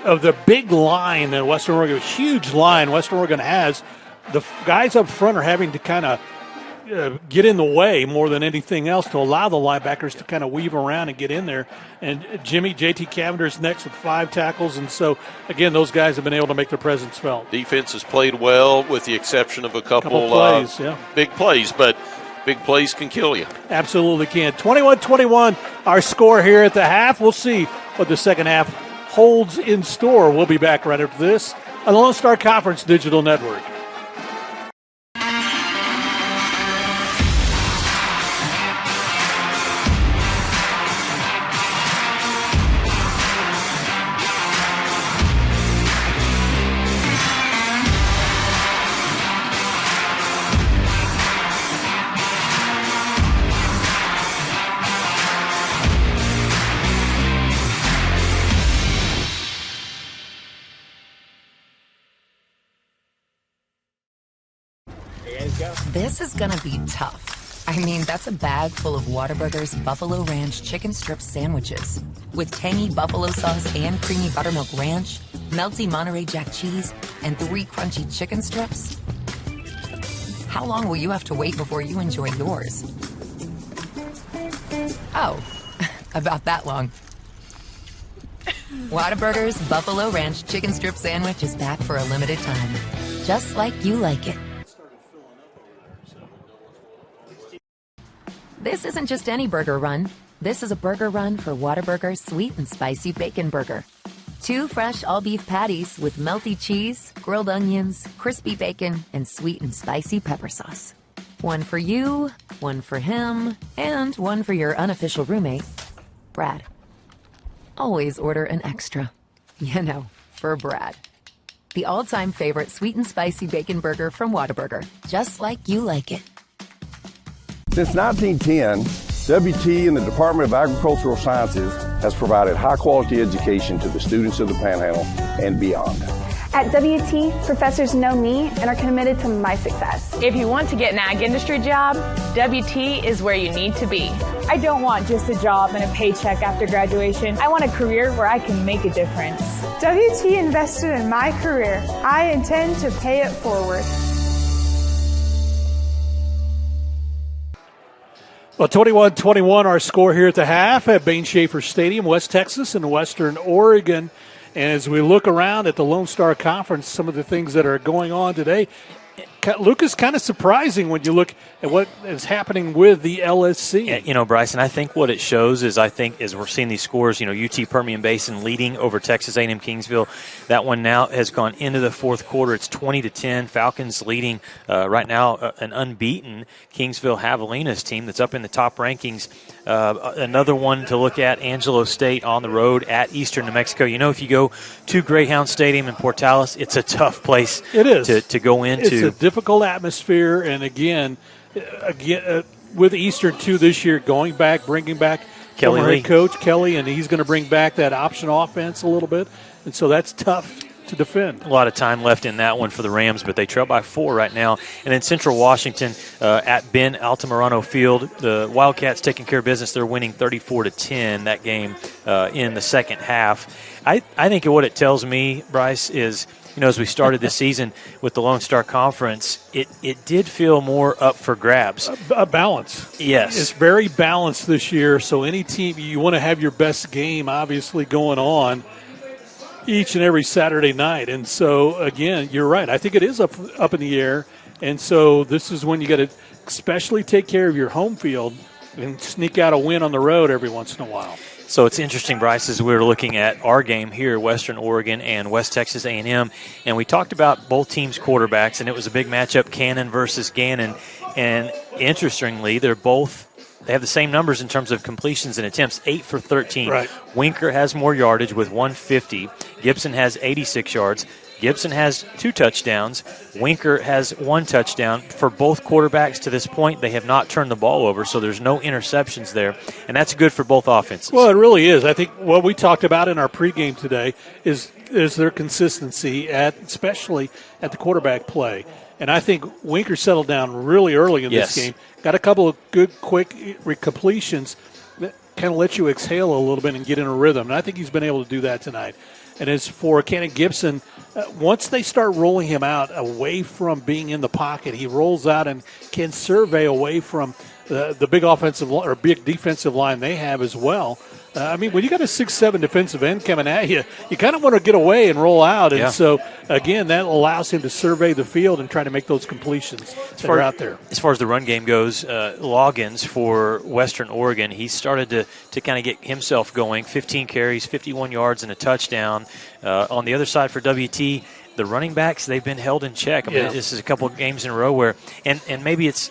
of the big line that Western Oregon, huge line Western Oregon has, the guys up front are having to kind of get in the way more than anything else to allow the linebackers to kind of weave around and get in there. And J.T. Cavender's next with 5 tackles. And so, again, those guys have been able to make their presence felt. Defense has played well with the exception of a couple plays, big plays, but big plays can kill you. Absolutely can. 21-21, our score here at the half. We'll see what the second half holds in store. We'll be back right after this on the Lone Star Conference Digital Network. This is going to be tough. I mean, that's a bag full of Whataburger's Buffalo Ranch chicken strip sandwiches. With tangy buffalo sauce and creamy buttermilk ranch, melty Monterey Jack cheese, and 3 crunchy chicken strips. How long will you have to wait before you enjoy yours? Oh, about that long. Whataburger's Buffalo Ranch chicken strip sandwich is back for a limited time. Just like you like it. This isn't just any burger run. This is a burger run for Whataburger's sweet and spicy bacon burger. 2 fresh all-beef patties with melty cheese, grilled onions, crispy bacon, and sweet and spicy pepper sauce. 1 for you, 1 for him, and 1 for your unofficial roommate, Brad. Always order an extra. You know, for Brad. The all-time favorite sweet and spicy bacon burger from Whataburger. Just like you like it. Since 1910, WT and the Department of Agricultural Sciences has provided high-quality education to the students of the Panhandle and beyond. At WT, professors know me and are committed to my success. If you want to get an ag industry job, WT is where you need to be. I don't want just a job and a paycheck after graduation. I want a career where I can make a difference. WT invested in my career. I intend to pay it forward. Well, 21-21 our score here at the half at Bain-Schaeffer Stadium, West Texas and Western Oregon. And as we look around at the Lone Star Conference, some of the things that are going on today, Lucas, kind of surprising when you look at what is happening with the LSC. Yeah, you know, Bryson, I think what it shows is, as we're seeing these scores, UT Permian Basin leading over Texas A&M Kingsville. That one now has gone into the fourth quarter. It's 20-10. Falcons leading right now an unbeaten Kingsville Javelinas team that's up in the top rankings. Another one to look at, Angelo State on the road at Eastern New Mexico. If you go to Greyhound Stadium in Portales, it's a tough place it is. To go into. It's a difficult atmosphere, and again, with Eastern, too, this year, bringing back Kelly former Lee. head coach Kelly, and he's going to bring back that option offense a little bit, and so that's tough to defend. A lot of time left in that one for the Rams, but they trail by 4 right now. And then Central Washington at Ben Altamirano Field, the Wildcats taking care of business. They're winning 34-10 that game in the second half. I think what it tells me, Bryce, is as we started this season with the Lone Star Conference, it did feel more up for grabs. A balance. Yes. It's very balanced this year, so any team, you want to have your best game, obviously, going on each and every Saturday night. And so, again, you're right. I think it is up in the air. And so this is when you got to especially take care of your home field and sneak out a win on the road every once in a while. So it's interesting, Bryce, as we're looking at our game here, Western Oregon and West Texas A&M, and we talked about both teams' quarterbacks, and it was a big matchup, Cannon versus Gannon. And interestingly, they have the same numbers in terms of completions and attempts, 8 for 13. Right. Winker has more yardage with 150. Gibson has 86 yards. Gibson has 2 touchdowns. Winker has 1 touchdown. For both quarterbacks to this point, they have not turned the ball over, so there's no interceptions there, and that's good for both offenses. Well, it really is. I think what we talked about in our pregame today is their consistency, especially at the quarterback play. And I think Winker settled down really early in this game. Got a couple of good, quick completions that kind of let you exhale a little bit and get in a rhythm. And I think he's been able to do that tonight. And as for Cannon Gibson, once they start rolling him out away from being in the pocket, he rolls out and can survey away from the big offensive or big defensive line they have as well. When you got a 6'7" defensive end coming at you, you kind of want to get away and roll out. And so, again, that allows him to survey the field and try to make those completions that are out there. As far as the run game goes, Loggins for Western Oregon, he started to kind of get himself going. 15 carries, 51 yards, and a touchdown. On the other side for WT, the running backs, they've been held in check. This is a couple of games in a row where, and maybe it's,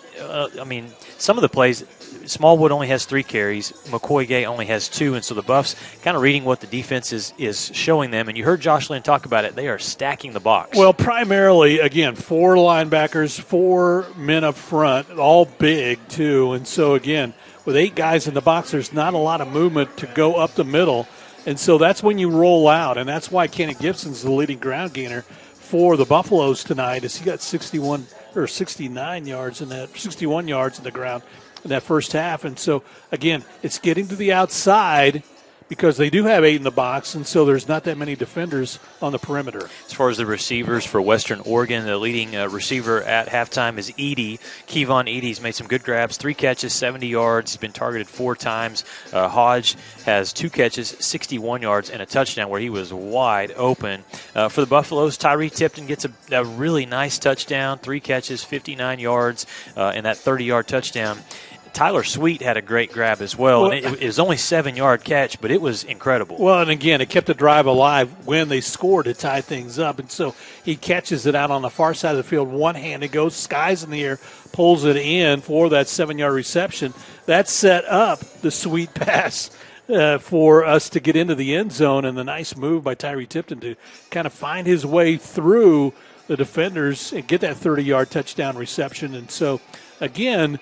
some of the plays, Smallwood only has 3 carries. McCoy Gay only has 2, and so the Buffs kind of reading what the defense is showing them. And you heard Josh Lynn talk about it. They are stacking the box. Well, primarily, again, 4 linebackers, 4 men up front, all big, too. And so, again, with 8 guys in the box, there's not a lot of movement to go up the middle. And so that's when you roll out, and that's why Kenny Gibson's the leading ground gainer for the Buffaloes tonight, as he got 69 yards in that, 61 yards in the ground. in that first half. And so, again, it's getting to the outside because they do have 8 in the box, and so there's not that many defenders on the perimeter. As far as the receivers for Western Oregon, the leading receiver at halftime is Edey. Kevon Edey's made some good grabs, 3 catches, 70 yards. He's been targeted 4 times. Hodge has 2 catches, 61 yards, and a touchdown where he was wide open. For the Buffaloes, Tyree Tipton gets a really nice touchdown, 3 catches, 59 yards, and that 30-yard touchdown. Tyler Sweet had a great grab as well. And it was only 7-yard catch, but it was incredible. Well, and again, it kept the drive alive when they scored to tie things up. And so he catches it out on the far side of the field, one-handed, goes skies in the air, pulls it in for that 7-yard reception. That set up the Sweet pass for us to get into the end zone, and the nice move by Tyree Tipton to kind of find his way through the defenders and get that 30-yard touchdown reception. And so, again,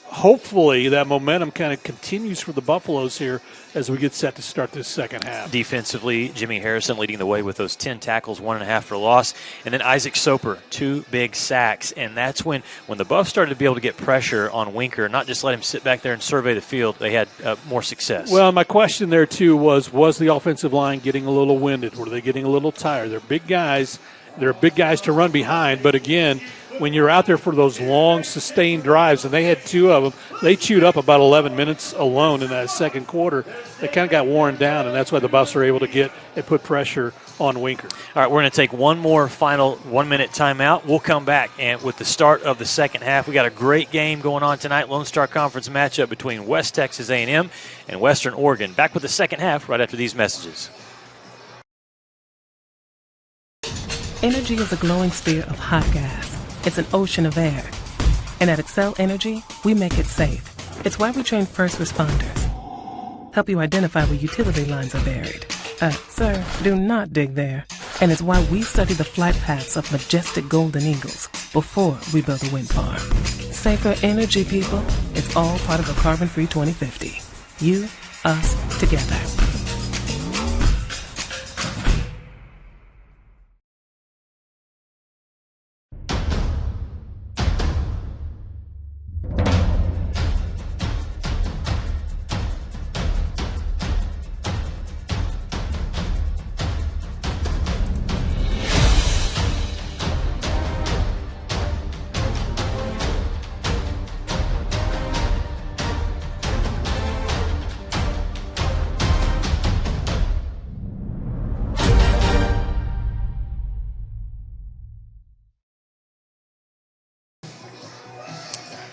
hopefully that momentum kind of continues for the Buffaloes here as we get set to start this second half. Defensively, Jimmy Harrison leading the way with those 10 tackles, 1.5 for loss. And then Isaac Soper, 2 big sacks. And that's when the Buffs started to be able to get pressure on Winker, not just let him sit back there and survey the field, they had more success. Well, my question there, too, was the offensive line getting a little winded? Were they getting a little tired? They're big guys. They're big guys to run behind. But, again, when you're out there for those long, sustained drives, and they had 2 of them, they chewed up about 11 minutes alone in that second quarter. They kind of got worn down, and that's why the Buffs are able to get and put pressure on Winker. All right, we're going to take one more final 1-minute timeout. We'll come back, and with the start of the second half, we got a great game going on tonight, Lone Star Conference matchup between West Texas A&M and Western Oregon. Back with the second half right after these messages. Energy is a glowing sphere of hot gas. It's an ocean of air. And at Excel Energy, we make it safe. It's why we train first responders. Help you identify where utility lines are buried. Sir, do not dig there. And it's why we study the flight paths of majestic golden eagles before we build a wind farm. Safer energy, people. It's all part of a carbon-free 2050. You, us, together.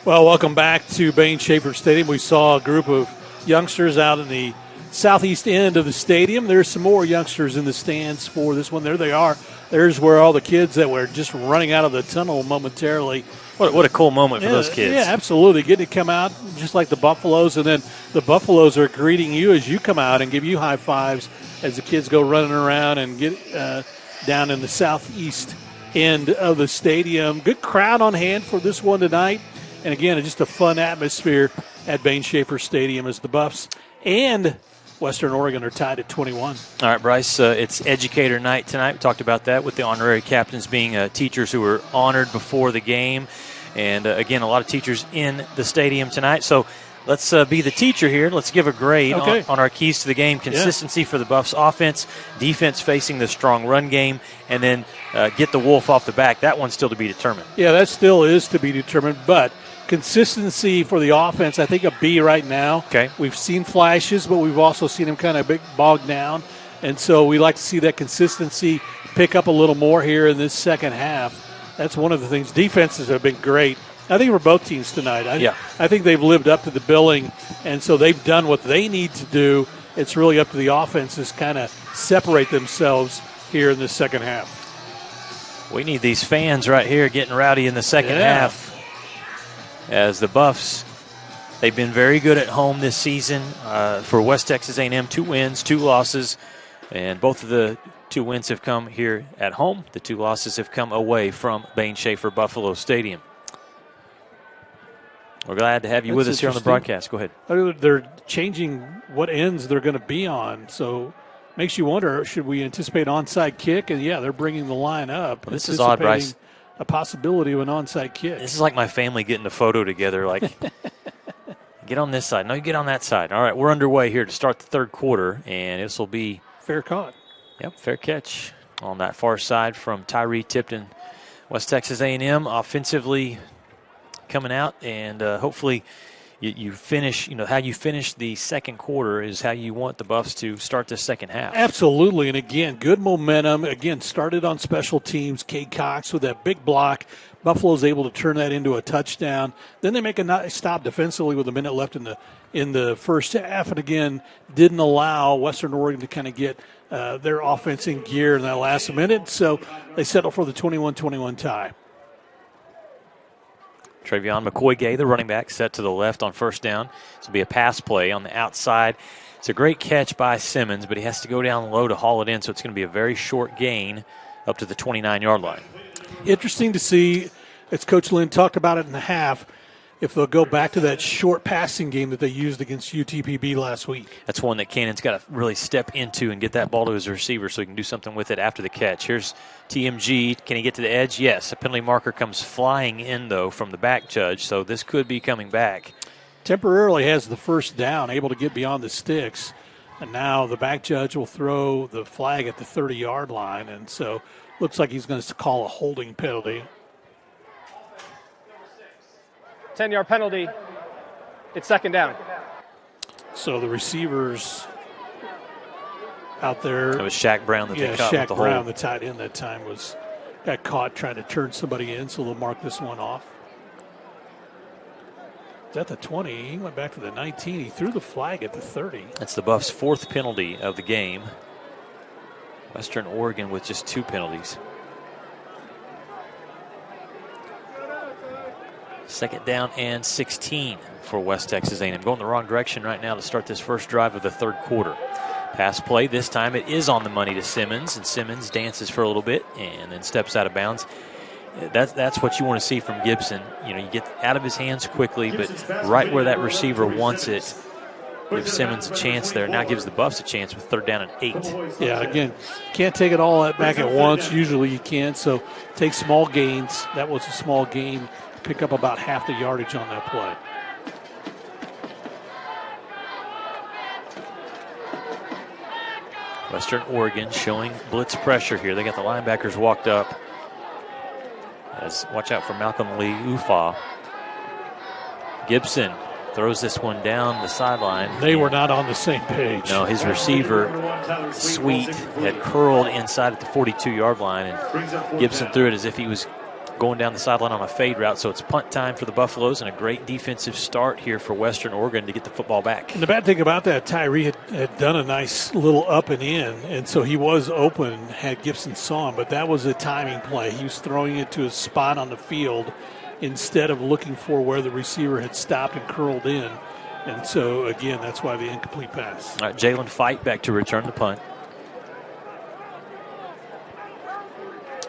Well, welcome back to Bain-Schaeffer Stadium. We saw a group of youngsters out in the southeast end of the stadium. There's some more youngsters in the stands for this one. There they are. There's where all the kids that were just running out of the tunnel momentarily. What a cool moment for those kids. Yeah, absolutely. Getting to come out just like the Buffaloes, and then the Buffaloes are greeting you as you come out and give you high fives as the kids go running around and get down in the southeast end of the stadium. Good crowd on hand for this one tonight. And, again, just a fun atmosphere at Bain-Schaeffer Stadium as the Buffs and Western Oregon are tied at 21. All right, Bryce, it's Educator Night tonight. We talked about that with the honorary captains being teachers who were honored before the game. And, again, a lot of teachers in the stadium tonight. So let's be the teacher here. Let's give a grade on our keys to the game. Consistency for the Buffs offense, defense facing the strong run game, and then get the Wolf off the back. That one's still to be determined. Yeah, that still is to be determined, but consistency for the offense, I think a B right now. Okay. We've seen flashes, but we've also seen him kind of bogged down. And so we like to see that consistency pick up a little more here in this second half. That's one of the things. Defenses have been great. I think for both teams tonight. I think they've lived up to the billing, and so they've done what they need to do. It's really up to the offenses kind of separate themselves here in the second half. We need these fans right here getting rowdy in the second half. As the Buffs, they've been very good at home this season. For West Texas A&M, 2 wins, 2 losses, and both of the 2 wins have come here at home. The 2 losses have come away from Bain-Schaeffer Buffalo Stadium. We're glad to have you with us here on the broadcast. Go ahead. They're changing what ends they're going to be on, so makes you wonder, should we anticipate onside kick? And, yeah, they're bringing the line up. Well, this is odd, Bryce. A possibility of an onside kick. This is like my family getting a photo together. Like Get on this side. No, you get on that side. All right, we're underway here to start the third quarter, and this will be fair caught. Yep, fair catch on that far side from Tyree Tipton. West Texas A&M offensively coming out, and hopefully you finish, how you finish the second quarter is how you want the Buffs to start the second half. Absolutely, and again, good momentum. Again, started on special teams. Cade Cox with that big block. Buffalo's able to turn that into a touchdown. Then they make a nice stop defensively with a minute left in the first half, and again, didn't allow Western Oregon to kind of get their offense in gear in that last minute, so they settle for the 21-21 tie. Travion McCoy-Gay, the running back, set to the left on first down. This will be a pass play on the outside. It's a great catch by Simmons, but he has to go down low to haul it in, so it's going to be a very short gain up to the 29-yard line. Interesting to see, as Coach Lynn talked about it in the half, if they'll go back to that short passing game that they used against UTPB last week. That's one that Cannon's got to really step into and get that ball to his receiver so he can do something with it after the catch. Here's TMG. Can he get to the edge? Yes. A penalty marker comes flying in, though, from the back judge, so this could be coming back. Temporarily has the first down, able to get beyond the sticks, and now the back judge will throw the flag at the 30-yard line, and so looks like he's going to call a holding penalty. 10-yard penalty. It's second down. So the receivers out there. That was Shaq Brown that they caught Shaq with the Brown, hold. the tight end that time, got caught trying to turn somebody in, so they'll mark this one off. Is that the 20? He went back to the 19. He threw the flag at the 30. That's the Buffs' fourth penalty of the game. Western Oregon with just 2 penalties. Second down and 16 for West Texas A&M. Going the wrong direction right now to start this first drive of the third quarter. Pass play. This time it is on the money to Simmons, and Simmons dances for a little bit and then steps out of bounds. That's what you want to see from Gibson. You get out of his hands quickly, but right where that receiver wants it, gives Simmons a chance there. Now gives the Buffs a chance with third down and 8. Yeah, again, can't take it all back at once. Usually you can, so take small gains. That was a small gain. Pick up about half the yardage on that play. Western Oregon showing blitz pressure here. They got the linebackers walked up. Watch out for Malcolm Lee Ufa. Gibson throws this one down the sideline. They were not on the same page. No, his receiver, Sweet, had curled inside at the 42-yard line, and Gibson threw it as if he was going down the sideline on a fade route. So it's punt time for the Buffaloes and a great defensive start here for Western Oregon to get the football back. And the bad thing about that, Tyree had done a nice little up and in, and so he was open had Gibson saw him, but that was a timing play. He was throwing it to a spot on the field instead of looking for where the receiver had stopped and curled in. And so, again, that's why the incomplete pass. All right, Jalen Fight back to return the punt.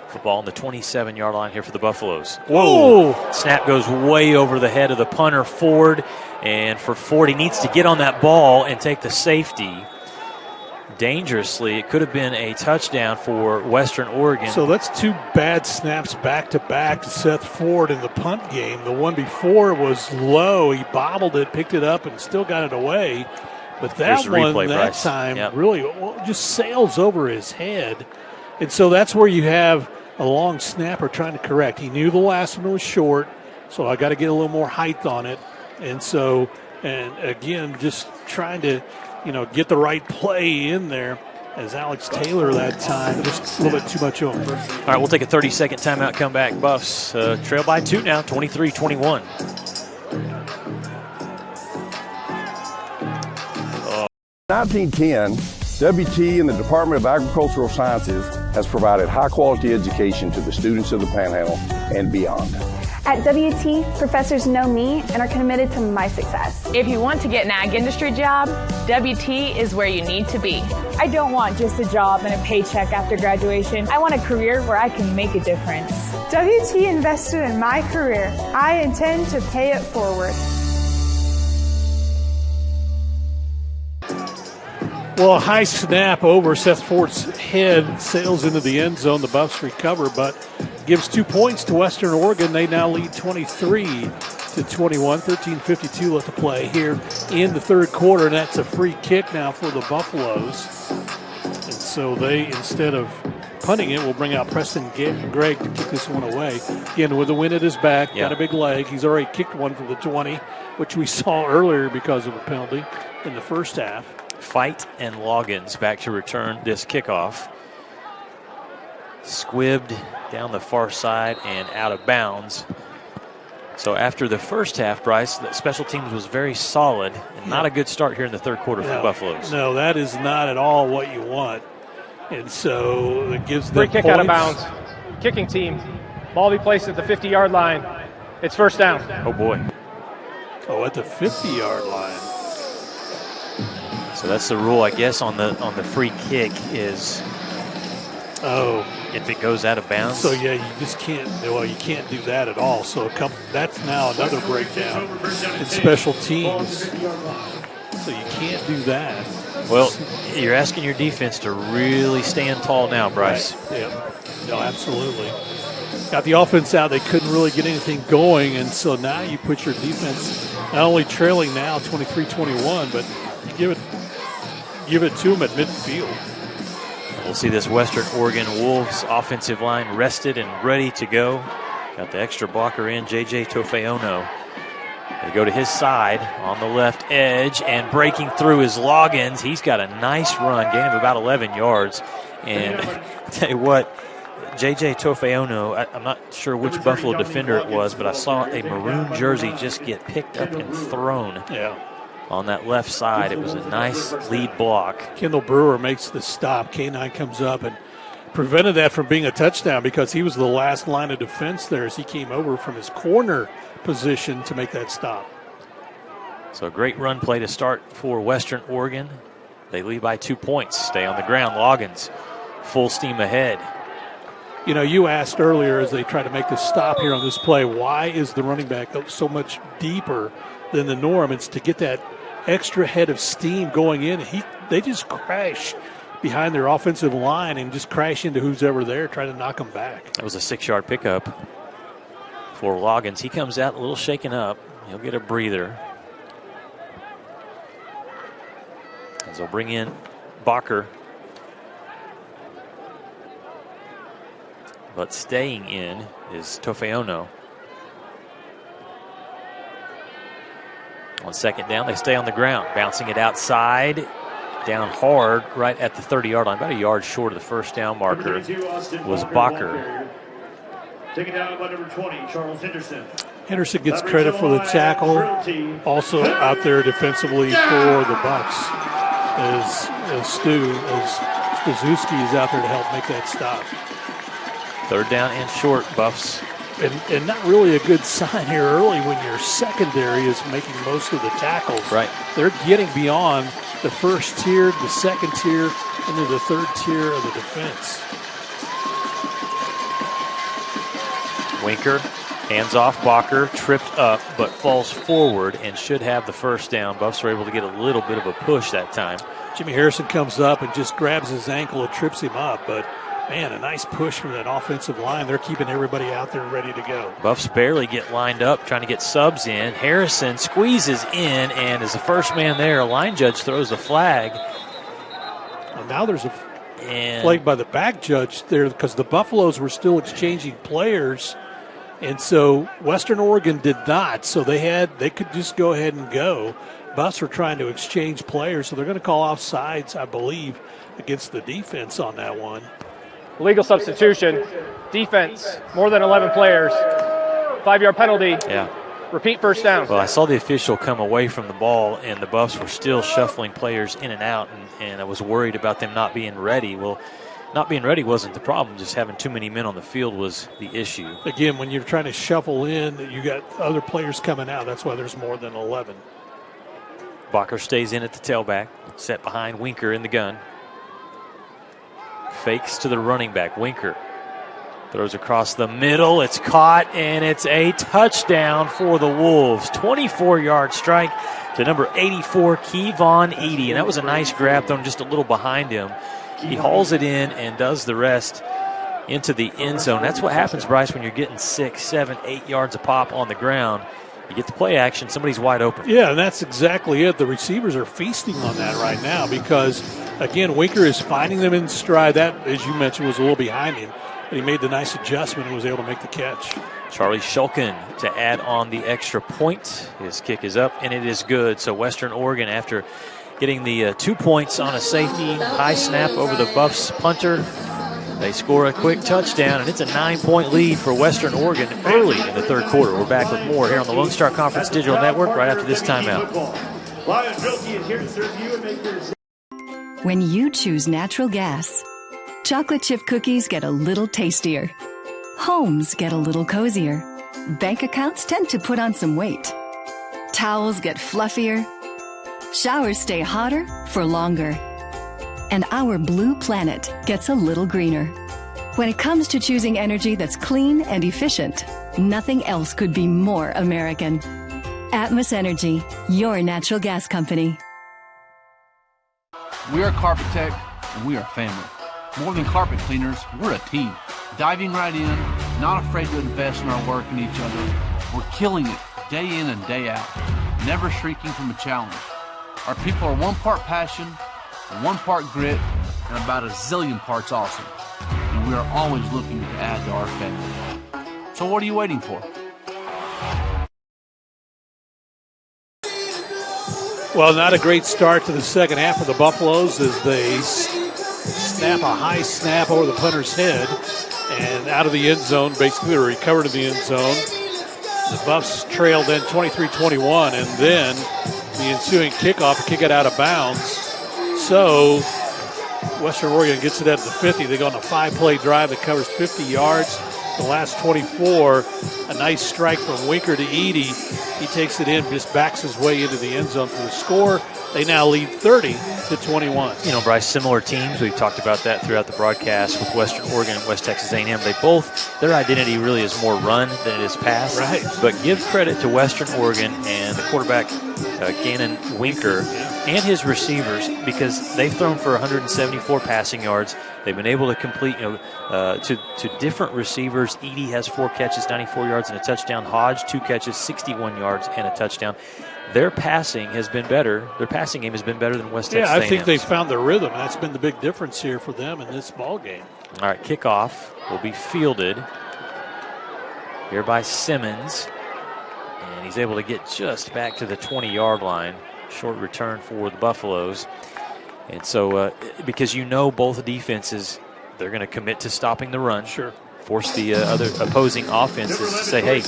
Football on the 27-yard line here for the Buffaloes. Whoa! Snap goes way over the head of the punter, Ford. And for Ford, he needs to get on that ball and take the safety dangerously. It could have been a touchdown for Western Oregon. So that's 2 bad snaps back-to-back to Seth Ford in the punt game. The one before was low. He bobbled it, picked it up, and still got it away. But that one, that time, really just sails over his head. And so that's where you have a long snapper trying to correct. He knew the last one was short, so I got to get a little more height on it. And so, and again, just trying to, get the right play in there as Alex Taylor that time, just a little bit too much over. All right, we'll take a 30-second timeout, come back. Buffs trail by 2 now, 23-21. 1910, WT and the Department of Agricultural Sciences has provided high-quality education to the students of the Panhandle and beyond. At WT, professors know me and are committed to my success. If you want to get an ag industry job, WT is where you need to be. I don't want just a job and a paycheck after graduation. I want a career where I can make a difference. WT invested in my career. I intend to pay it forward. Well, a high snap over Seth Ford's head, sails into the end zone. The Buffs recover, but gives 2 points to Western Oregon. They now lead 23 to 21, 13:52 left to play here in the third quarter, and that's a free kick now for the Buffaloes. And so they, instead of punting it, will bring out Preston Gregg to kick this one away. Again, with the wind at his back, got a big leg. He's already kicked one from the 20, which we saw earlier because of a penalty in the first half. Fight and Loggins back to return this kickoff. Squibbed down the far side and out of bounds. So after the first half, Bryce, the special teams was very solid and not a good start here in the third quarter for the Buffaloes. No, that is not at all what you want. And so it gives them free kick points. out of bounds. Kicking team. Ball be placed at the 50-yard line. It's first down. Oh, boy. Oh, at the 50-yard line. So that's the rule, I guess, on the free kick is if it goes out of bounds. So, yeah, you just can't, you can't do that at all. So that's now another breakdown in special teams. So you can't do that. Well, you're asking your defense to really stand tall now, Bryce. Right. Yeah, no, absolutely. Got the offense out. They couldn't really get anything going, and so now you put your defense not only trailing now 23-21, but you give it to them at midfield. We'll see this Western Oregon Wolves offensive line rested and ready to go. Got the extra blocker in, J.J. Tofeono. They go to his side on the left edge, and breaking through is Loggins. He's got a nice run, gain of about 11 yards. And I'll tell you what, J.J. Tofeono, I'm not sure which Buffalo defender it was, but I saw a maroon jersey just get picked up and thrown on that left side. It was a nice lead block. Kendall Brewer makes the stop. K9 comes up and prevented that from being a touchdown because he was the last line of defense there as he came over from his corner position to make that stop. So a great run play to start for Western Oregon. They lead by 2 points. Stay on the ground. Loggins full steam ahead. You know, you asked earlier as they try to make the stop here on this play, why is the running back so much deeper than the norm? It's to get that extra head of steam going in. They just crash behind their offensive line and just crash into who's ever there, trying to knock them back. That was a 6-yard pickup for Loggins. He comes out a little shaken up. He'll get a breather. As they'll bring in Bacher. But staying in is Tofeono. On second down, they stay on the ground, bouncing it outside, down hard, right at the 30-yard line, about a yard short of the first down marker was Bacher. Taken down by number 20, Charles Henderson. Henderson gets credit for the tackle. Also out there defensively for the Bucks as Stazuski is out there to help make that stop. Third down and short, Buffs. And not really a good sign here early when your secondary is making most of the tackles. Right. They're getting beyond the first tier, the second tier, into the third tier of the defense. Winker, hands off Bacher, tripped up, but falls forward and should have the first down. Buffs were able to get a little bit of a push that time. Jimmy Harrison comes up and just grabs his ankle and trips him up, but man, a nice push from that offensive line. They're keeping everybody out there ready to go. Buffs barely get lined up, trying to get subs in. Harrison squeezes in, and as the first man there, a line judge throws a flag. Well, now there's a flag by the back judge there because the Buffaloes were still exchanging players, and so Western Oregon did not. So they could just go ahead and go. Buffs were trying to exchange players, so they're going to call offsides, I believe, against the defense on that one. Legal substitution. Defense, more than 11 players. 5-yard penalty. Yeah. Repeat first down. Well, I saw the official come away from the ball, and the Buffs were still shuffling players in and out, and I was worried about them not being ready. Well, not being ready wasn't the problem. Just having too many men on the field was the issue. Again, when you're trying to shuffle in, you got other players coming out. That's why there's more than 11. Bacher stays in at the tailback, set behind Winker in the gun. Fakes to the running back. Winker throws across the middle. It's caught, and it's a touchdown for the Wolves. 24-yard strike to number 84, Kevon Edey. And that was a nice grab, thrown just a little behind him. He hauls it in and does the rest into the end zone. That's what happens, Bryce, when you're getting 6, 7, 8 yards a pop on the ground. You get the play action, somebody's wide open. Yeah, and that's exactly it. The receivers are feasting on that right now because, again, Winker is finding them in stride. That, as you mentioned, was a little behind him, but he made the nice adjustment and was able to make the catch. Charlie Shulkin to add on the extra point. His kick is up, and it is good. So Western Oregon, after getting the 2 points on a safety, high snap over the Buffs punter, they score a quick touchdown, and it's a 9-point lead for Western Oregon early in the third quarter. We're back with more here on the Lone Star Conference Digital Network right after this timeout. When you choose natural gas, chocolate chip cookies get a little tastier. Homes get a little cozier. Bank accounts tend to put on some weight. Towels get fluffier. Showers stay hotter for longer. And our blue planet gets a little greener. When it comes to choosing energy that's clean and efficient, nothing else could be more American. Atmos Energy, your natural gas company. We are Carpet Tech, and we are family. More than carpet cleaners, we're a team. Diving right in, not afraid to invest in our work and each other. We're killing it day in and day out, never shrinking from a challenge. Our people are 1 part passion, 1 part grit, and about a zillion parts awesome. And we are always looking to add to our family. So what are you waiting for? Well, not a great start to the second half for the Buffaloes as they snap a high snap over the punter's head and out of the end zone, basically recovered in the end zone. The Buffs trailed then 23-21, and then the ensuing kickoff, kick it out of bounds. So Western Oregon gets it at the 50. They go on a 5-play drive that covers 50 yards. The last 24, a nice strike from Winker to Edey. He takes it in, just backs his way into the end zone for the score. They now lead 30-21. You know, Bryce, similar teams. We've talked about that throughout the broadcast with Western Oregon and West Texas A&M. They both, their identity really is more run than it is pass. Right. But give credit to Western Oregon and the quarterback, Gannon Winker, and his receivers, because they've thrown for 174 passing yards. They've been able to complete, to different receivers. Edey has 4 catches, 94 yards and a touchdown. Hodge, 2 catches, 61 yards and a touchdown. Their passing has been better. Their passing game has been better than West Texas A&M. I think they've found their rhythm. That's been the big difference here for them in this ball game. All right, kickoff will be fielded here by Simmons. And he's able to get just back to the 20-yard line. Short return for the Buffaloes. And so, because both defenses, they're going to commit to stopping the run. Sure. Force the other opposing offenses to say, hey,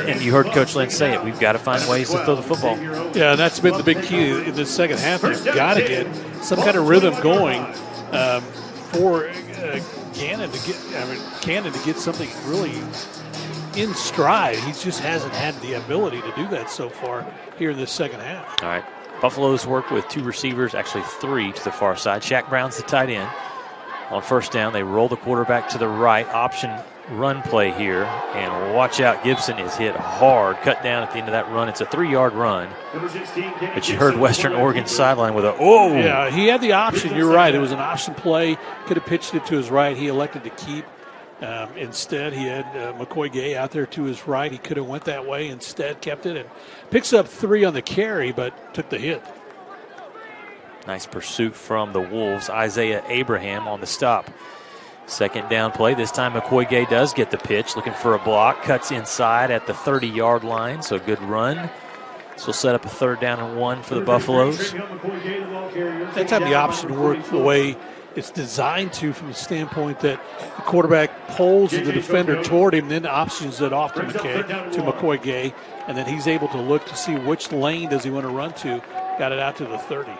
and you heard Coach Lynn say it, we've got to find ways to throw the football. Yeah, and that's been the big key in the second half. They've got to get some kind of rhythm going for Gannon to get something really in stride. He just hasn't had the ability to do that so far here in this second half. All right. Buffaloes work with 2 receivers, actually 3 to the far side. Shaq Brown's the tight end. On first down, they roll the quarterback to the right. Option run play here. And watch out, Gibson is hit hard. Cut down at the end of that run. It's a 3-yard run. But you heard Western Oregon's sideline with a, oh! Yeah, he had the option. You're right. It was an option play. Could have pitched it to his right. He elected to keep. Instead, he had McCoy Gay out there to his right. He could have went that way. Instead, kept it and picks up 3 on the carry, but took the hit. Nice pursuit from the Wolves. Isaiah Abraham on the stop. Second down play. This time McCoy Gay does get the pitch, looking for a block. Cuts inside at the 30-yard line, so a good run. This will set up a 3rd down and 1 for the Buffaloes. That time the option worked the way it's designed to, from the standpoint that the quarterback pulls the defender toward him, then options it off to McCoy Gay, and then he's able to look to see which lane does he want to run to. Got it out to the 30.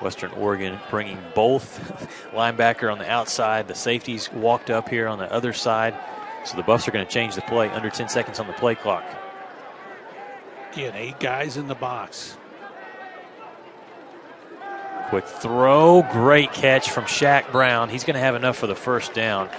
Western Oregon bringing both linebacker on the outside. The safeties walked up here on the other side. So the Buffs are going to change the play. Under 10 seconds on the play clock. Again, 8 guys in the box. Quick throw. Great catch from Shaq Brown. He's going to have enough for the first down.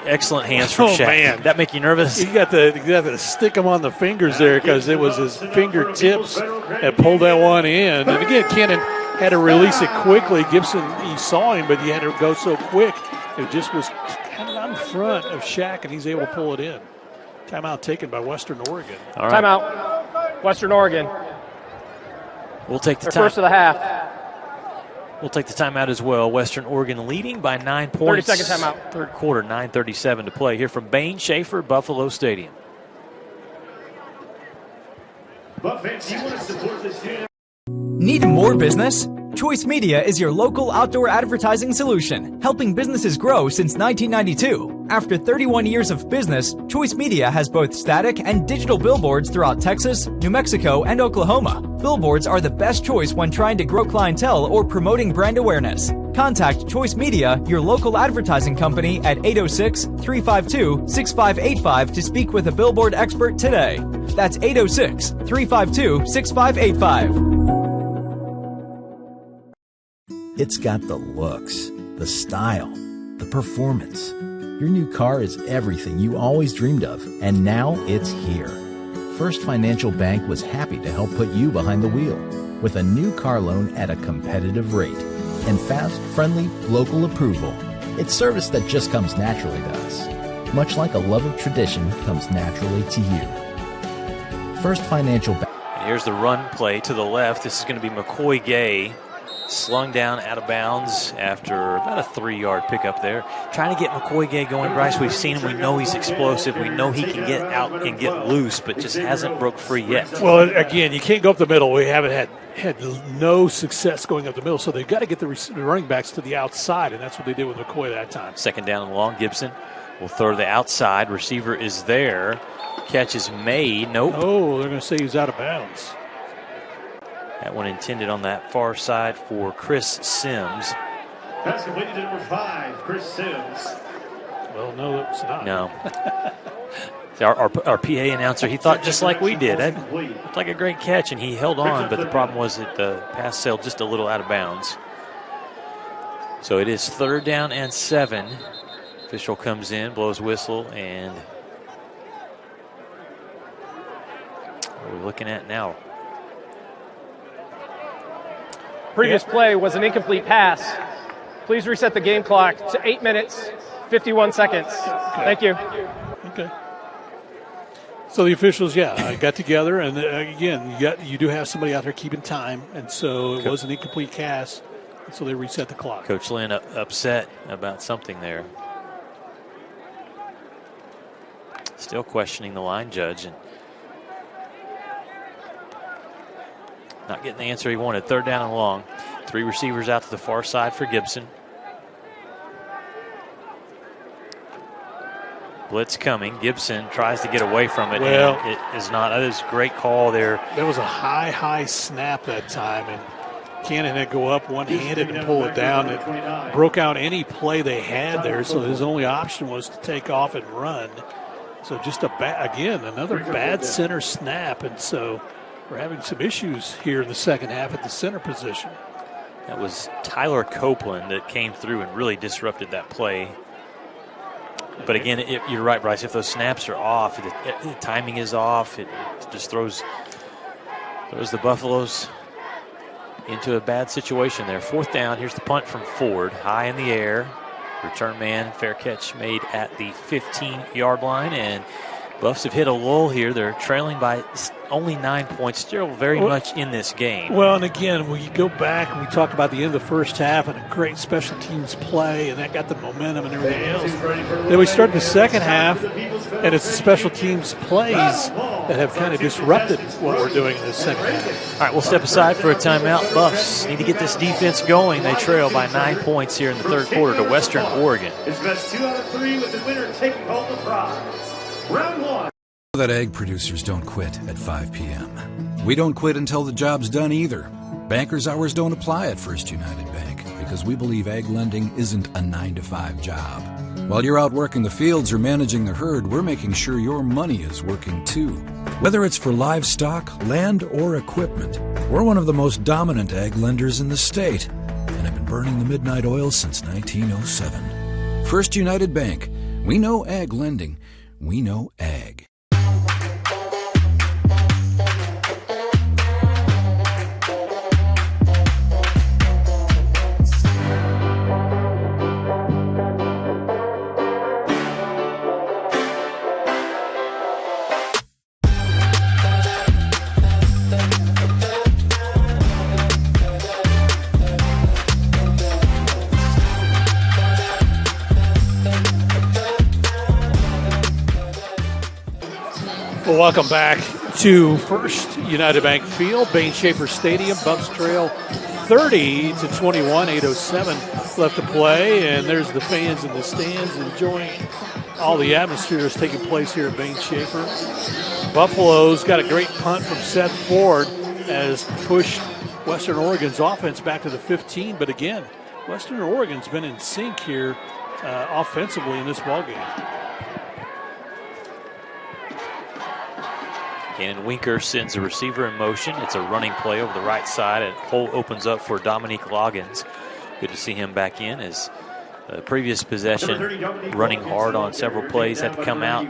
Excellent hands from Shaq. Man. That make you nervous? You got to stick him on the fingers there because it was his fingertips that pulled that one in. And again, Cannon had to release it quickly. Gibson, he saw him, but he had to go so quick. It just was kind of front of Shaq, and he's able to pull it in. Timeout taken by Western Oregon. All right. Timeout. Western Oregon. We'll take the first of the half. We'll take the timeout as well. Western Oregon leading by 9 points. 30-second timeout. Third quarter, 9:37 to play here from Bain-Schaeffer Buffalo Stadium. Need more business? Choice Media is your local outdoor advertising solution, helping businesses grow since 1992. After 31 years of business, Choice Media has both static and digital billboards throughout Texas, New Mexico, and Oklahoma. Billboards are the best choice when trying to grow clientele or promoting brand awareness. Contact Choice Media, your local advertising company, at 806-352-6585 to speak with a billboard expert today. That's 806-352-6585. It's got the looks, the style, the performance. Your new car is everything you always dreamed of, and now it's here. First Financial Bank was happy to help put you behind the wheel with a new car loan at a competitive rate and fast, friendly, local approval. It's service that just comes naturally to us, much like a love of tradition comes naturally to you. First Financial Bank. Here's the run play to the left. This is going to be McCoy Gay. Slung down out of bounds after about a 3-yard pickup there. Trying to get McCoy Gay going, Bryce. We've seen him. We know he's explosive. We know he can get out and get loose, but just hasn't broke free yet. Well, again, you can't go up the middle. We haven't had no success going up the middle, so they've got to get the running backs to the outside, and that's what they did with McCoy that time. Second down and long. Gibson will throw to the outside. Receiver is there. Catch is made. Nope. Oh, they're going to say he's out of bounds. That one intended on that far side for Chris Sims. Pass completed to number 5, Chris Sims. Well, no, it's not. No. our PA announcer, he thought just like we did. It looked like a great catch, and he held on, but the problem was that the pass sailed just a little out of bounds. So it is 3rd down and 7. Official comes in, blows whistle, and what are we looking at now? Previous play was an incomplete pass. Please reset the game clock to 8 minutes, 51 seconds. Thank you. Okay. So the officials, got together, and again, you do have somebody out there keeping time, and so it was an incomplete pass, and so they reset the clock. Coach Lynn upset about something there. Still questioning the line judge, and not getting the answer he wanted. 3rd down and long. 3 receivers out to the far side for Gibson. Blitz coming. Gibson tries to get away from it. Well, and it is not. That is a great call there. There was a high snap that time, and Cannon had to go up one-handed and pull it down. It broke out any play they had there, so his only option was to take off and run. So just another bad center snap, and so we're having some issues here in the second half at the center position. That was Tyler Copeland that came through and really disrupted that play. But again, you're right, Bryce. If those snaps are off, the timing is off. It just throws the Buffaloes into a bad situation there. 4th down. Here's the punt from Ford, high in the air. Return man, fair catch made at the 15-yard line, and Buffs have hit a lull here. They're trailing by only 9 points, still very much in this game. Well, and again, we go back and we talk about the end of the first half and a great special teams play, and that got the momentum and everything else. Then we start the second half, and it's the special teams plays that have kind of disrupted what we're doing in this second half. All right, we'll step aside for a timeout. Buffs need to get this defense going. They trail by 9 points here in the 3rd quarter to Western Oregon. It's best 2 out of 3 with the winner taking home the prize. Round 1. That egg producers don't quit at 5 p.m. We don't quit until the job's done either. Bankers' hours don't apply at First United Bank because we believe ag lending isn't a 9-to-5 job. While you're out working the fields or managing the herd, we're making sure your money is working too. Whether it's for livestock, land, or equipment, we're one of the most dominant ag lenders in the state and have been burning the midnight oil since 1907. First United Bank. We know ag lending. We know ag. Well, welcome back to First United Bank Field, Bain-Schaeffer Stadium. Buffs trail 30-21, 8:07 left to play, and there's the fans in the stands enjoying all the atmosphere that's taking place here at Bain-Schaeffer. Buffalo's got a great punt from Seth Ford, has pushed Western Oregon's offense back to the 15, but again, Western Oregon's been in sync here offensively in this ballgame. Gannon Winker sends a receiver in motion. It's a running play over the right side. And hole opens up for Dominique Loggins. Good to see him back in as the previous possession, running hard on several plays, had to come out.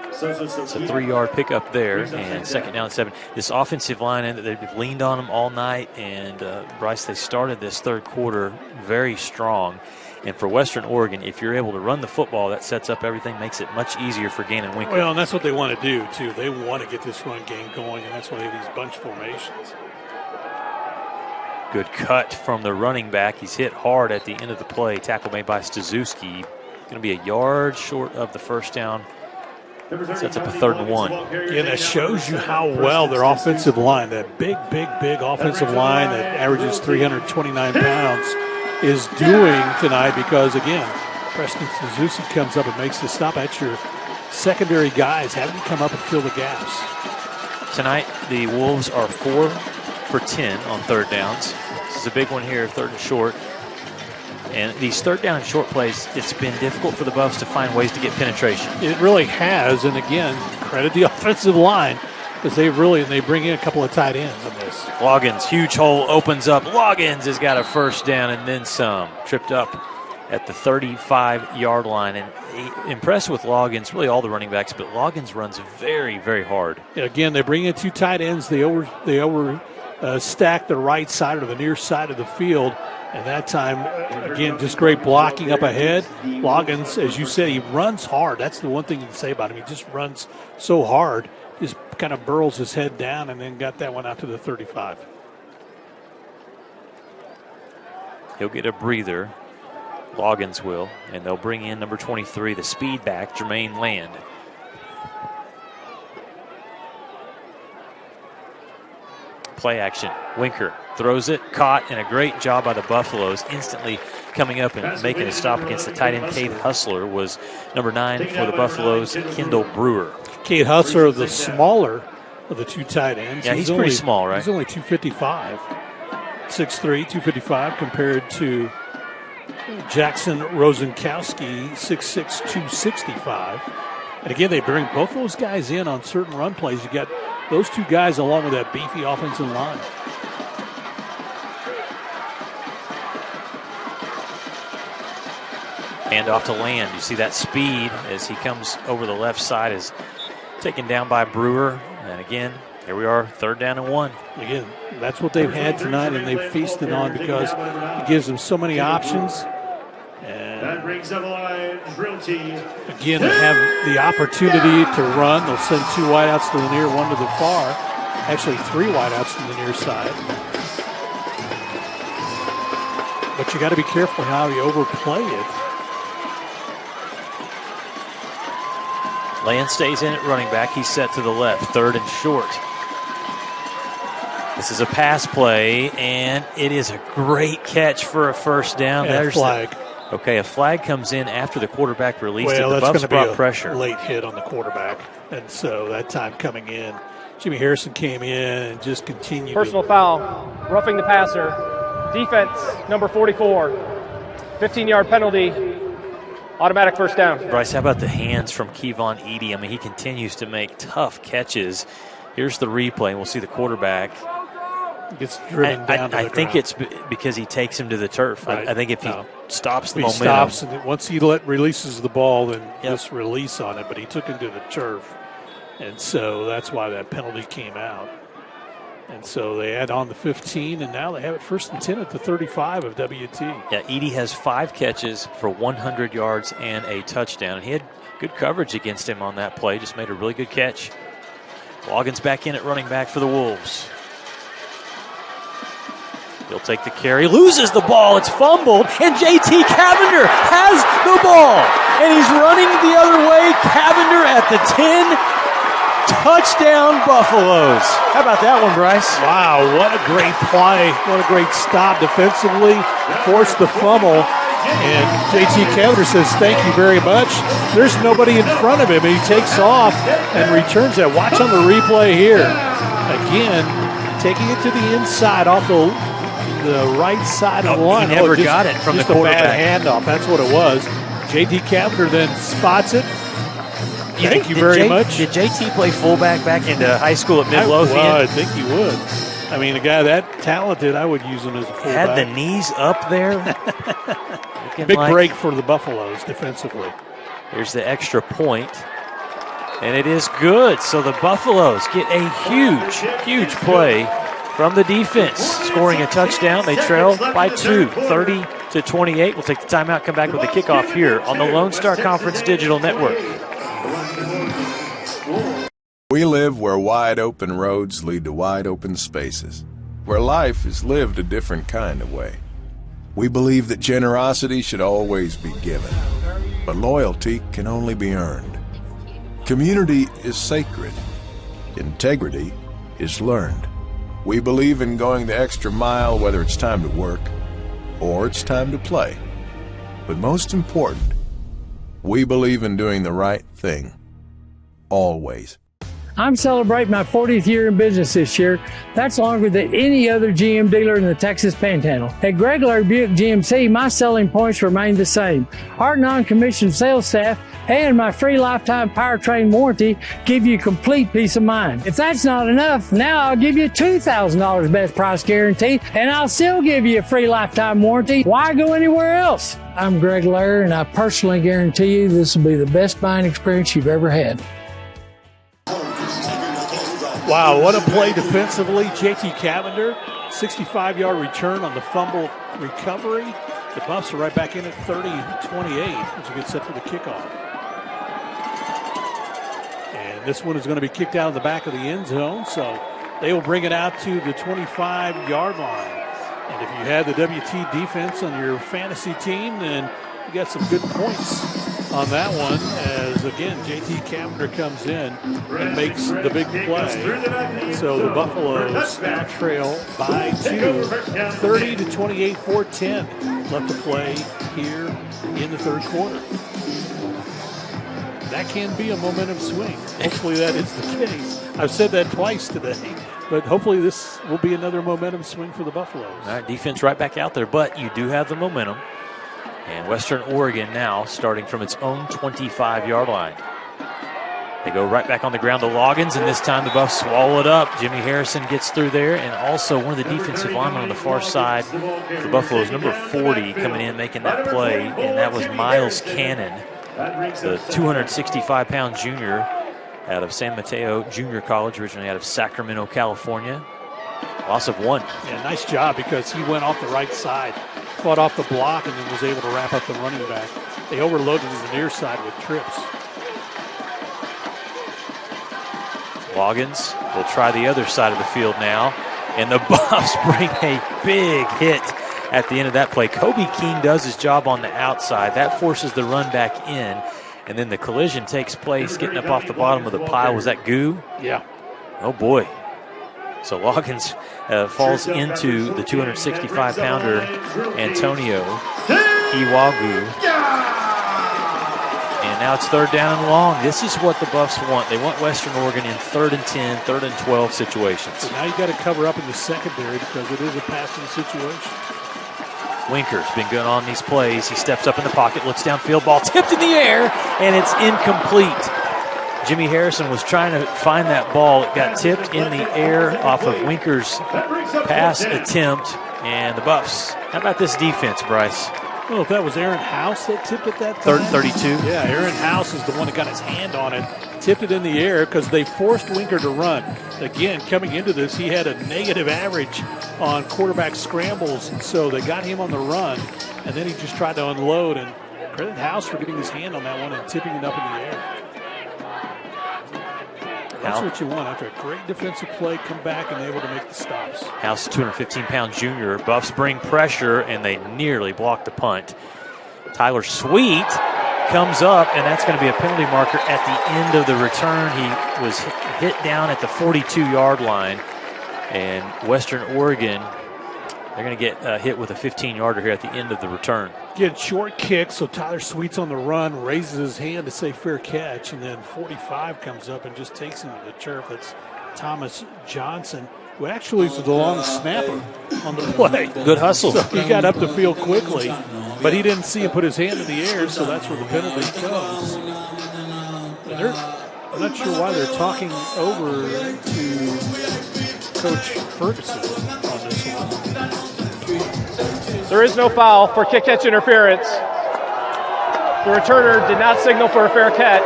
It's a 3-yard pickup there, and second down and 7. This offensive line, they've leaned on them all night, and Bryce, they started this third quarter very strong. And for Western Oregon, if you're able to run the football, that sets up everything, makes it much easier for Gannon Winker. Well, and that's what they want to do, too. They want to get this run game going, and that's why they have these bunch formations. Good cut from the running back. He's hit hard at the end of the play. Tackle made by Stazuski. Going to be a yard short of the first down. Sets up a 3rd and 1. Yeah, that shows you how well their offensive line, that big offensive line that averages 329 pounds, is doing tonight, because, again, Preston Suzuki comes up and makes the stop. That's your secondary guys having to come up and fill the gaps. Tonight, the Wolves are 4 for 10 on third downs. This is a big one here, 3rd and short. And these 3rd down and short plays, it's been difficult for the Buffs to find ways to get penetration. It really has, and again, credit the offensive line, because they bring in a couple of tight ends on this. Loggins, huge hole, opens up. Loggins has got a first down and then some. Tripped up at the 35-yard line. And impressed with Loggins, really all the running backs, but Loggins runs very, very hard. Again, they bring in 2 tight ends. They stack the right side or the near side of the field. And that time, again, just great blocking up ahead. Loggins, as you said, he runs hard. That's the one thing you can say about him. He just runs so hard. Just kind of burrows his head down and then got that one out to the 35. He'll get a breather. Loggins will. And they'll bring in number 23, the speed back, Jermaine Land. Play action. Winker throws it, caught, and a great job by the Buffaloes. Instantly coming up and making a stop against the tight end, Cade Hustler, was number 9 for the Buffaloes, Kendall Brewer. Cade Hustler, the smaller of the 2 tight ends. Yeah, he's pretty small, right? He's only 255. 6'3", 255, compared to Jackson Rosenkowski, 6'6", 265. And again, they bring both those guys in on certain run plays. You got those 2 guys along with that beefy offensive line. Hand off to Land. You see that speed as he comes over the left side, is taken down by Brewer. And again, here we are, 3rd down and 1. Again, that's what they've had tonight, and they've feasted on, because it gives them so many options. And that brings up a line, drill team. Again, they have the opportunity to run. They'll send 2 wideouts to the near, 1 to the far. Actually, 3 wideouts to the near side. But you got to be careful how you overplay it. Land stays in at running back. He's set to the left, 3rd and short. This is a pass play, and it is a great catch for a first down. There's a flag. Okay, a flag comes in after the quarterback released it. The Buffs brought pressure. Late hit on the quarterback, and so that time coming in, Jimmy Harrison came in and just continued. Personal foul, roughing the passer. Defense, number 44. 15-yard penalty. Automatic first down. Bryce, how about the hands from Kevon Edey? I mean, he continues to make tough catches. Here's the replay, and we'll see the quarterback. Gets driven down to the I think ground. it's because he takes him to the turf. Right. I think if he stops the momentum. He stops, and once he releases the ball, then just release on it. But he took him to the turf, and so that's why that penalty came out. And so they add on the 15, and now they have it 1st and 10 at the 35 of WT. Yeah, Edey has 5 catches for 100 yards and a touchdown. He had good coverage against him on that play, just made a really good catch. Loggins back in at running back for the Wolves. He'll take the carry, loses the ball, it's fumbled, and JT Cavender has the ball. and he's running the other way. Cavender at the 10. Touchdown, Buffaloes. How about that one, Bryce? Wow, what a great play. What a great stop defensively. Forced the fumble. And JT Cavender says, thank you very much. There's nobody in front of him. And he takes off and returns that. Watch on the replay here. Again, taking it to the inside off the right side of the line. He never got it from the quarterback. Just a bad handoff. That's what it was. JT Cavender then spots it. Thank you very much. Did JT play fullback back into high school at Midlothian? I think he would. I mean, a guy that talented, I would use him as a fullback. Had the knees up there. Big break for the Buffaloes defensively. Here's the extra point, and it is good. So the Buffaloes get a huge play from the defense, scoring a touchdown. They trail by 2, 30-28. We'll take the timeout, come back with the kickoff here on the Lone Star Conference Digital Network. We live where wide open roads lead to wide open spaces, where life is lived a different kind of way. We believe that generosity should always be given, but loyalty can only be earned. Community is sacred. Integrity is learned. We believe in going the extra mile, whether it's time to work or it's time to play. But most important, we believe in doing the right thing, always. I'm celebrating my 40th year in business this year. That's longer than any other GM dealer in the Texas Panhandle. At Greg Larry Buick GMC, my selling points remain the same. Our non-commissioned sales staff and my free lifetime powertrain warranty give you complete peace of mind. If that's not enough, now I'll give you $2,000 best price guarantee, and I'll still give you a free lifetime warranty. Why go anywhere else? I'm Greg Larry, and I personally guarantee you this will be the best buying experience you've ever had. Wow, what a play defensively. JT Cavender, 65-yard return on the fumble recovery. The Buffs are right back in at 30-28 as we get set for the kickoff. And this one is going to be kicked out of the back of the end zone, so they will bring it out to the 25-yard line. And if you had the WT defense on your fantasy team, then you got some good points on that one, as again JT Cavender comes in and makes the big play. So the Buffaloes now trail by 2, 30-28, 4:10 left to play here in the third quarter. That can be a momentum swing. Hopefully that is the case. I've said that twice today, but hopefully this will be another momentum swing for the Buffaloes. All right, defense right back out there, but you do have the momentum. And Western Oregon now starting from its own 25-yard line. They go right back on the ground to Loggins, and this time the Buffs swallow it up. Jimmy Harrison gets through there, and also one of the defensive linemen on the far side for the Buffaloes, number 40, coming in making that play, and that was Miles Cannon, the 265-pound junior out of San Mateo Junior College, originally out of Sacramento, California. Loss of 1. Yeah, nice job, because he went off the right side, fought off the block, and then was able to wrap up the running back. They overloaded to the near side with trips. Loggins will try the other side of the field now, and the Buffs bring a big hit at the end of that play. Kobe Keene does his job on the outside. That forces the run back in, and then the collision takes place, getting up off the bottom of the pile. Was that Goo? Yeah. Oh, boy. So Loggins falls into the 265-pounder Antonio Iwagu. And now it's third down and long. This is what the Buffs want. They want Western Oregon in 3rd and 10, 3rd and 12 situations. So now you got to cover up in the secondary because it is a passing situation. Winker's been good on these plays. He steps up in the pocket, looks downfield, ball tipped in the air, and it's incomplete. Jimmy Harrison was trying to find that ball. It got tipped in the air off of Winker's pass attempt, and the Buffs. How about this defense, Bryce? I don't know if that was Aaron House that tipped it that time. 32. Yeah, Aaron House is the one that got his hand on it, tipped it in the air because they forced Winker to run. Again, coming into this, he had a negative average on quarterback scrambles, so they got him on the run, and then he just tried to unload, and credit House for getting his hand on that one and tipping it up in the air. That's what you want. After a great defensive play, come back and able to make the stops. House, 215-pound junior. Buffs bring pressure, and they nearly block the punt. Tyler Sweet comes up, and that's going to be a penalty marker at the end of the return. He was hit down at the 42-yard line, and Western Oregon, they're going to get hit with a 15-yarder here at the end of the return. Again, short kick, so Tyler Sweet's on the run, raises his hand to say fair catch, and then 45 comes up and just takes him to the turf. That's Thomas Johnson, who actually was the long snapper on the play. Good hustle. So he got up the field quickly, but he didn't see him put his hand in the air, so that's where the penalty comes. And I'm not sure why they're talking over to Coach Ferguson on this one. There is no foul for kick-catch interference. The returner did not signal for a fair catch.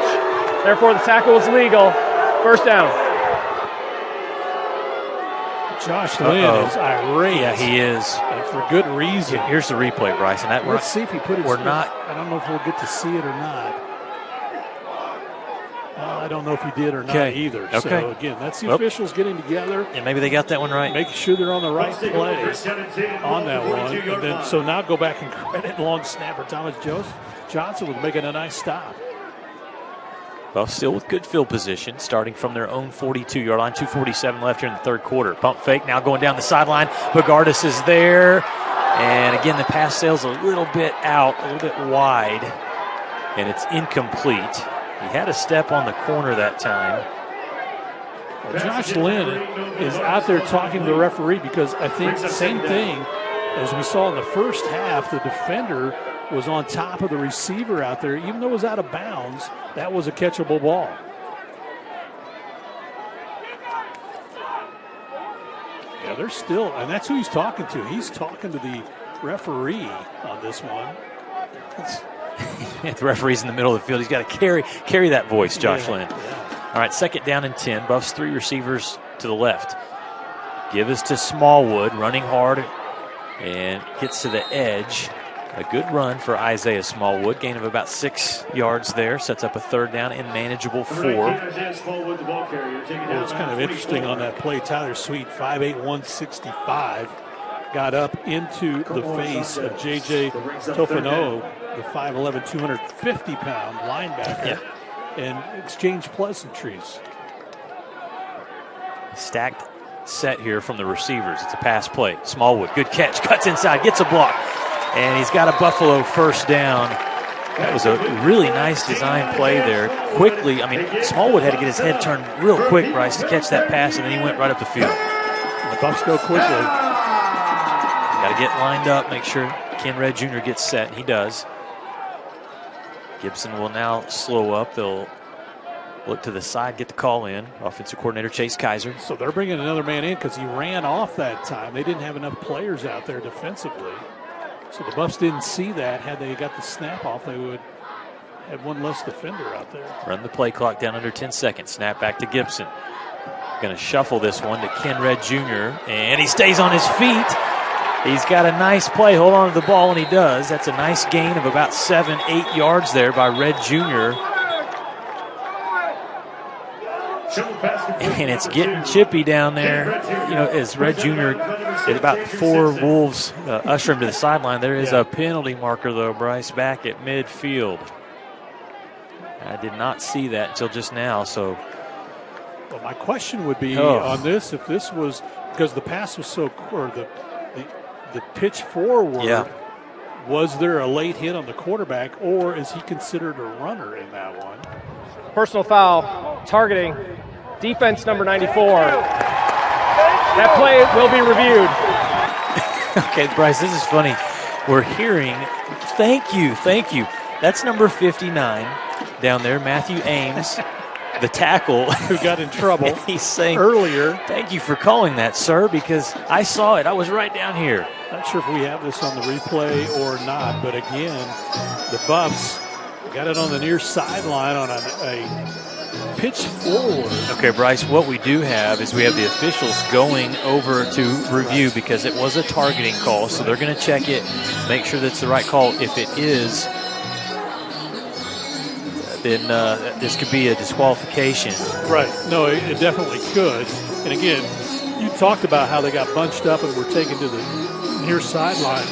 Therefore, the tackle is legal. First down. Josh Lynn is irate. Yeah, he is. And for good reason. Yeah, here's the replay, Bryce. And let's see if he put his We're foot. not. I don't know if we'll get to see it or not. I don't know if he did or not either. Okay. So, again, that's the officials getting together. And maybe they got that one right. Making sure they're on the right play on that one. And then, so now go back and credit long snapper Thomas Johnson with making a nice stop. Well, still with good field position, starting from their own 42-yard line, 2:47 left here in the third quarter. Pump fake now going down the sideline. Bogardus is there. And again, the pass sails a little bit out, a little bit wide, and it's incomplete. He had a step on the corner that time. Well, Josh Lynn is out there talking to the referee because I think the same thing as we saw in the first half, the defender was on top of the receiver out there. Even though it was out of bounds, that was a catchable ball. Yeah, they're still, and that's who he's talking to. He's talking to the referee on this one. The referee's in the middle of the field. He's got to carry that voice, Josh Lynn. Yeah. All right, second down and 10. Buffs 3 receivers to the left. Give us to Smallwood, running hard, and gets to the edge. A good run for Isaiah Smallwood. Gain of about 6 yards there. Sets up a third down and manageable 4. Well, it's kind of interesting on that play. Tyler Sweet, 5'8", 165, got up into the face of J.J. Tofano, the 5'11", 250-pound linebacker, and exchanged pleasantries. Stacked set here from the receivers. It's a pass play. Smallwood, good catch, cuts inside, gets a block. And he's got a Buffalo first down. That was a really nice design play there. Quickly, I mean, Smallwood had to get his head turned real quick, Bryce, to catch that pass, and then he went right up the field. And the Buffs go quickly. Got to get lined up, make sure Ken Red Jr. gets set, and he does. Gibson will now slow up. They'll look to the side, get the call in. Offensive coordinator Chase Kaiser. So they're bringing another man in because he ran off that time. They didn't have enough players out there defensively. So the Buffs didn't see that. Had they got the snap off, they would have one less defender out there. Run the play clock down under 10 seconds. Snap back to Gibson. Going to shuffle this one to Ken Red Jr. And he stays on his feet. He's got a nice play. Hold on to the ball, and he does. That's a nice gain of about 7-8 yards there by Red Jr. And it's getting chippy down there. You know, as Red Jr. is about 4 Wolves usher him to the sideline. There is a penalty marker, though, Bryce, back at midfield. I did not see that until just now. So, well, my question would be on this, if this was because the pass was so, or the pitch forward, was there a late hit on the quarterback, or is he considered a runner in that one? Personal foul, targeting, defense number 94. That play will be reviewed. Okay, Bryce, this is funny. We're hearing, thank you. That's number 59 down there, Matthew Ames, the tackle. Who got in trouble. He's saying earlier. Thank you for calling that, sir, because I saw it. I was right down here. Not sure if we have this on the replay or not, but again, the Buffs got it on the near sideline on a pitch forward. Okay, Bryce, what we do have is we have the officials going over to review because it was a targeting call, so they're going to check it, make sure that's the right call. If it is, then this could be a disqualification. Right. No, it definitely could. And again, you talked about how they got bunched up and were taken to the near sideline.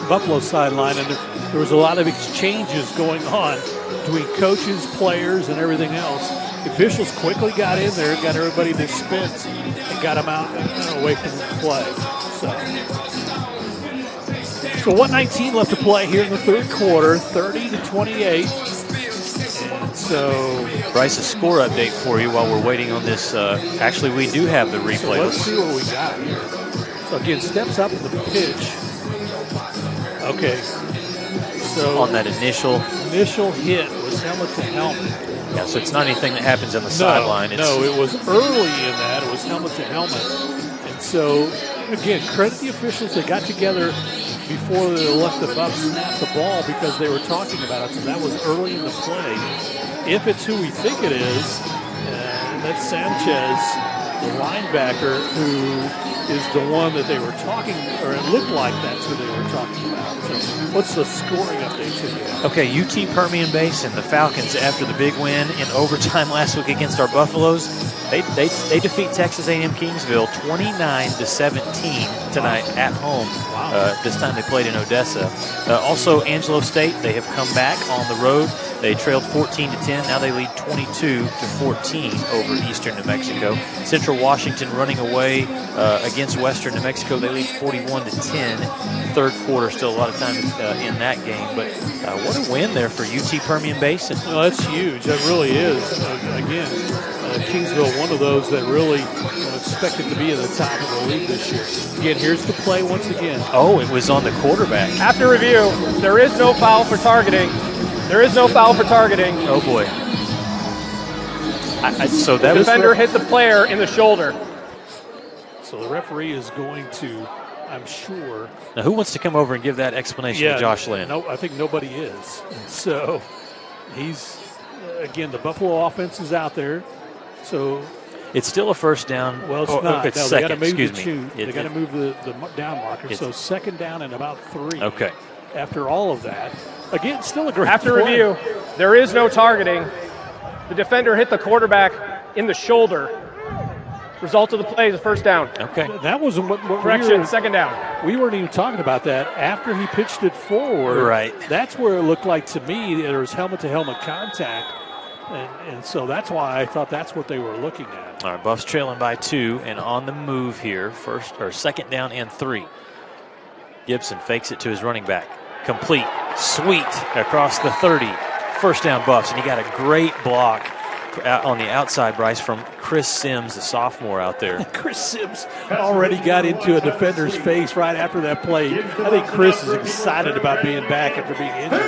Buffalo sideline, and there was a lot of exchanges going on between coaches, players, and everything else. The officials quickly got in there, got everybody to spins, and got them out and away from the play. So 1:19 left to play here in the third quarter, 30-28. And so, Bryce, a score update for you while we're waiting on this. Actually, we do have the replay. So let's see what we got here. So again, steps up the pitch. Okay. So on that initial hit was helmet to helmet. Yeah, so it's not anything that happens on the sideline. No, it was early in that. It was helmet to helmet. And so, again, credit the officials. They got together before they left the Buffs snap the ball because they were talking about it. So that was early in the play. If it's who we think it is, that's Sanchez, the linebacker, who is the one that they were talking, or it looked like that's who they were talking about. So what's the scoring update to you? Okay, UT Permian Basin, the Falcons, after the big win in overtime last week against our Buffaloes, they defeat Texas A&M Kingsville 29-17 tonight at home. Wow. This time they played in Odessa. Also, Angelo State, they have come back on the road. They trailed 14-10. Now they lead 22-14 over Eastern New Mexico. Central Washington running away against Western New Mexico. They lead 41-10. Third quarter, still a lot of time in that game. But what a win there for UT Permian Basin. Well, that's huge. That really is. Again, Kingsville, one of those that really expected to be in the top of the league this year. Again, here's the play once again. Oh, it was on the quarterback. After review, there is no foul for targeting. There is no foul for targeting. Oh, boy. So that the defender hit the player in the shoulder. So the referee is going to, I'm sure. Now, who wants to come over and give that explanation to Josh Lynn? No, I think nobody is. So he's, again, the Buffalo offense is out there. So it's still a first down. Well, it's not. It's no, second. They got to move the down marker. So second down and about 3. Okay. After all of that, again, still a great After play. review, there is no targeting. The defender hit the quarterback in the shoulder. Result of the play is a first down. Okay. That wasn't what correction, second down. We weren't even talking about that. After he pitched it forward, right. That's where it looked like to me there was helmet-to-helmet contact. And so that's why I thought that's what they were looking at. All right, Buffs trailing by 2 and on the move here. Second down and 3. Gibson fakes it to his running back. Complete. Sweet across the 30. First down Buffs, and he got a great block on the outside, Bryce, from Chris Sims, the sophomore out there. Chris Sims already got into a defender's face right after that play. I think Chris is excited about being back after being injured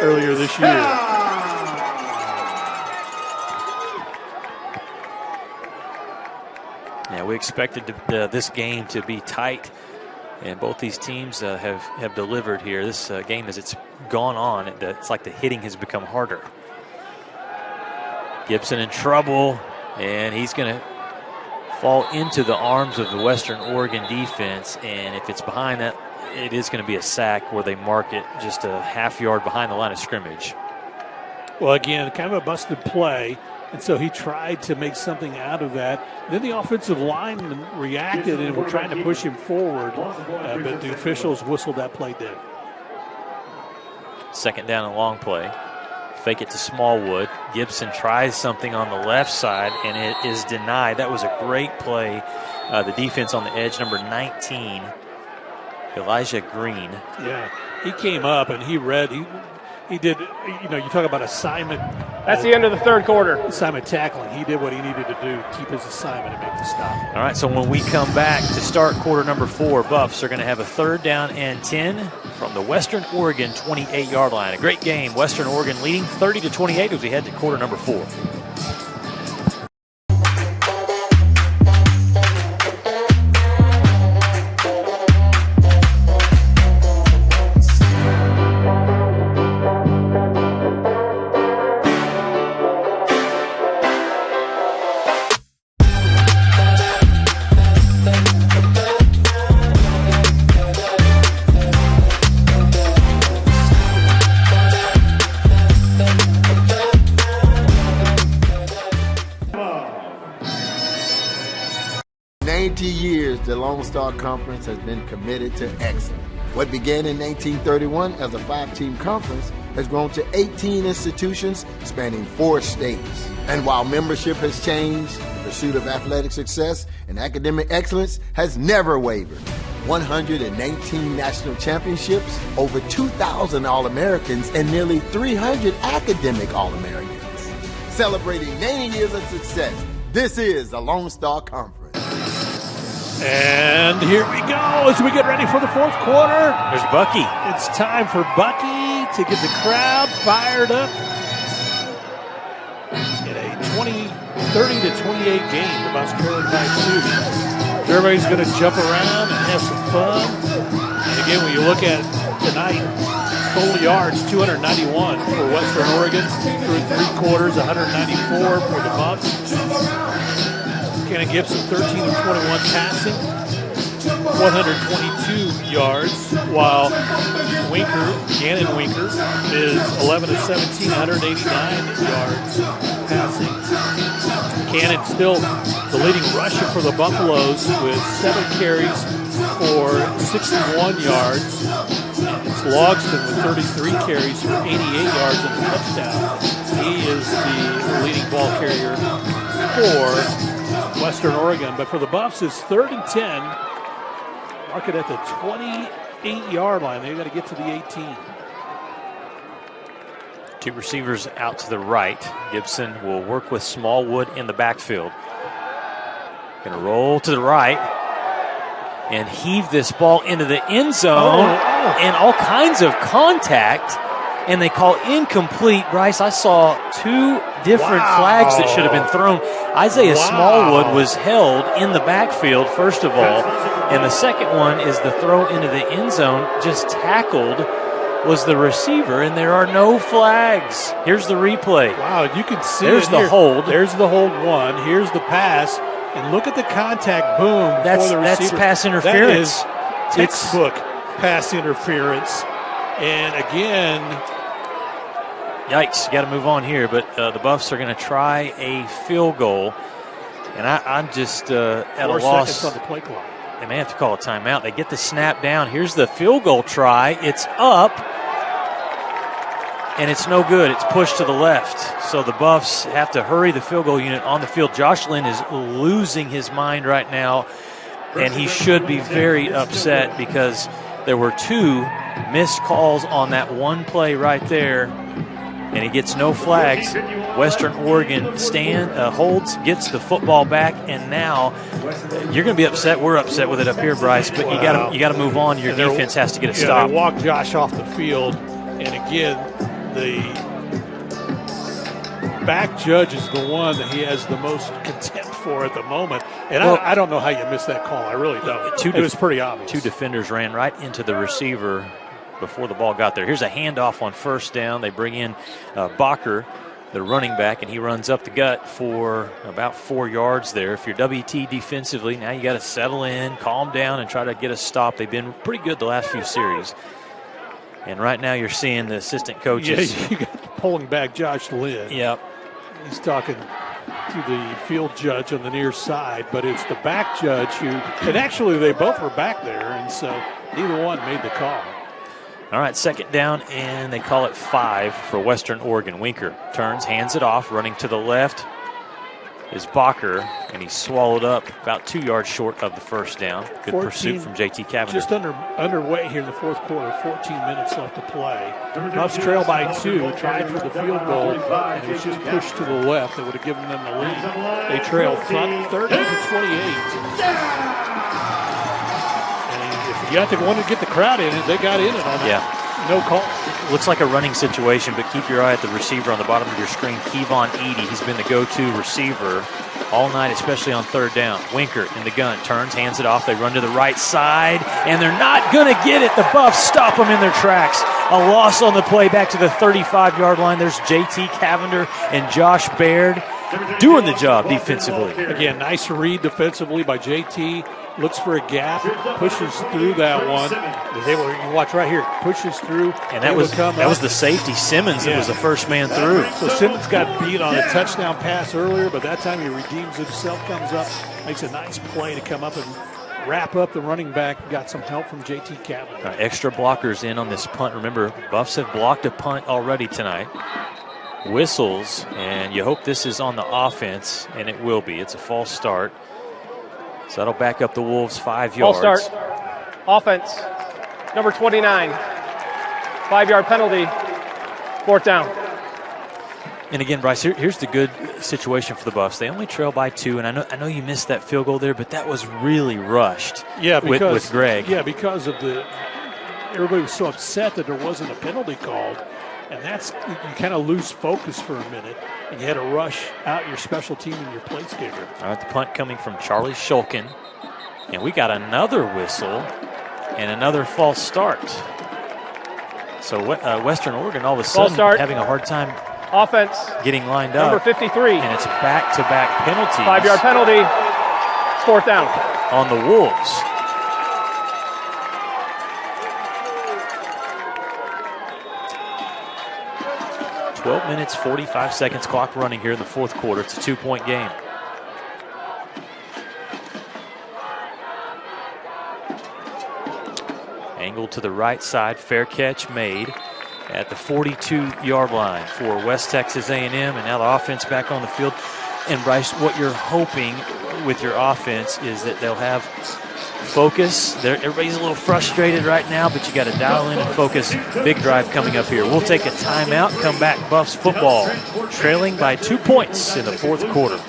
earlier this year. Yeah, we expected this game to be tight, and both these teams have delivered here. This game, as it's gone on, it's like the hitting has become harder. Gibson in trouble, and he's going to fall into the arms of the Western Oregon defense, and if it's behind that, it is going to be a sack where they mark it just a half yard behind the line of scrimmage. Well, again, kind of a busted play. And so he tried to make something out of that. Then the offensive lineman reacted and were trying to push him forward, but the officials whistled that play dead. Second down and long play. Fake it to Smallwood. Gibson tries something on the left side, and it is denied. That was a great play. The defense on the edge, number 19, Elijah Green. Yeah, he came up and he did, you talk about assignment. That's the end of the third quarter. Assignment tackling. He did what he needed to do, keep his assignment and make the stop. All right, so when we come back to start quarter number 4, Buffs are going to have a third down and 10 from the Western Oregon 28-yard line. A great game. Western Oregon leading 30-28 as we head to quarter number 4. The Lone Star Conference has been committed to excellence. What began in 1931 as a 5-team conference has grown to 18 institutions spanning 4 states. And while membership has changed, the pursuit of athletic success and academic excellence has never wavered. 119 national championships, over 2,000 All-Americans, and nearly 300 academic All-Americans. Celebrating 90 years of success, this is the Lone Star Conference. And here we go as we get ready for the fourth quarter. There's Bucky. It's time for Bucky to get the crowd fired up in a 30-28 game. The Buffs trailing by 2. Everybody's going to jump around and have some fun. And again, when you look at tonight, total yards 291 for Western Oregon through 3 quarters, 194 for the Buffs. Kenny Gibson 13 of 21 passing, 122 yards, while Gannon Winker is 11 of 17, 189 yards passing. Cannon still the leading rusher for the Buffaloes with 7 carries for 61 yards. It's Logston with 33 carries for 88 yards and a touchdown. He is the leading ball carrier for Western Oregon. But for the Buffs, it's 3rd and 10. Mark it at the 28-yard line. They've got to get to the 18. 2 receivers out to the right. Gibson will work with Smallwood in the backfield. Going to roll to the right and heave this ball into the end zone and all kinds of contact. And they call incomplete. Bryce, I saw 2 different flags that should have been thrown. Isaiah Smallwood was held in the backfield, first of all. And the second one is the throw into the end zone, just tackled was the receiver, and there are no flags. Here's the replay. Wow, you can see There's the hold. There's the hold 1. Here's the pass. And look at the contact boom for the receiver. That's pass interference. That is textbook pass interference. And again, yikes, you got to move on here. But the Buffs are going to try a field goal. And I'm just at a loss. 4 seconds on the play clock. They may have to call a timeout. They get the snap down. Here's the field goal try. It's up. And it's no good. It's pushed to the left. So the Buffs have to hurry the field goal unit on the field. Josh Lynn is losing his mind right now. And he should be very upset because there were 2 missed calls on that one play right there. And he gets no flags. Western Oregon holds, gets the football back, and now you're going to be upset. We're upset with it up here, Bryce. But you got to move on. Your defense has to get a stop. They walk Josh off the field, and again, the back judge is the one that he has the most contempt for at the moment. And I don't know how you missed that call. I really don't. It was pretty obvious. 2 defenders ran right into the receiver before the ball got there. Here's a handoff on first down. They bring in Bacher, the running back, and he runs up the gut for about 4 yards there. If you're WT defensively, now you got to settle in, calm down, and try to get a stop. They've been pretty good the last few series. And right now you're seeing the assistant coaches. Yeah, you got pulling back Josh Lynn. Yep. He's talking to the field judge on the near side, but it's the back judge who, and actually they both were back there, and so neither one made the call. All right, 2nd down, and they call it 5 for Western Oregon. Winker turns, hands it off, running to the left is Bacher, and he's swallowed up about 2 yards short of the first down. Good pursuit from JT Cavender. Just underway here in the fourth quarter, 14 minutes left to play. Buffs trail by 2, tried for the field goal, and it was just pushed to the left. That would have given them the lead. They trail 30-28. You have to want to get the crowd in, and they got in it on that. No call. Looks like a running situation, but keep your eye at the receiver on the bottom of your screen, Kevon Edey. He's been the go-to receiver all night, especially on 3rd down. Winker in the gun, turns, hands it off. They run to the right side, and they're not going to get it. The Buffs stop them in their tracks. A loss on the play back to the 35-yard line. There's JT Cavender and Josh Baird doing the job defensively. Again, nice read defensively by JT. Looks for a gap, pushes through that one. You watch right here, pushes through. And that was the safety, Simmons, that was the first man through. So Simmons got beat on a touchdown pass earlier, but that time he redeems himself, comes up, makes a nice play to come up and wrap up. The running back got some help from J.T. Cavender. Extra blockers in on this punt. Remember, Buffs have blocked a punt already tonight. Whistles, and you hope this is on the offense, and it will be. It's a false start. So that'll back up the Wolves 5 yards. False start. Offense, number 29. 5-yard penalty. 4th down. And again, Bryce, here's the good situation for the Buffs. They only trail by 2, and I know you missed that field goal there, but that was really rushed. Yeah, because, with Greg. Yeah, because of everybody was so upset that there wasn't a penalty called, and you kind of lose focus for a minute, and you had to rush out your special team and your place kicker. All right, the punt coming from Charlie Shulkin, and we got another whistle and another false start. So Western Oregon all of a sudden having a hard time. Offense. Getting lined number up. Number 53. And it's back-to-back penalties. 5-yard penalty. It's 4th down. On the Wolves. .12 minutes, 45 seconds, clock running here in the 4th quarter. It's a 2-point game. Angle to the right side, fair catch made at the 42-yard line for West Texas A&M, and now the offense back on the field. And Bryce, what you're hoping with your offense is that they'll have focus. Everybody's a little frustrated right now, but you got to dial in and focus. Big drive coming up here. We'll take a timeout, come back, Buffs football, trailing by 2 points in the 4th quarter.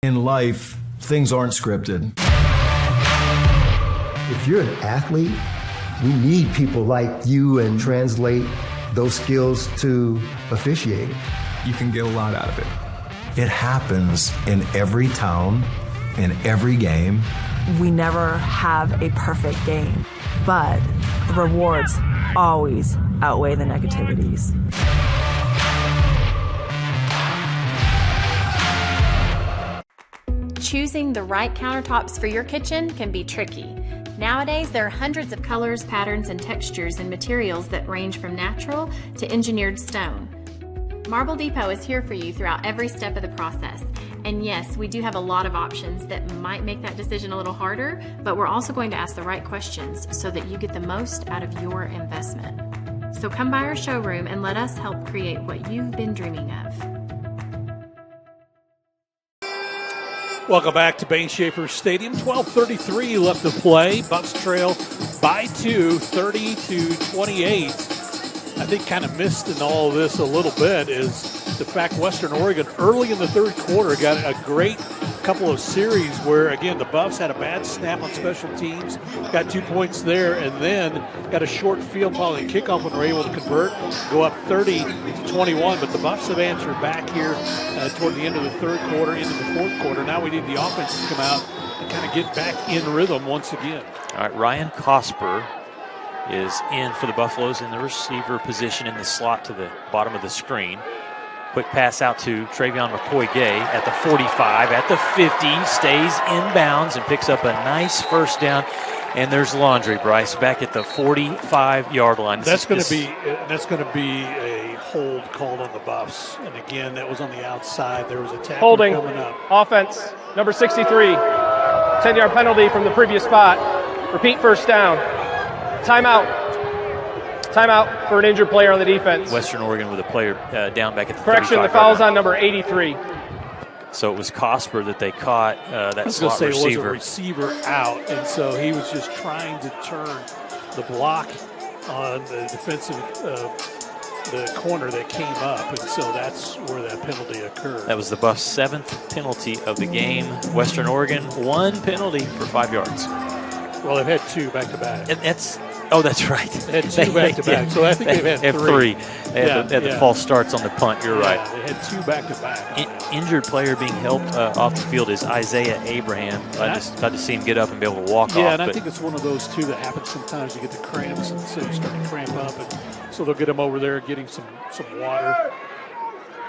In life, things aren't scripted. If you're an athlete, we need people like you and translate those skills to officiating. You can get a lot out of it. It happens in every town, in every game. We never have a perfect game, but the rewards always outweigh the negativities. Choosing the right countertops for your kitchen can be tricky. Nowadays, there are hundreds of colors, patterns, and textures and materials that range from natural to engineered stone. Marble Depot is here for you throughout every step of the process. And yes, we do have a lot of options that might make that decision a little harder, but we're also going to ask the right questions so that you get the most out of your investment. So come by our showroom and let us help create what you've been dreaming of. Welcome back to Bain-Schaeffer Stadium. 12:33 left to play. Buffs trail by 2, 30-28. I think kind of missed in all of this a little bit is the fact Western Oregon early in the 3rd quarter got a great couple of series where, again, the Buffs had a bad snap on special teams, got 2 points there, and then got a short field following kickoff when they were able to convert, go up 30-21. But the Buffs have answered back here toward the end of the 3rd quarter, into the 4th quarter. Now we need the offense to come out and kind of get back in rhythm once again. All right, Ryan Cosper is in for the Buffaloes in the receiver position in the slot to the bottom of the screen. Quick pass out to Travion McCoy-Gay at the 45, at the 50, stays inbounds and picks up a nice first down. And there's Laundry, Bryce, back at the 45-yard line. That's going to be a hold called on the Buffs. And again, that was on the outside. There was a tackle holding coming up. Offense, number 63. 10-yard penalty from the previous spot. Repeat first down. Timeout. Timeout for an injured player on the defense. Western Oregon with a player down back at the correction, 35. the foul's on number 83. So it was Cosper that they caught, that slot receiver. It was a receiver out, and so he was just trying to turn the block on the defensive, the corner that came up, and so that's where that penalty occurred. That was the Buffs' 7th penalty of the game. Western Oregon, 1 penalty for 5 yards. Well, they've had 2 back-to-back. That's right. They had 2 back-to-back, so I think they've had 3. They had the false starts on the punt, you're right. They had 2 back-to-back. Injured player being helped off the field is Isaiah Abraham. I just glad to see him get up and be able to walk off. Yeah, and I think it's one of those, too, that happens sometimes. You get the cramps, and so you start to cramp up, and so they'll get him over there getting some water.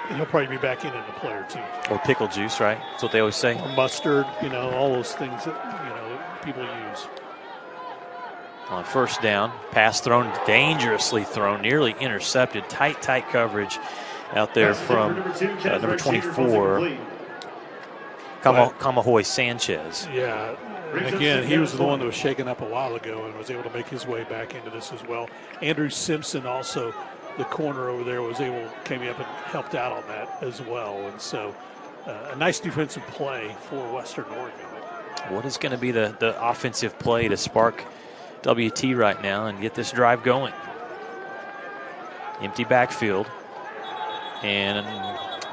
And he'll probably be back in a play or 2. Or pickle juice, right? That's what they always say. Or mustard, all those things that, people use. On first down, pass thrown, dangerously thrown, nearly intercepted. Tight coverage out there from number 24, Kamahoy Sanchez. Yeah, Again, he was the one that was shaken up a while ago and was able to make his way back into this as well. Andrew Simpson, also the corner over there, came up and helped out on that as well. And so a nice defensive play for Western Oregon. What is going to be the offensive play to spark WT right now and get this drive going? Empty backfield. And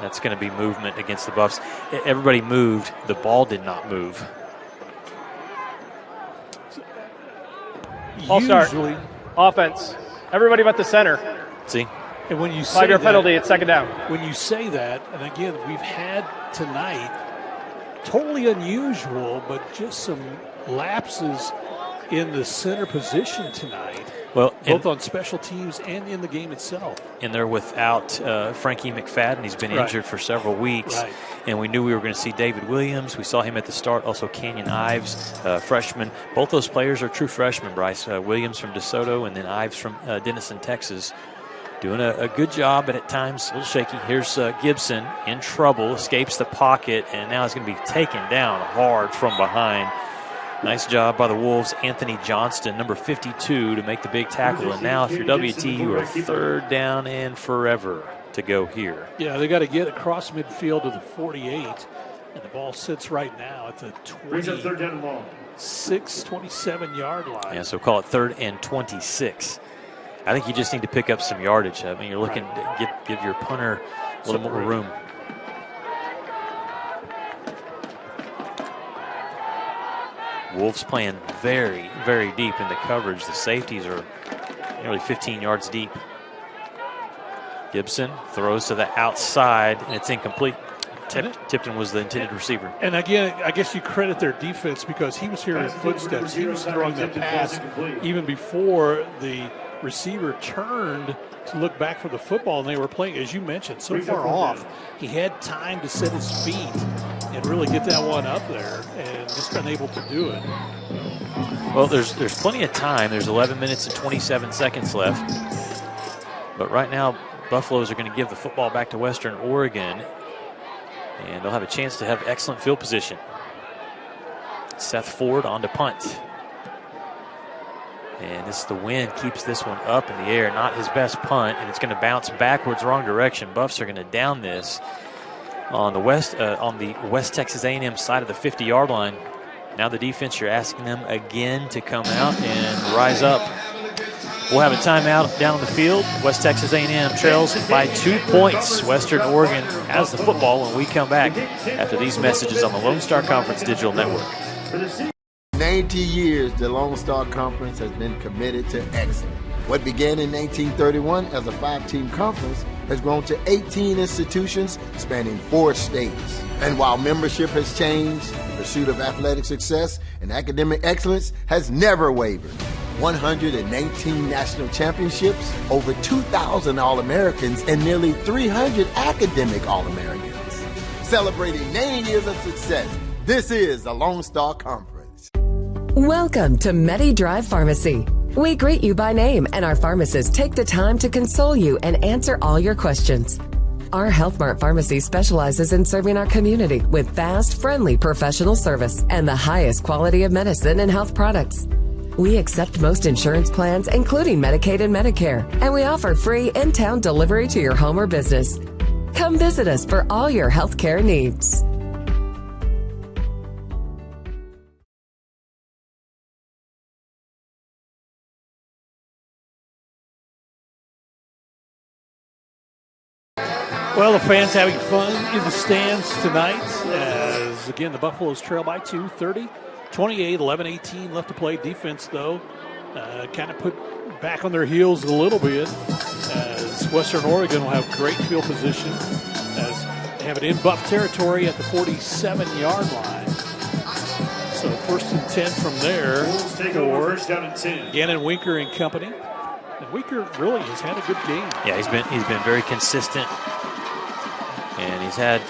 that's going to be movement against the Buffs. Everybody moved. The ball did not move. All start. Offense. Everybody but the center. See? And when you say 5-yard penalty at second down. When you say that, and again, we've had tonight, totally unusual, but just some lapses in the center position tonight. Well, both on special teams and in the game itself. And they're without Frankie McFadden. He's been injured for several weeks. Right. And we knew we were going to see David Williams. We saw him at the start. Also Canyon Ives, freshman. Both those players are true freshmen, Bryce. Williams from DeSoto and then Ives from Denison, Texas. Doing a good job, but at times a little shaky. Here's Gibson in trouble, escapes the pocket, and now he's going to be taken down hard from behind. Nice job by the Wolves. Anthony Johnston, number 52, to make the big tackle. And now if you're WT, you are third down and forever to go here. Yeah, they got to get across midfield to the 48, and the ball sits right now at the 27-yard line. Yeah, so call it 3rd and 26. I think you just need to pick up some yardage. I mean, you're looking to give your punter a little more room. Wolves playing very, very deep in the coverage. The safeties are nearly 15 yards deep. Gibson throws to the outside, and it's incomplete. Tipton was the intended receiver. And again, I guess you credit their defense because he was hearing footsteps. He was throwing the pass even before the receiver turned to look back for the football, and they were playing, as you mentioned, so far off. He had time to set his feet and really get that one up there, and just unable to do it. Well, there's plenty of time. There's 11 minutes and 27 seconds left. But right now, Buffaloes are going to give the football back to Western Oregon, and they'll have a chance to have excellent field position. Seth Ford on to punt. And the wind keeps this one up in the air. Not his best punt, and it's going to bounce backwards, wrong direction. Buffs are going to down this on the West Texas A&M side of the 50-yard line. Now the defense, you're asking them again to come out and rise up. We'll have a timeout down on the field. West Texas A&M trails by 2 points. Western Oregon has the football when we come back after these messages on the Lone Star Conference Digital Network. 90 years, the Lone Star Conference has been committed to excellence. What began in 1931 as a 5-team conference has grown to 18 institutions spanning 4 states. And while membership has changed, the pursuit of athletic success and academic excellence has never wavered. 119 national championships, over 2,000 All-Americans, and nearly 300 academic All-Americans. Celebrating 90 years of success, this is the Lone Star Conference. Welcome to MediDrive Pharmacy. We greet you by name, and our pharmacists take the time to console you and answer all your questions. Our Health Mart Pharmacy specializes in serving our community with fast, friendly professional service and the highest quality of medicine and health products. We accept most insurance plans, including Medicaid and Medicare, and we offer free in-town delivery to your home or business. Come visit us for all your healthcare needs. Well, the fans having fun in the stands tonight as, again, the Buffaloes trail by 2, 30-28, 11-18 left to play. Defense, though, kind of put back on their heels a little bit as Western Oregon will have great field position as they have it in Buff territory at the 47-yard line. So 1st and 10 from there for Gannon Winker and company. And Winker really has had a good game. Yeah, he's been very consistent. And he's had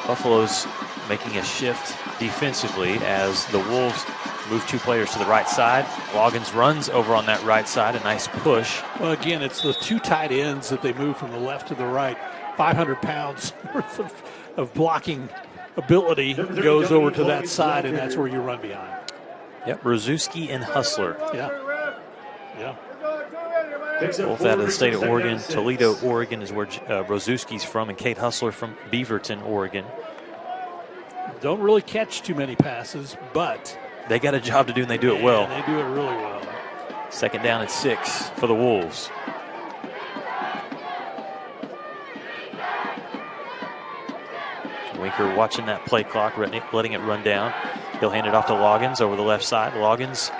Buffaloes making a shift defensively as the Wolves move 2 players to the right side. Loggins runs over on that right side, a nice push. Well, again, it's the 2 tight ends that they move from the left to the right. 500 pounds worth of blocking ability goes over to that side, and that's where you run behind. Yep, Rozuski and Hustler. Yeah. Both out of the state of Oregon. Toledo, Oregon is where Rozuski's from, and Kate Hustler from Beaverton, Oregon. Don't really catch too many passes, but they got a job to do, and they do it well. They do it really well. Second down at 6 for the Wolves. Winker watching that play clock, letting it run down. He'll hand it off to Loggins over the left side. Loggins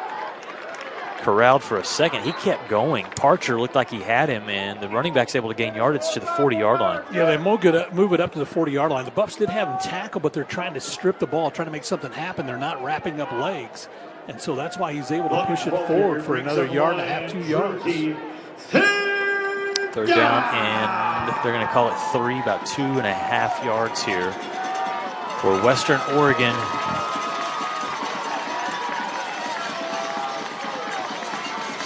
corralled for a second. He kept going. Parcher looked like he had him, and the running back's able to gain yardage to the 40-yard line. Yeah, they move it up to the 40-yard line. The Buffs did have him tackled, but they're trying to strip the ball, trying to make something happen. They're not wrapping up legs, and so that's why he's able to push it forward for another yard and a half, 2 yards. Third down, and they're going to call it 3, about 2.5 yards here for Western Oregon.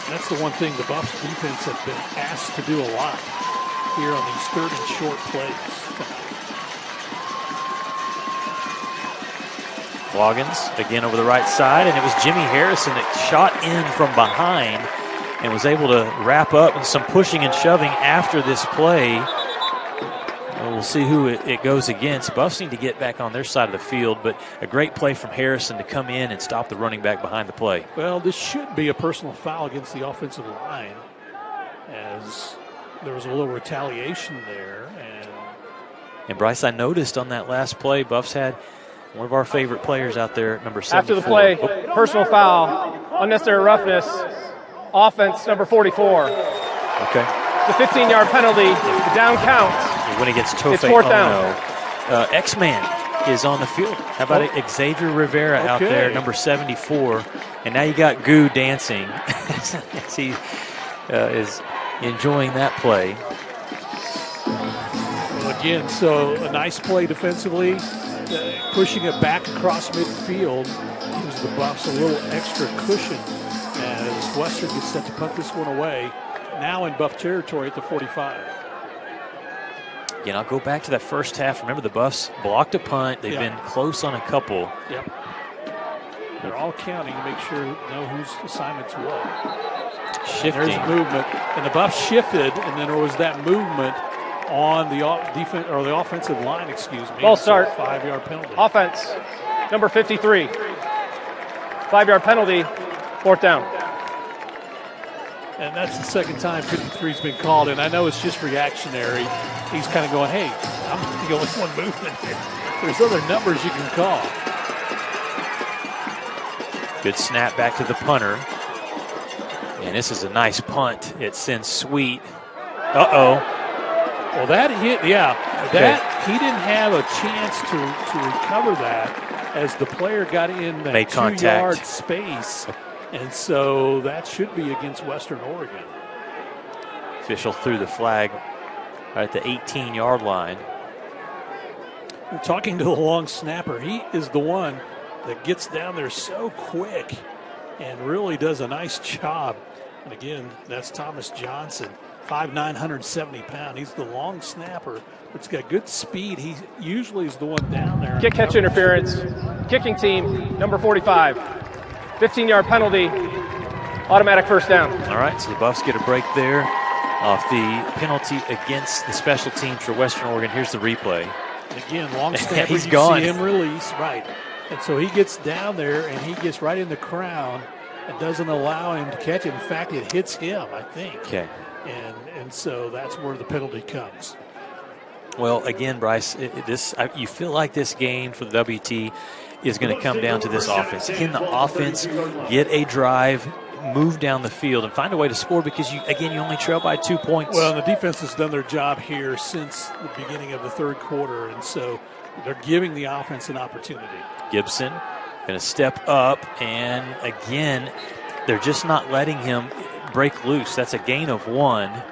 That's the one thing the Buffs defense have been asked to do a lot here on these 3rd and short plays. Loggins again over the right side, and it was Jimmy Harrison that shot in from behind and was able to wrap up and some pushing and shoving after this play. We'll see who it goes against. Buffs need to get back on their side of the field, but a great play from Harrison to come in and stop the running back behind the play. Well, this should be a personal foul against the offensive line, as there was a little retaliation there. And Bryce, I noticed on that last play, Buffs had one of our favorite players out there, number 74. After the play, personal foul, unnecessary roughness, offense number 44. Okay. The 15-yard penalty, the down counts. When he gets Tofe, it's 4th down. No. X-Man is on the field. How about Xavier Rivera out there, number 74. And now you got Goo dancing as he is enjoying that play. Well, again, so a nice play defensively. Pushing it back across midfield gives the Buffs a little extra cushion as Western gets set to punt this one away. Now in Buff territory at the 45. Again, I'll go back to that first half. Remember, the Buffs blocked a punt. They've been close on a couple. Yep. They're all counting to make sure know whose assignments what. Shifting. There's movement, and the Buffs shifted, and then there was that movement on the defense or the offensive line. Excuse me. Ball start. 5-yard penalty. Offense, number 53. 5-yard penalty. 4th down. And that's the second time 53's been called, and I know it's just reactionary. He's kind of going, hey, I'm the only one moving here. There's other numbers you can call. Good snap back to the punter. And this is a nice punt. It sends Sweet. Uh-oh. Well, that hit, that he didn't have a chance to recover that as the player got in that 2-yard space. And so that should be against Western Oregon. Official threw the flag right at the 18-yard line. We're talking to the long snapper. He is the one that gets down there so quick and really does a nice job. And again, that's Thomas Johnson, 5'9", 170 pounds. He's the long snapper, but he's got good speed. He usually is the one down there. Kick catch interference. Kicking team, number 45. 15-yard penalty, automatic 1st down. All right, so the Buffs get a break there off the penalty against the special teams for Western Oregon. Here's the replay. And again, long snapper, he's you gone. See him release, right. And so he gets down there, and he gets right in the crown and doesn't allow him to catch it. In fact, it hits him, I think. Okay. And so that's where the penalty comes. Well, again, Bryce, you feel like this game for the WT is going to come down to this offense. Can the offense get a drive, move down the field, and find a way to score? Because, you only trail by 2 points. Well, the defense has done their job here since the beginning of the 3rd quarter, and so they're giving the offense an opportunity. Gibson going to step up, and again, they're just not letting him break loose. That's a gain of 1.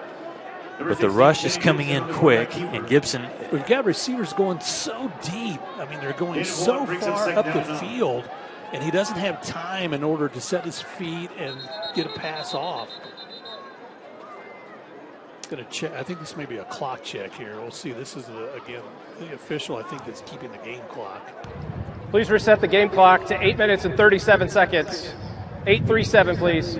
But the rush is coming in quick, and Gibson. We've got receivers going so deep. I mean, they're going so far up the field, and he doesn't have time in order to set his feet and get a pass off. Going to check. I think this may be a clock check here. We'll see. This is, again, the official, I think, that's keeping the game clock. Please reset the game clock to 8 minutes and 37 seconds. 8:37, please.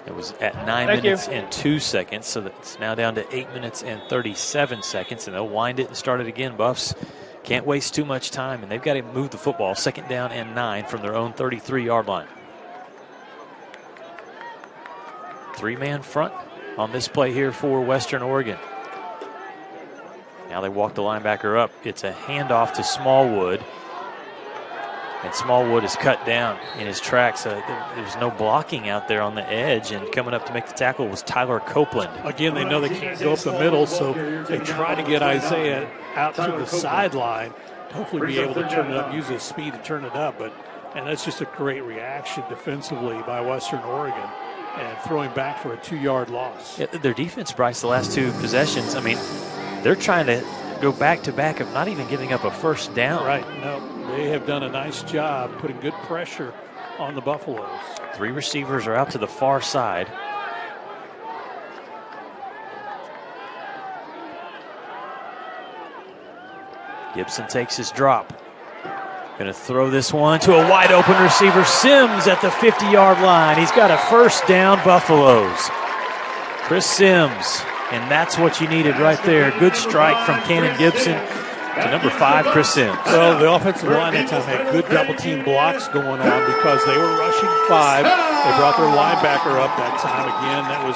It was at 9 minutes and 2 seconds, so it's now down to 8 minutes and 37 seconds, and they'll wind it and start it again. Buffs can't waste too much time, and they've got to move the football. 2nd down and 9 from their own 33-yard line. 3-man front on this play here for Western Oregon. Now they walk the linebacker up. It's a handoff to Smallwood. And Smallwood is cut down in his tracks. There's no blocking out there on the edge. And coming up to make the tackle was Tyler Copeland. Again, they know they can't go up the middle, so they try to get Isaiah out to the sideline. Hopefully be able to turn it up, use his speed to turn it up. And that's just a great reaction defensively by Western Oregon. And throwing back for a 2-yard loss. Yeah, their defense, Bryce, the last 2 possessions, I mean, they're trying to go back-to-back of not even giving up a first down. Right, no, they have done a nice job putting good pressure on the Buffaloes. 3 receivers are out to the far side. Gibson takes his drop. Going to throw this one to a wide open receiver. Sims at the 50-yard line. He's got a first down, Buffaloes. Chris Sims, and that's what you needed right there. Good strike from Cannon Gibson to number 5, Chris Sims. Well, the offensive line that time had good double-team blocks going on because they were rushing 5. They brought their linebacker up that time. Again, that was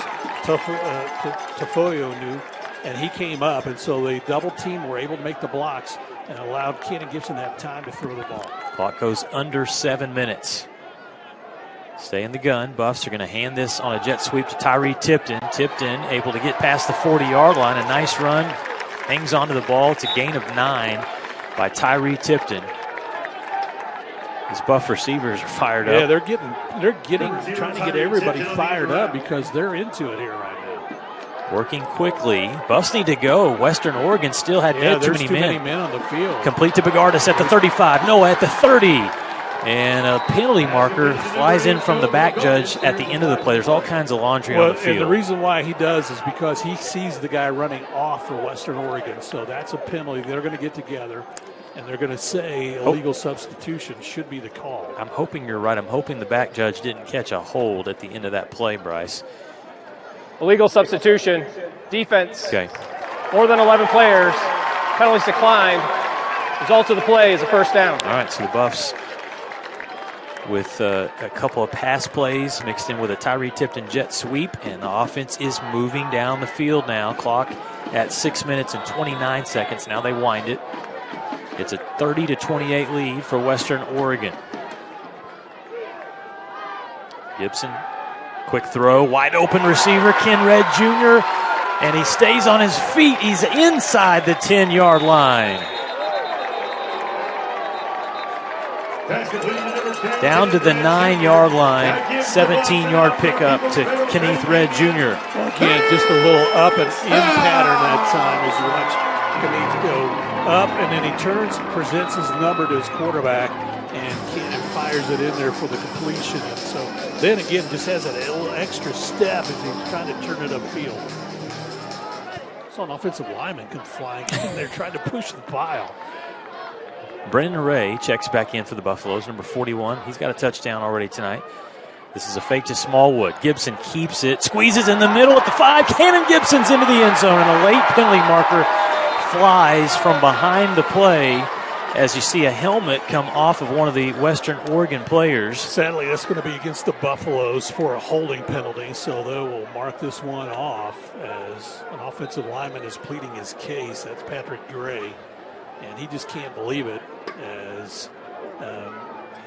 Tafoyo, and he came up, and so the double-team were able to make the blocks and allowed Cannon Gibson to have time to throw the ball. Clock goes under 7 minutes. Stay in the gun. Buffs are going to hand this on a jet sweep to Tyree Tipton. Tipton able to get past the 40-yard line. A nice run. Hangs onto the ball. It's a gain of 9 by Tyree Tipton. These Buff receivers are fired up. Yeah, they're trying to get everybody fired up because they're into it here right now. Working quickly. Buffs need to go. Western Oregon still had too many men on the field. Complete to Bogardus at the 35. No, at the 30. And a penalty marker flies in from the back judge at the end of the play. There's all kinds of laundry on the field. And the reason why he does is because he sees the guy running off for Western Oregon. So that's a penalty. They're going to get together, and they're going to say illegal substitution should be the call. I'm hoping you're right. I'm hoping the back judge didn't catch a hold at the end of that play, Bryce. Illegal substitution. Defense. Okay. More than 11 players. Penalties declined. Result of the play is a first down. All right, so the Buffs with a couple of pass plays mixed in with a Tyree Tipton jet sweep, and the offense is moving down the field now. Clock at 6 minutes and 29 seconds. Now they wind it. It's a 30-28 lead for Western Oregon. Gibson, quick throw, wide open receiver, Ken Red Jr., and he stays on his feet. He's inside the 10-yard line. Down to the 9-yard line, 17-yard pickup to Kenneth Red Jr. Again, just a little up and in pattern that time as you watch Kenneth go up, and then he turns, presents his number to his quarterback, and Cannon fires it in there for the completion. And so then again, just has a little extra step as he's trying to turn it upfield. So an offensive lineman comes flying in there trying to push the pile. Brendan Ray checks back in for the Buffaloes, number 41. He's got a touchdown already tonight. This is a fake to Smallwood. Gibson keeps it, squeezes in the middle at the 5. Cannon Gibson's into the end zone, and a late penalty marker flies from behind the play as you see a helmet come off of one of the Western Oregon players. Sadly, that's going to be against the Buffaloes for a holding penalty, so they will mark this one off as an offensive lineman is pleading his case. That's Patrick Gray, and he just can't believe it, as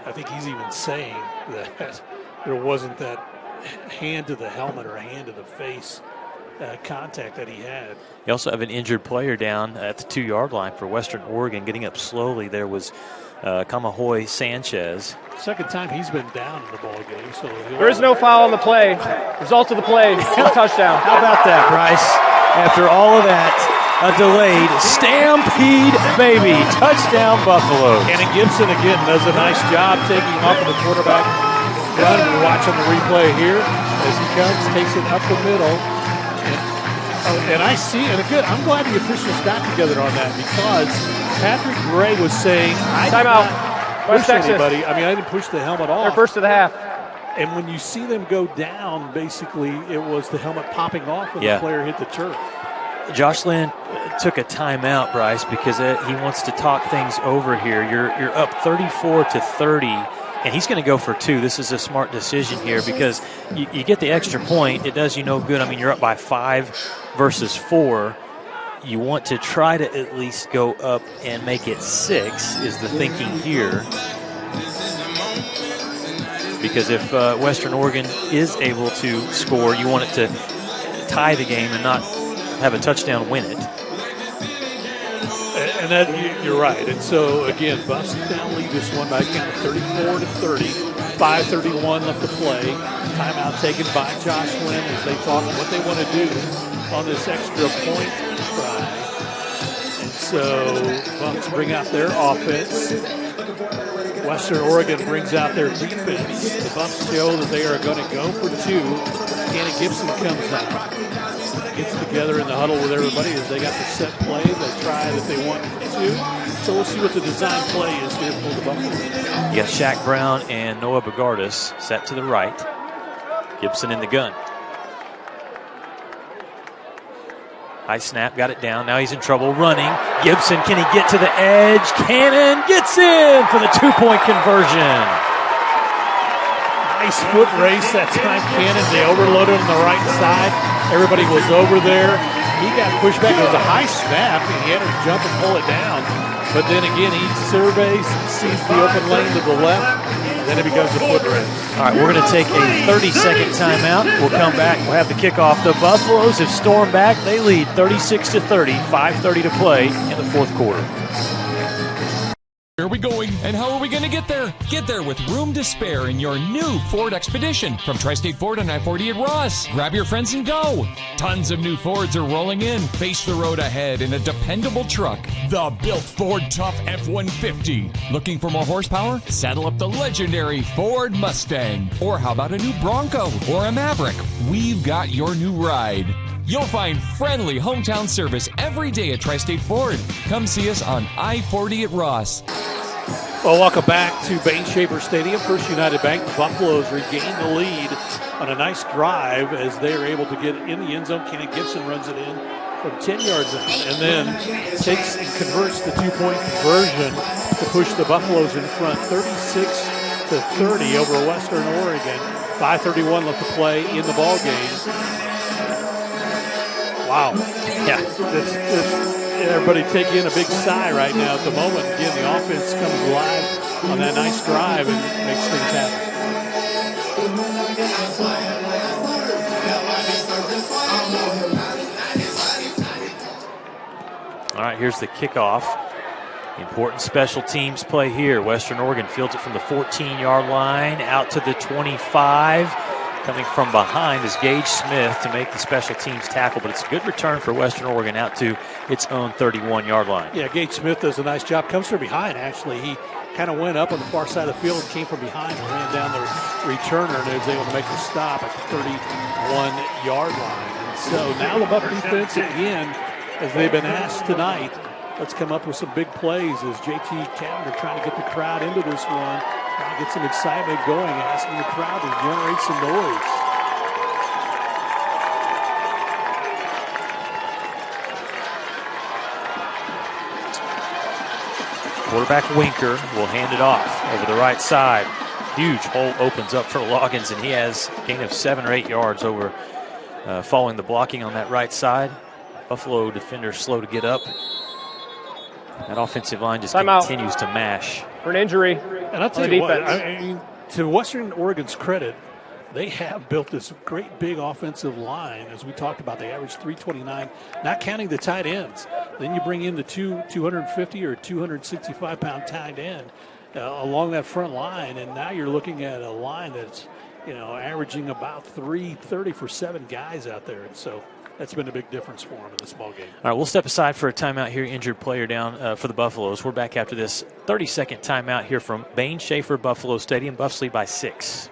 I think he's even saying that there wasn't that hand to the helmet or a hand to the face contact that he had. You also have an injured player down at the 2-yard line for Western Oregon. Getting up slowly there was Kamahoy Sanchez. Second time he's been down in the ball game. So there is no foul on the play. Result of the play, touchdown. How about that, Bryce? After all of that, a delayed stampede, baby. Touchdown, Buffalo. Cannon Gibson again does a nice job taking off of the quarterback run. We're watching the replay here as he comes, takes it up the middle. And I see, and good. I'm glad the officials got together on that because Patrick Gray was saying, I did not push anybody. I mean, I didn't push the helmet off. They're first of the half. And when you see them go down, basically, it was the helmet popping off when the player hit the turf. Josh Lynn took a timeout, Bryce, because he wants to talk things over here. You're up 34-30. And he's going to go for 2. This is a smart decision here because you get the extra point. It does you no good. I mean, you're up by 5 versus 4. You want to try to at least go up and make it 6 is the thinking here. Because if Western Oregon is able to score, you want it to tie the game and not have a touchdown win it. And that, you're right. And so, again, Buffs now lead this one by a count of 34-30. 5:31 left to play. Timeout taken by Josh Lynn as they talk what they want to do on this extra point try. And so, Buffs bring out their offense. Western Oregon brings out their defense. The Buffs show that they are going to go for 2. Hannah Gibson comes out. Gets together in the huddle with everybody as they got the set play. They try that they want to. So we'll see what the design play is here for the Buffaloes. You got Shaq Brown and Noah Bogardus set to the right. Gibson in the gun. High snap, got it down. Now he's in trouble running. Gibson, can he get to the edge? Cannon gets in for the 2-point conversion. Nice foot race that time, Cannon. They overloaded on the right side. Everybody was over there. He got pushed back. It was a high snap, and he had to jump and pull it down. But then again, he surveys, sees the open lane to the left, and then it becomes a foot race. All right, we're going to take a 30-second timeout. We'll come back. We'll have the kickoff. The Buffaloes have stormed back. They lead 36-30, 5:30 to play in the fourth quarter. Where are we going, and how are we going to get there? Get there with room to spare in your new Ford Expedition from Tri-State Ford on I-40 at Ross. Grab your friends and go. Tons of new Fords are rolling in. Face the road ahead in a dependable truck, the built Ford Tough F-150. Looking for more horsepower? Saddle up the legendary Ford Mustang. Or how about a new Bronco or a Maverick? We've got your new ride. You'll find friendly hometown service every day at Tri-State Ford. Come see us on I-40 at Ross. Well, welcome back to Bain-Schaeffer Stadium. First United Bank, the Buffaloes regain the lead on a nice drive as they are able to get in the end zone. Kenny Gibson runs it in from 10 yards out and then takes and converts the 2-point conversion to push the Buffaloes in front 36-30 over Western Oregon. 5:31 left to play in the ball game. Wow. Yeah. Everybody taking in a big sigh right now at the moment. Again, the offense comes alive on that nice drive and makes things happen. All right, here's the kickoff. Important special teams play here. Western Oregon fields it from the 14-yard line out to the 25. Coming from behind is Gage Smith to make the special teams tackle, but it's a good return for Western Oregon out to its own 31-yard line. Yeah, Gage Smith does a nice job. Comes from behind, actually. He kind of went up on the far side of the field and came from behind and ran down the returner and was able to make the stop at the 31-yard line. And so now the Buff defense again, as they've been asked tonight, let's come up with some big plays as JT Cavender trying to get the crowd into this one. Trying to get some excitement going, asking the crowd to generate some noise. Quarterback Winker will hand it off over the right side. Huge hole opens up for Loggins, and he has a gain of 7 or 8 yards over following the blocking on that right side. Buffalo defenders slow to get up. That offensive line just continues to mash. For an injury. And I'll tell you what, I mean, to Western Oregon's credit, they have built this great big offensive line. As we talked about, they average 329, not counting the tight ends. Then you bring in the 250 or 265-pound tight end along that front line, and now you're looking at a line that's, averaging about 330 for 7 guys out there. And so that's been a big difference for him in this ball game. All right, we'll step aside for a timeout here. Injured player down for the Buffaloes. We're back after this 30-second timeout here from Bain-Schaeffer Buffalo Stadium. Buffs lead by 6.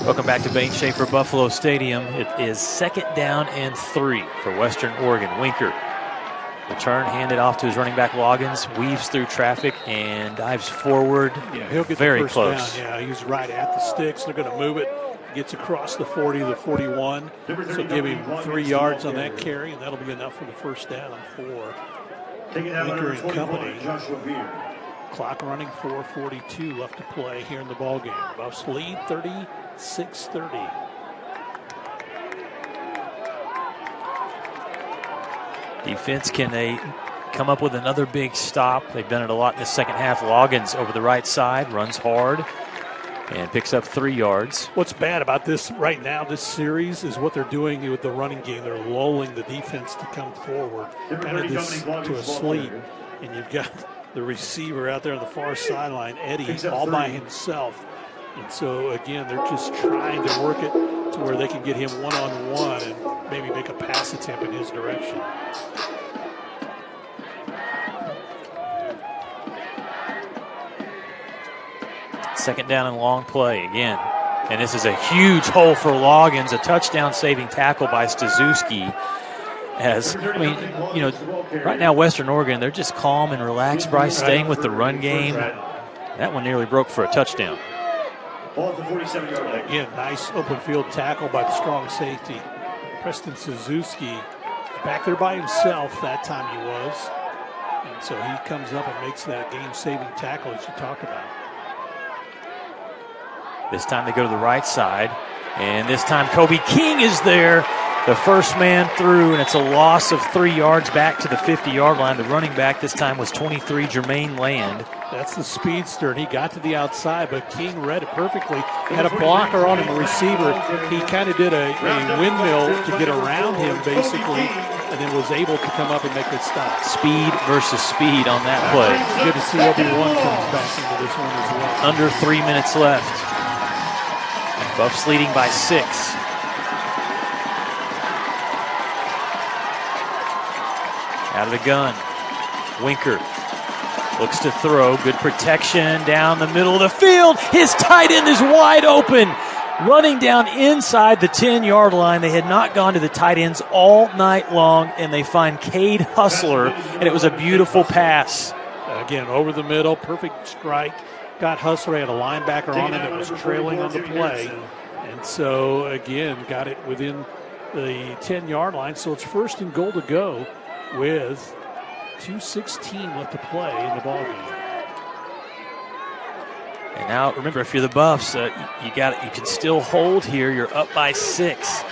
Welcome back to Bain-Schaeffer Buffalo Stadium. It is 2nd down and 3 for Western Oregon. Winker, return, handed off to his running back Loggins, weaves through traffic and dives forward. Yeah, he'll get very the first close. down. Yeah, he's right at the sticks. They're going to move it. Gets across the 40 to the 41. So give him 3 yards on that carry, and that'll be enough for the first down for Winker and company. Clock running, 4:42 left to play here in the ballgame. Buffs lead 36-30. Defense, can they come up with another big stop? They've done it a lot in the second half. Loggins over the right side, runs hard, and picks up 3 yards. What's bad about this right now, this series, is what they're doing with the running game. They're lulling the defense to come forward, kind of this to a sleep. And you've got the receiver out there on the far sideline, Eddie, all by himself. And so, again, they're just trying to work it to where they can get him one-on-one and maybe make a pass attempt in his direction. Second down and long play again. And this is a huge hole for Loggins, a touchdown-saving tackle by Stazuski. Right now Western Oregon, they're just calm and relaxed, Bryce, staying with the run game. That one nearly broke for a touchdown. Again, nice open field tackle by the strong safety. Preston Stazuski back there by himself, that time he was. And so he comes up and makes that game-saving tackle as you talked about. This time they go to the right side, and this time Kobe King is there, the first man through, and it's a loss of 3 yards back to the 50-yard line. The running back this time was 23, Jermaine Land. That's the speedster, and he got to the outside, but King read it perfectly. Had a blocker on him, a receiver. He kind of did a windmill to get around him, basically, and then was able to come up and make it stop. Speed versus speed on that play. Good to see Obi-Wan comes back into this one as well. Under 3 minutes left. Buffs leading by 6. Out of the gun. Winker looks to throw. Good protection down the middle of the field. His tight end is wide open. Running down inside the 10-yard line. They had not gone to the tight ends all night long, and they find Cade Hustler, and it was a beautiful pass. Again, over the middle, perfect strike. Got Hustler, had a linebacker on him that was trailing on the play. And so, again, got it within the 10-yard line. So it's 1st and goal to go with 2:16 left to play in the ballgame. And now, remember, if you're the Buffs, you can still hold here. You're up by 6.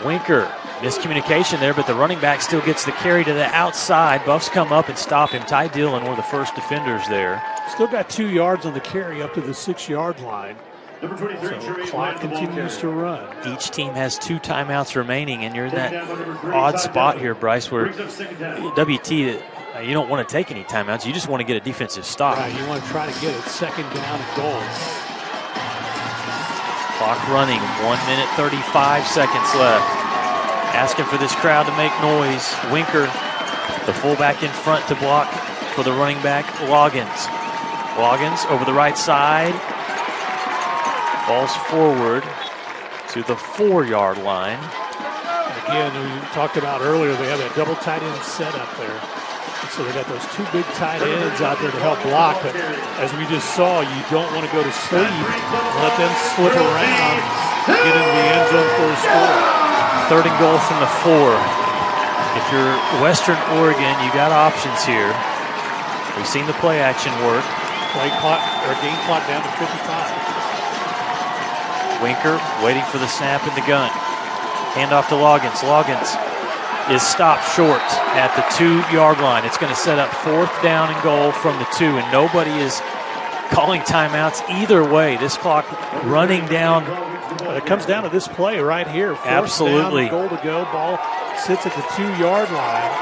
Winker, miscommunication there, but the running back still gets the carry to the outside. Buffs come up and stop him. Ty Dillon, one of the first defenders there. Still got 2 yards on the carry up to the 6-yard line. So the clock continues to run. Each team has 2 timeouts remaining, and you're in that odd spot here, Bryce, where WT, you don't want to take any timeouts. You just want to get a defensive stop. Right, you want to try to get it 2nd down and goal. Clock running, 1 minute, 35 seconds left. Asking for this crowd to make noise. Winker, the fullback in front to block for the running back, Loggins. Loggins over the right side. Falls forward to the 4-yard line. Again, we talked about earlier, they have that double tight end set up there. And so they got those 2 big tight ends out there to help block. But as we just saw, you don't want to go to sleep. Let them slip around, get into the end zone for a score. 3rd and goal from the 4. If you're Western Oregon, you got options here. We've seen the play action work. Play clock or game clock down to 55. Winker waiting for the snap in the gun. Hand off to Loggins. Loggins is stopped short at the 2-yard line. It's going to set up 4th down and goal from the 2, and nobody is calling timeouts either way. This clock running down. It comes down to this play right here. 4th Absolutely. down, goal to go. Ball sits at the 2-yard line.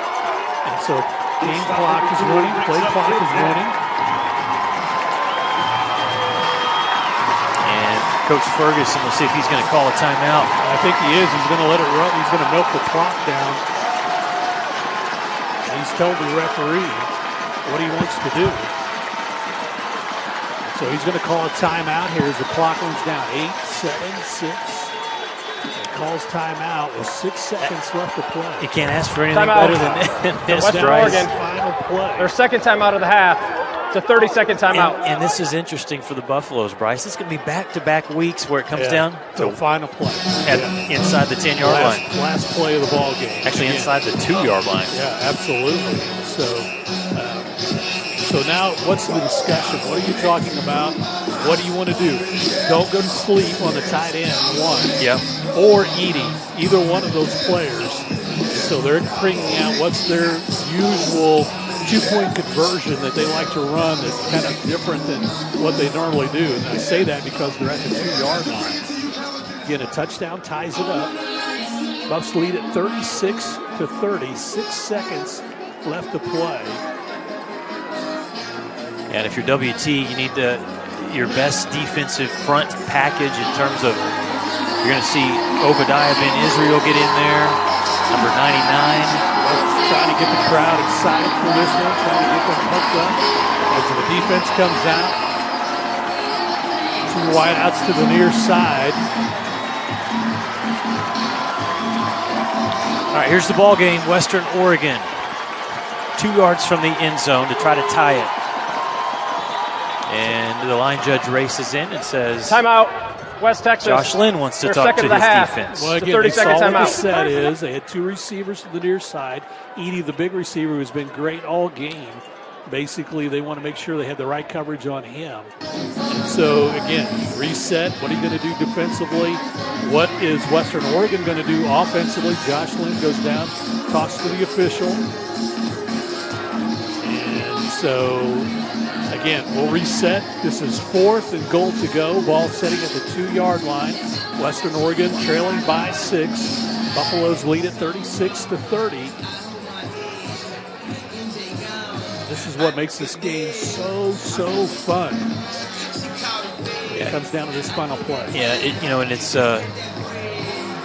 And so game clock is running. Play clock is running. Coach Ferguson will see if he's going to call a timeout. I think he is. He's going to let it run. He's going to milk the clock down. And he's told the referee what he wants to do. So he's going to call a timeout here as the clock runs down. 8, 7, 6. He calls timeout with 6 seconds left to play. You can't ask for anything better than this, Western Bryce. Oregon. Final play. Their second timeout of the half. It's a 30-second timeout. And this is interesting for the Buffaloes, Bryce. This is going to be back-to-back weeks where it comes down to final play inside the 10-yard line. Last play of the ball game. Actually, inside the 2-yard line. Yeah, absolutely. So now, what's the discussion? What are you talking about? What do you want to do? Don't go to sleep on the tight end, one. Yep. Or Edie, either one of those players. So they're bringing out what's their usual two-point conversion that they like to run that's kind of different than what they normally do. And I say that because they're at the 2-yard line. Again, a touchdown ties it up. Buffs lead at 36-30. 6 seconds left to play. And if you're WT, you need your best defensive front package in terms of, you're going to see Obadiah Ben Israel get in there, number 99. Trying to get the crowd excited for this one, trying to get them pumped up as the defense comes out. 2 wideouts to the near side. All right, here's the ball game. Western Oregon, 2 yards from the end zone to try to tie it. And the line judge races in and says, timeout, West Texas. Josh Lynn wants to talk to his defense. Well, again, 30-second timeout. What timeout. they said is they had 2 receivers to the near side. Edie, the big receiver, who's been great all game. Basically, they want to make sure they had the right coverage on him. And so, again, reset. What are you going to do defensively? What is Western Oregon going to do offensively? Josh Lynn goes down, talks to the official. And so, again, we'll reset. This is 4th and goal to go. Ball setting at the 2-yard line. Western Oregon trailing by 6. Buffaloes lead at 36-30. This is what makes this game so fun. It comes down to this final play. Yeah, and it's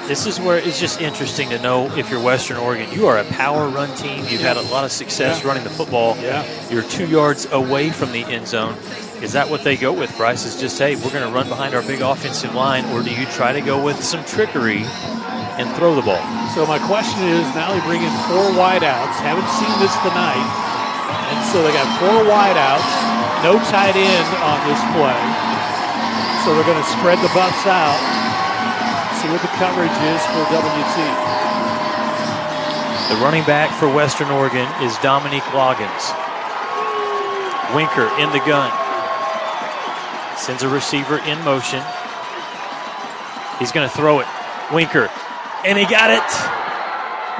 this is where it's just interesting to know if you're Western Oregon. You are a power run team. You've had a lot of success running the football. Yeah. You're 2 yards away from the end zone. Is that what they go with, Bryce? Is just, hey, we're going to run behind our big offensive line, or do you try to go with some trickery and throw the ball? So my question is, now they bring in 4 wideouts. Haven't seen this tonight. And so they got 4 wideouts, no tight end on this play. So they're going to spread the Buffs out, see what the coverage is for WT. The running back for Western Oregon is Dominique Loggins. Winker in the gun. Sends a receiver in motion. He's going to throw it. Winker. And he got it.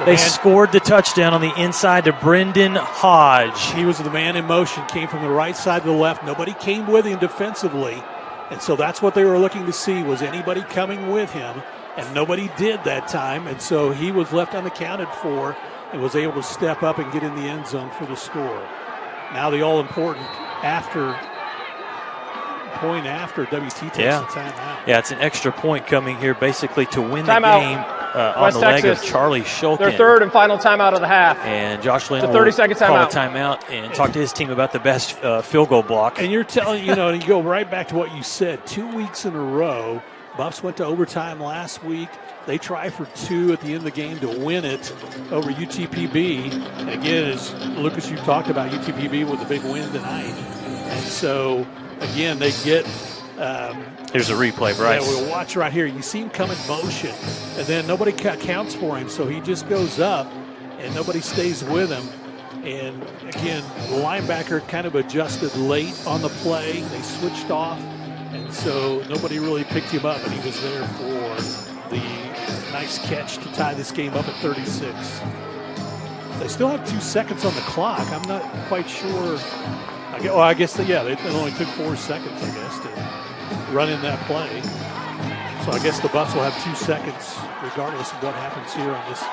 They scored the touchdown on the inside to Brendan Hodge. He was the man in motion, came from the right side to the left. Nobody came with him defensively. And so that's what they were looking to see, was anybody coming with him. And nobody did that time. And so he was left unaccounted for and was able to step up and get in the end zone for the score. Now the all-important point after WT takes the timeout. Yeah, it's an extra point coming here basically to win the Timeout. game on West the leg Texas. of Charlie Shulkin. Their 3rd and final timeout of the half. And Josh Lynn It's a will 30-second call a timeout. timeout and talk to his team about the best field goal block. And you're telling, you go right back to what you said. 2 weeks in a row, Buffs went to overtime last week. They try for 2 at the end of the game to win it over UTPB. And again, as Lucas, you talked about, UTPB with a big win tonight. And so, again, they get... Here's a replay, Bryce. Yeah, we'll watch right here. You see him come in motion, and then nobody counts for him, so he just goes up, and nobody stays with him. And, again, the linebacker kind of adjusted late on the play. They switched off, and so nobody really picked him up, and he was there for the nice catch to tie this game up at 36. They still have 2 seconds on the clock. I'm not quite sure. I guess they only took 4 seconds, I guess, to run in that play. So I guess the Buffs will have 2 seconds regardless of what happens here on this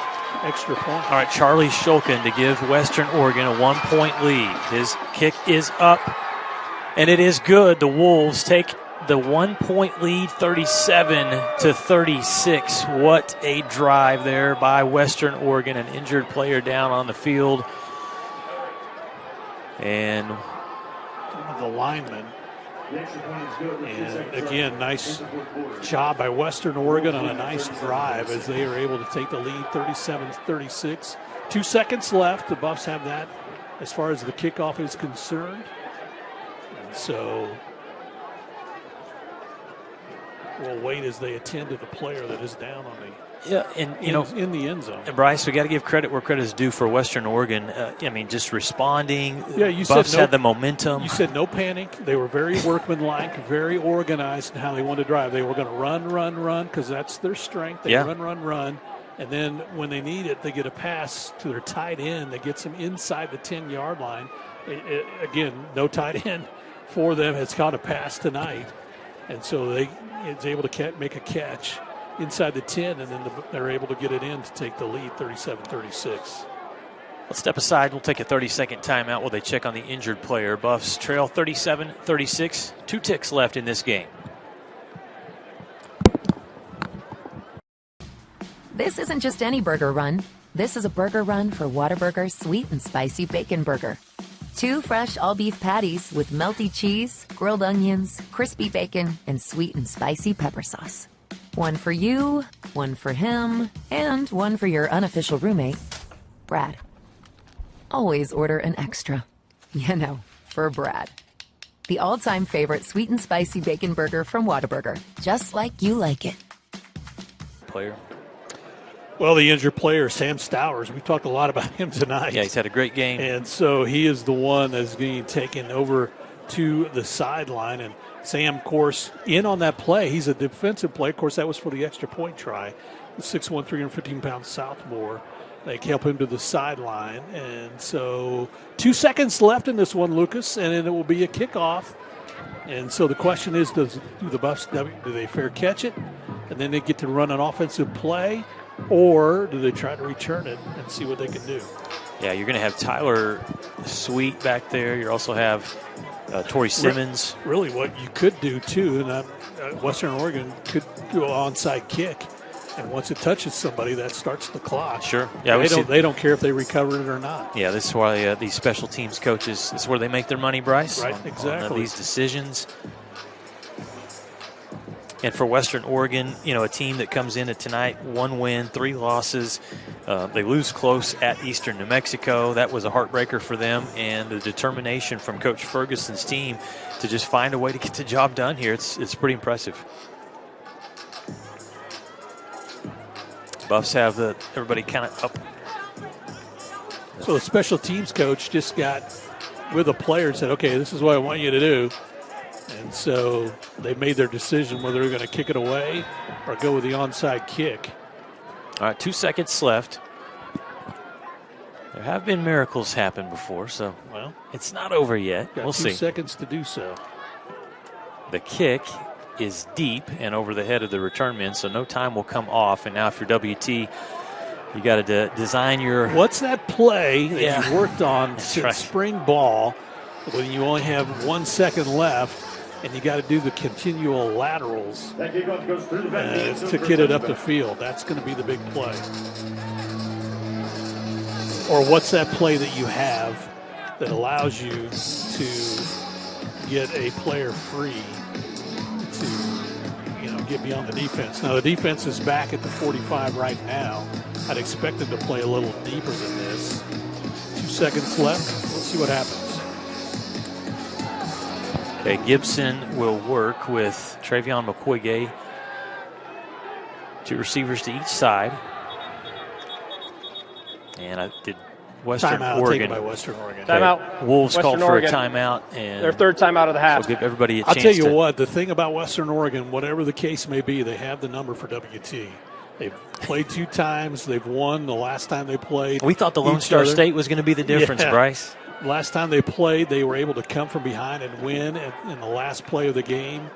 extra point. All right, Charlie Shulkin to give Western Oregon a 1-point lead. His kick is up, and it is good. The Wolves take the 1-point lead, 37-36. What a drive there by Western Oregon. An injured player down on the field. And the lineman And again, nice job by Western Oregon on a nice drive as they are able to take the lead 37-36. 2 seconds left. The Buffs have that as far as the kickoff is concerned. And so we'll wait as they attend to the player that is down on the in the end zone. And Bryce, we got to give credit where credit is due for Western Oregon. just responding. Yeah, you Buffs said had the momentum. You said no panic. They were very workmanlike, very organized in how they wanted to drive. They were going to run, because that's their strength. They run. And then when they need it, they get a pass to their tight end that gets them inside the 10-yard line. Again, no tight end for them has caught a pass tonight. And so it's able to make a catch inside the 10, and then they're able to get it in to take the lead 37-36. Let's step aside. We'll take a 30-second timeout while they check on the injured player. Buffs trail 37-36. 2 ticks left in this game. This isn't just any burger run. This is a burger run for Whataburger Sweet and Spicy Bacon Burger. 2 fresh all-beef patties with melty cheese, grilled onions, crispy bacon, and sweet and spicy pepper sauce. 1 for you, 1 for him, and 1 for your unofficial roommate, Brad. Always order an extra. For Brad. The all-time favorite sweet and spicy bacon burger from Whataburger. Just like you like it. Player. Well, the injured player, Sam Stowers, we talked a lot about him tonight. Yeah, he's had a great game. And so he is the one that's being taken over to the sideline. And Sam, of course, in on that play. He's a defensive play. Of course, that was for the extra point try. The 6'1", 315-pound sophomore. They help him to the sideline. And so 2 seconds left in this one, Lucas, and then it will be a kickoff. And so the question is, do the Buffs, do they fair catch it? And then they get to run an offensive play? Or do they try to return it and see what they can do? Yeah, you're going to have Tyler Sweet back there. You also have Torrey Simmons. Really what you could do, too, and Western Oregon could do an onside kick. And once it touches somebody, that starts the clock. Sure. Yeah, they don't care if they recover it or not. Yeah, this is why these special teams coaches, this is where they make their money, Bryce. Right, exactly. On these decisions. And for Western Oregon, a team that comes into tonight, 1 win, 3 losses. They lose close at Eastern New Mexico. That was a heartbreaker for them. And the determination from Coach Ferguson's team to just find a way to get the job done here, it's pretty impressive. Buffs have everybody kind of up. So the special teams coach just got with a player and said, okay, this is what I want you to do. And so they made their decision whether they're going to kick it away or go with the onside kick. All right, 2 seconds left. There have been miracles happen before, so it's not over yet. We'll see. 2 seconds to do so. The kick is deep and over the head of the return man, so no time will come off. And now if you're WT, you got to design your... What's that play that you worked on since spring ball when you only have 1 second left? And you got to do the continual laterals to get it up the field. That's going to be the big play. Or what's that play that you have that allows you to get a player free to, get beyond the defense? Now, the defense is back at the 45 right now. I'd expect them to play a little deeper than this. 2 seconds left. Let's see what happens. Okay, Gibson will work with Travion McQuigay. 2 receivers to each side. And I did Western Oregon. Taken by Western Oregon. Timeout. Wolves Western called for Oregon. a timeout. And their 3rd timeout of the half. So give everybody a chance. I'll tell you what, the thing about Western Oregon, whatever the case may be, they have the number for WT. They've played 2 times. They've won the last time they played. We thought the Lone Star State was going to be the difference, Bryce. Last time they played, they were able to come from behind and win in the last play of the game.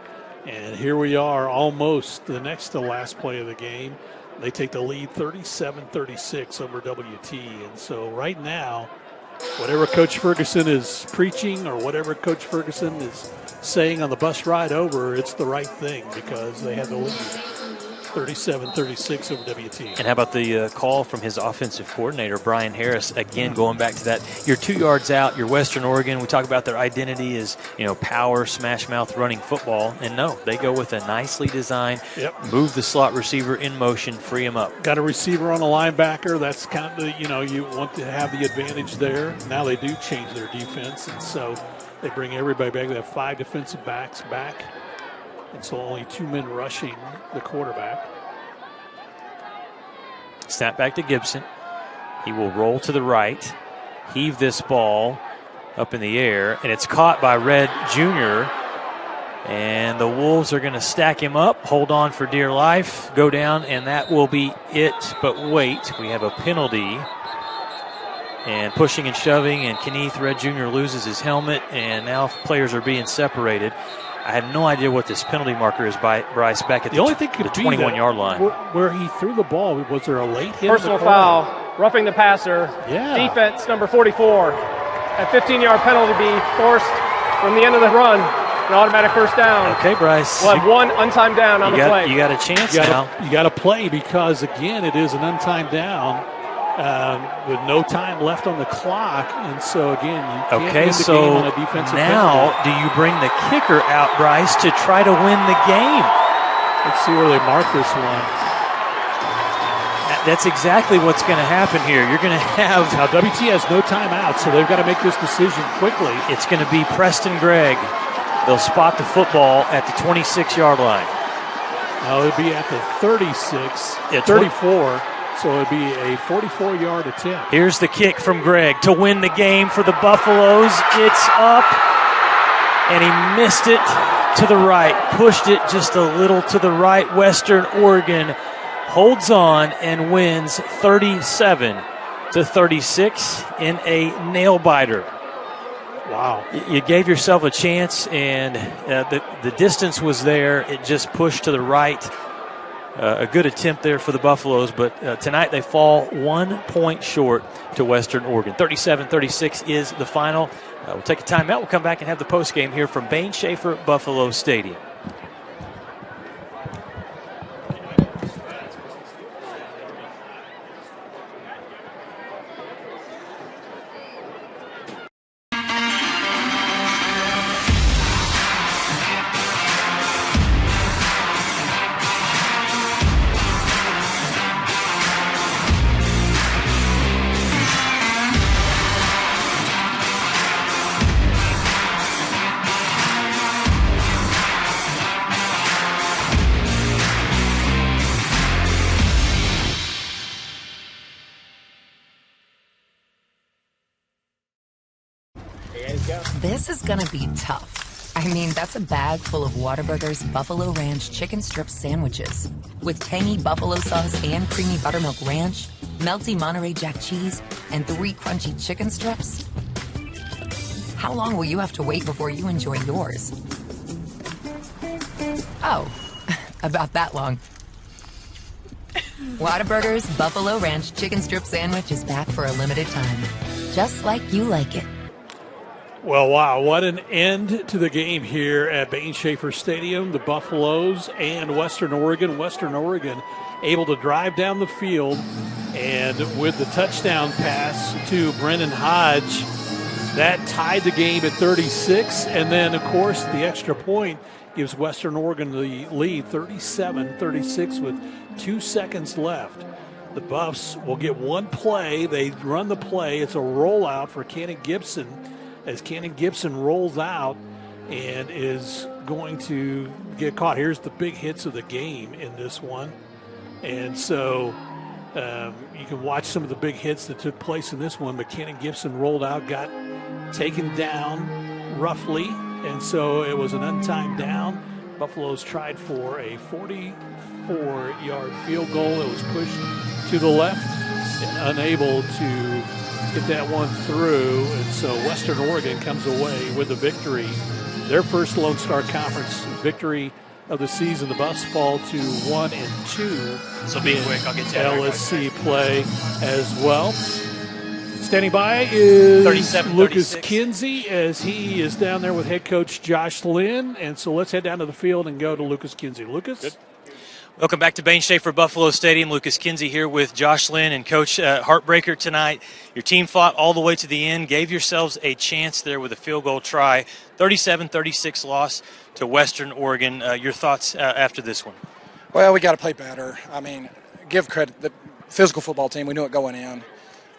And here we are, almost the next to last play of the game. They take the lead 37-36 over WT. And so right now, whatever Coach Ferguson is preaching or whatever Coach Ferguson is saying on the bus ride over, it's the right thing because they have the lead. 37-36 over WT. And how about the call from his offensive coordinator, Brian Harris, again, going back to that. You're 2 yards out, you're Western Oregon. We talk about their identity is, power, smash mouth, running football. And no, they go with a nicely designed, move the slot receiver in motion, free him up. Got a receiver on a linebacker. That's kind of the, you want to have the advantage there. Now they do change their defense, and so they bring everybody back. They have 5 defensive backs back. And so only 2 men rushing the quarterback. Snap back to Gibson. He will roll to the right, heave this ball up in the air, and it's caught by Red Jr. And the Wolves are going to stack him up, hold on for dear life, go down, and that will be it. But wait, we have a penalty. And pushing and shoving, and Kenneth Red Jr. loses his helmet, and now players are being separated. I have no idea what this penalty marker is by Bryce back at the 21-yard line. Where he threw the ball, was there a late hit? Personal foul, roughing the passer. Yeah. Defense number 44. A 15-yard penalty be forced from the end of the run. An automatic first down. Okay, Bryce. We'll have 1 untimed down on the play. You got a chance now. You got to play because, again, it is an untimed down. With no time left on the clock, and so again, you can't win the game on a defensive now penalty. Do you bring the kicker out, Bryce, to try to win the game? Let's see where they mark this one. That's exactly what's going to happen here. You're going to have... Now, WT has no timeout, so they've got to make this decision quickly. It's going to be Preston Gregg. They'll spot the football at the 26-yard line. No, it'll be at the 36, 34. So it would be a 44-yard attempt. Here's the kick from Gregg to win the game for the Buffaloes. It's up, and he missed it to the right, pushed it just a little to the right. Western Oregon holds on and wins 37-36 in a nail-biter. Wow. You gave yourself a chance, and the distance was there. It just pushed to the right. A good attempt there for the Buffaloes, but tonight they fall 1 point short to Western Oregon. 37-36 is the final. We'll take a timeout. We'll come back and have the postgame here from Bain-Schaeffer Buffalo Stadium. This is gonna be tough. I mean, that's a bag full of Whataburger's Buffalo Ranch chicken strip sandwiches with tangy buffalo sauce and creamy buttermilk ranch, melty Monterey Jack cheese, and 3 crunchy chicken strips. How long will you have to wait before you enjoy yours? Oh, about that long. Whataburger's Buffalo Ranch chicken strip sandwich is back for a limited time, just like you like it. Well, wow, what an end to the game here at Bain-Schaeffer Stadium. The Buffaloes and Western Oregon. Western Oregon able to drive down the field, and with the touchdown pass to Brennan Hodge, that tied the game at 36. And then, of course, the extra point gives Western Oregon the lead, 37-36 with 2 seconds left. The Buffs will get one play. They run the play. It's a rollout for Cannon Gibson, as Cannon Gibson rolls out and is going to get caught. Here's the big hits of the game in this one. And so you can watch some of the big hits that took place in this one, but Cannon Gibson rolled out, got taken down roughly, and so it was an untimed down. Buffaloes tried for a 44-yard field goal. It was pushed to the left and unable to get that one through, and so Western Oregon comes away with the victory. Their first Lone Star Conference victory of the season. The Buffs fall to 1-2. So be quick, I'll get to LSC play as well. Standing by is 37-36. Lucas Kinsey, as he is down there with head coach Josh Lynn. And so let's head down to the field and go to Lucas Kinsey. Lucas? Good. Welcome back to Bain-Schaeffer Buffalo Stadium. Lucas Kinsey here with Josh Lynn and Coach. Heartbreaker tonight. Your team fought all the way to the end, gave yourselves a chance there with a field goal try. 37-36 loss to Western Oregon. Your thoughts after this one? Well, we got to play better. I mean, give credit. The physical football team, we knew it going in.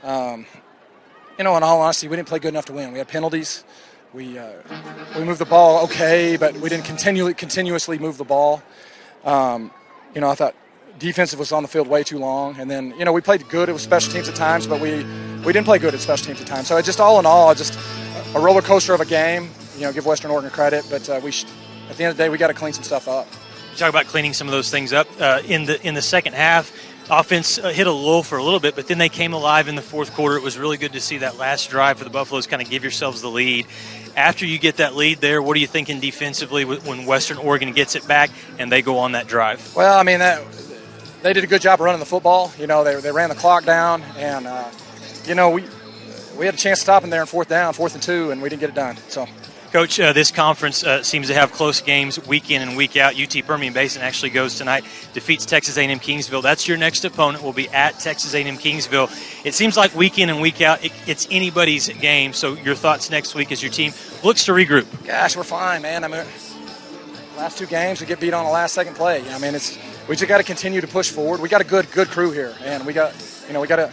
In all honesty, we didn't play good enough to win. We had penalties. We moved the ball okay, but we didn't continuously move the ball. I thought defensive was on the field way too long. And then, we played good with special teams at times, but we didn't play good at special teams at times. So just all in all, just a roller coaster of a game. Give Western Oregon credit, but at the end of the day, we got to clean some stuff up. You talk about cleaning some of those things up. In the second half, offense hit a lull for a little bit, but then they came alive in the fourth quarter. It was really good to see that last drive for the Buffaloes kind of give yourselves the lead. After you get that lead there, what are you thinking defensively when Western Oregon gets it back and they go on that drive? Well, I mean, they did a good job of running the football. They ran the clock down, and, we had a chance to stop them there in 4th and 2, and we didn't get it done. So. Coach, this conference seems to have close games week in and week out. UT Permian Basin actually goes tonight, defeats Texas A&M Kingsville. That's your next opponent. Will be at Texas A&M Kingsville. It seems like week in and week out, it's anybody's game. So your thoughts next week as your team looks to regroup? Gosh, we're fine, man. I mean, last 2 games we get beat on the last second play. I mean, we just got to continue to push forward. We got a good crew here, and we got to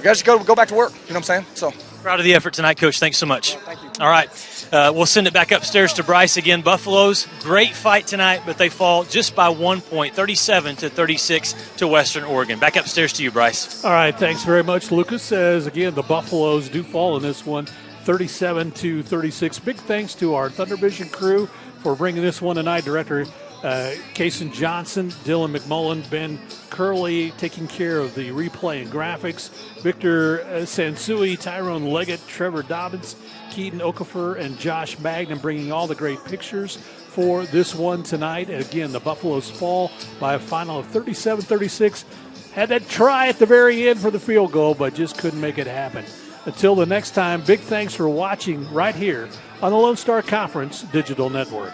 just go back to work. You know what I'm saying? So. Proud of the effort tonight, Coach. Thanks so much. Yeah, thank you. All right. We'll send it back upstairs to Bryce again. Buffaloes, great fight tonight, but they fall just by 1 point, 37-36 to Western Oregon. Back upstairs to you, Bryce. All right. Thanks very much, Lucas. As, again, the Buffaloes do fall in this one, 37-36. Big thanks to our Thunder Vision crew for bringing this one tonight. Director Kason Johnson, Dylan McMullen, Ben Curley taking care of the replay and graphics, Victor Sansui, Tyrone Leggett, Trevor Dobbins, Keaton Okafor, and Josh Magnan bringing all the great pictures for this one tonight. And again, the Buffaloes fall by a final of 37-36. Had that try at the very end for the field goal, but just couldn't make it happen. Until the next time, big thanks for watching right here on the Lone Star Conference Digital Network.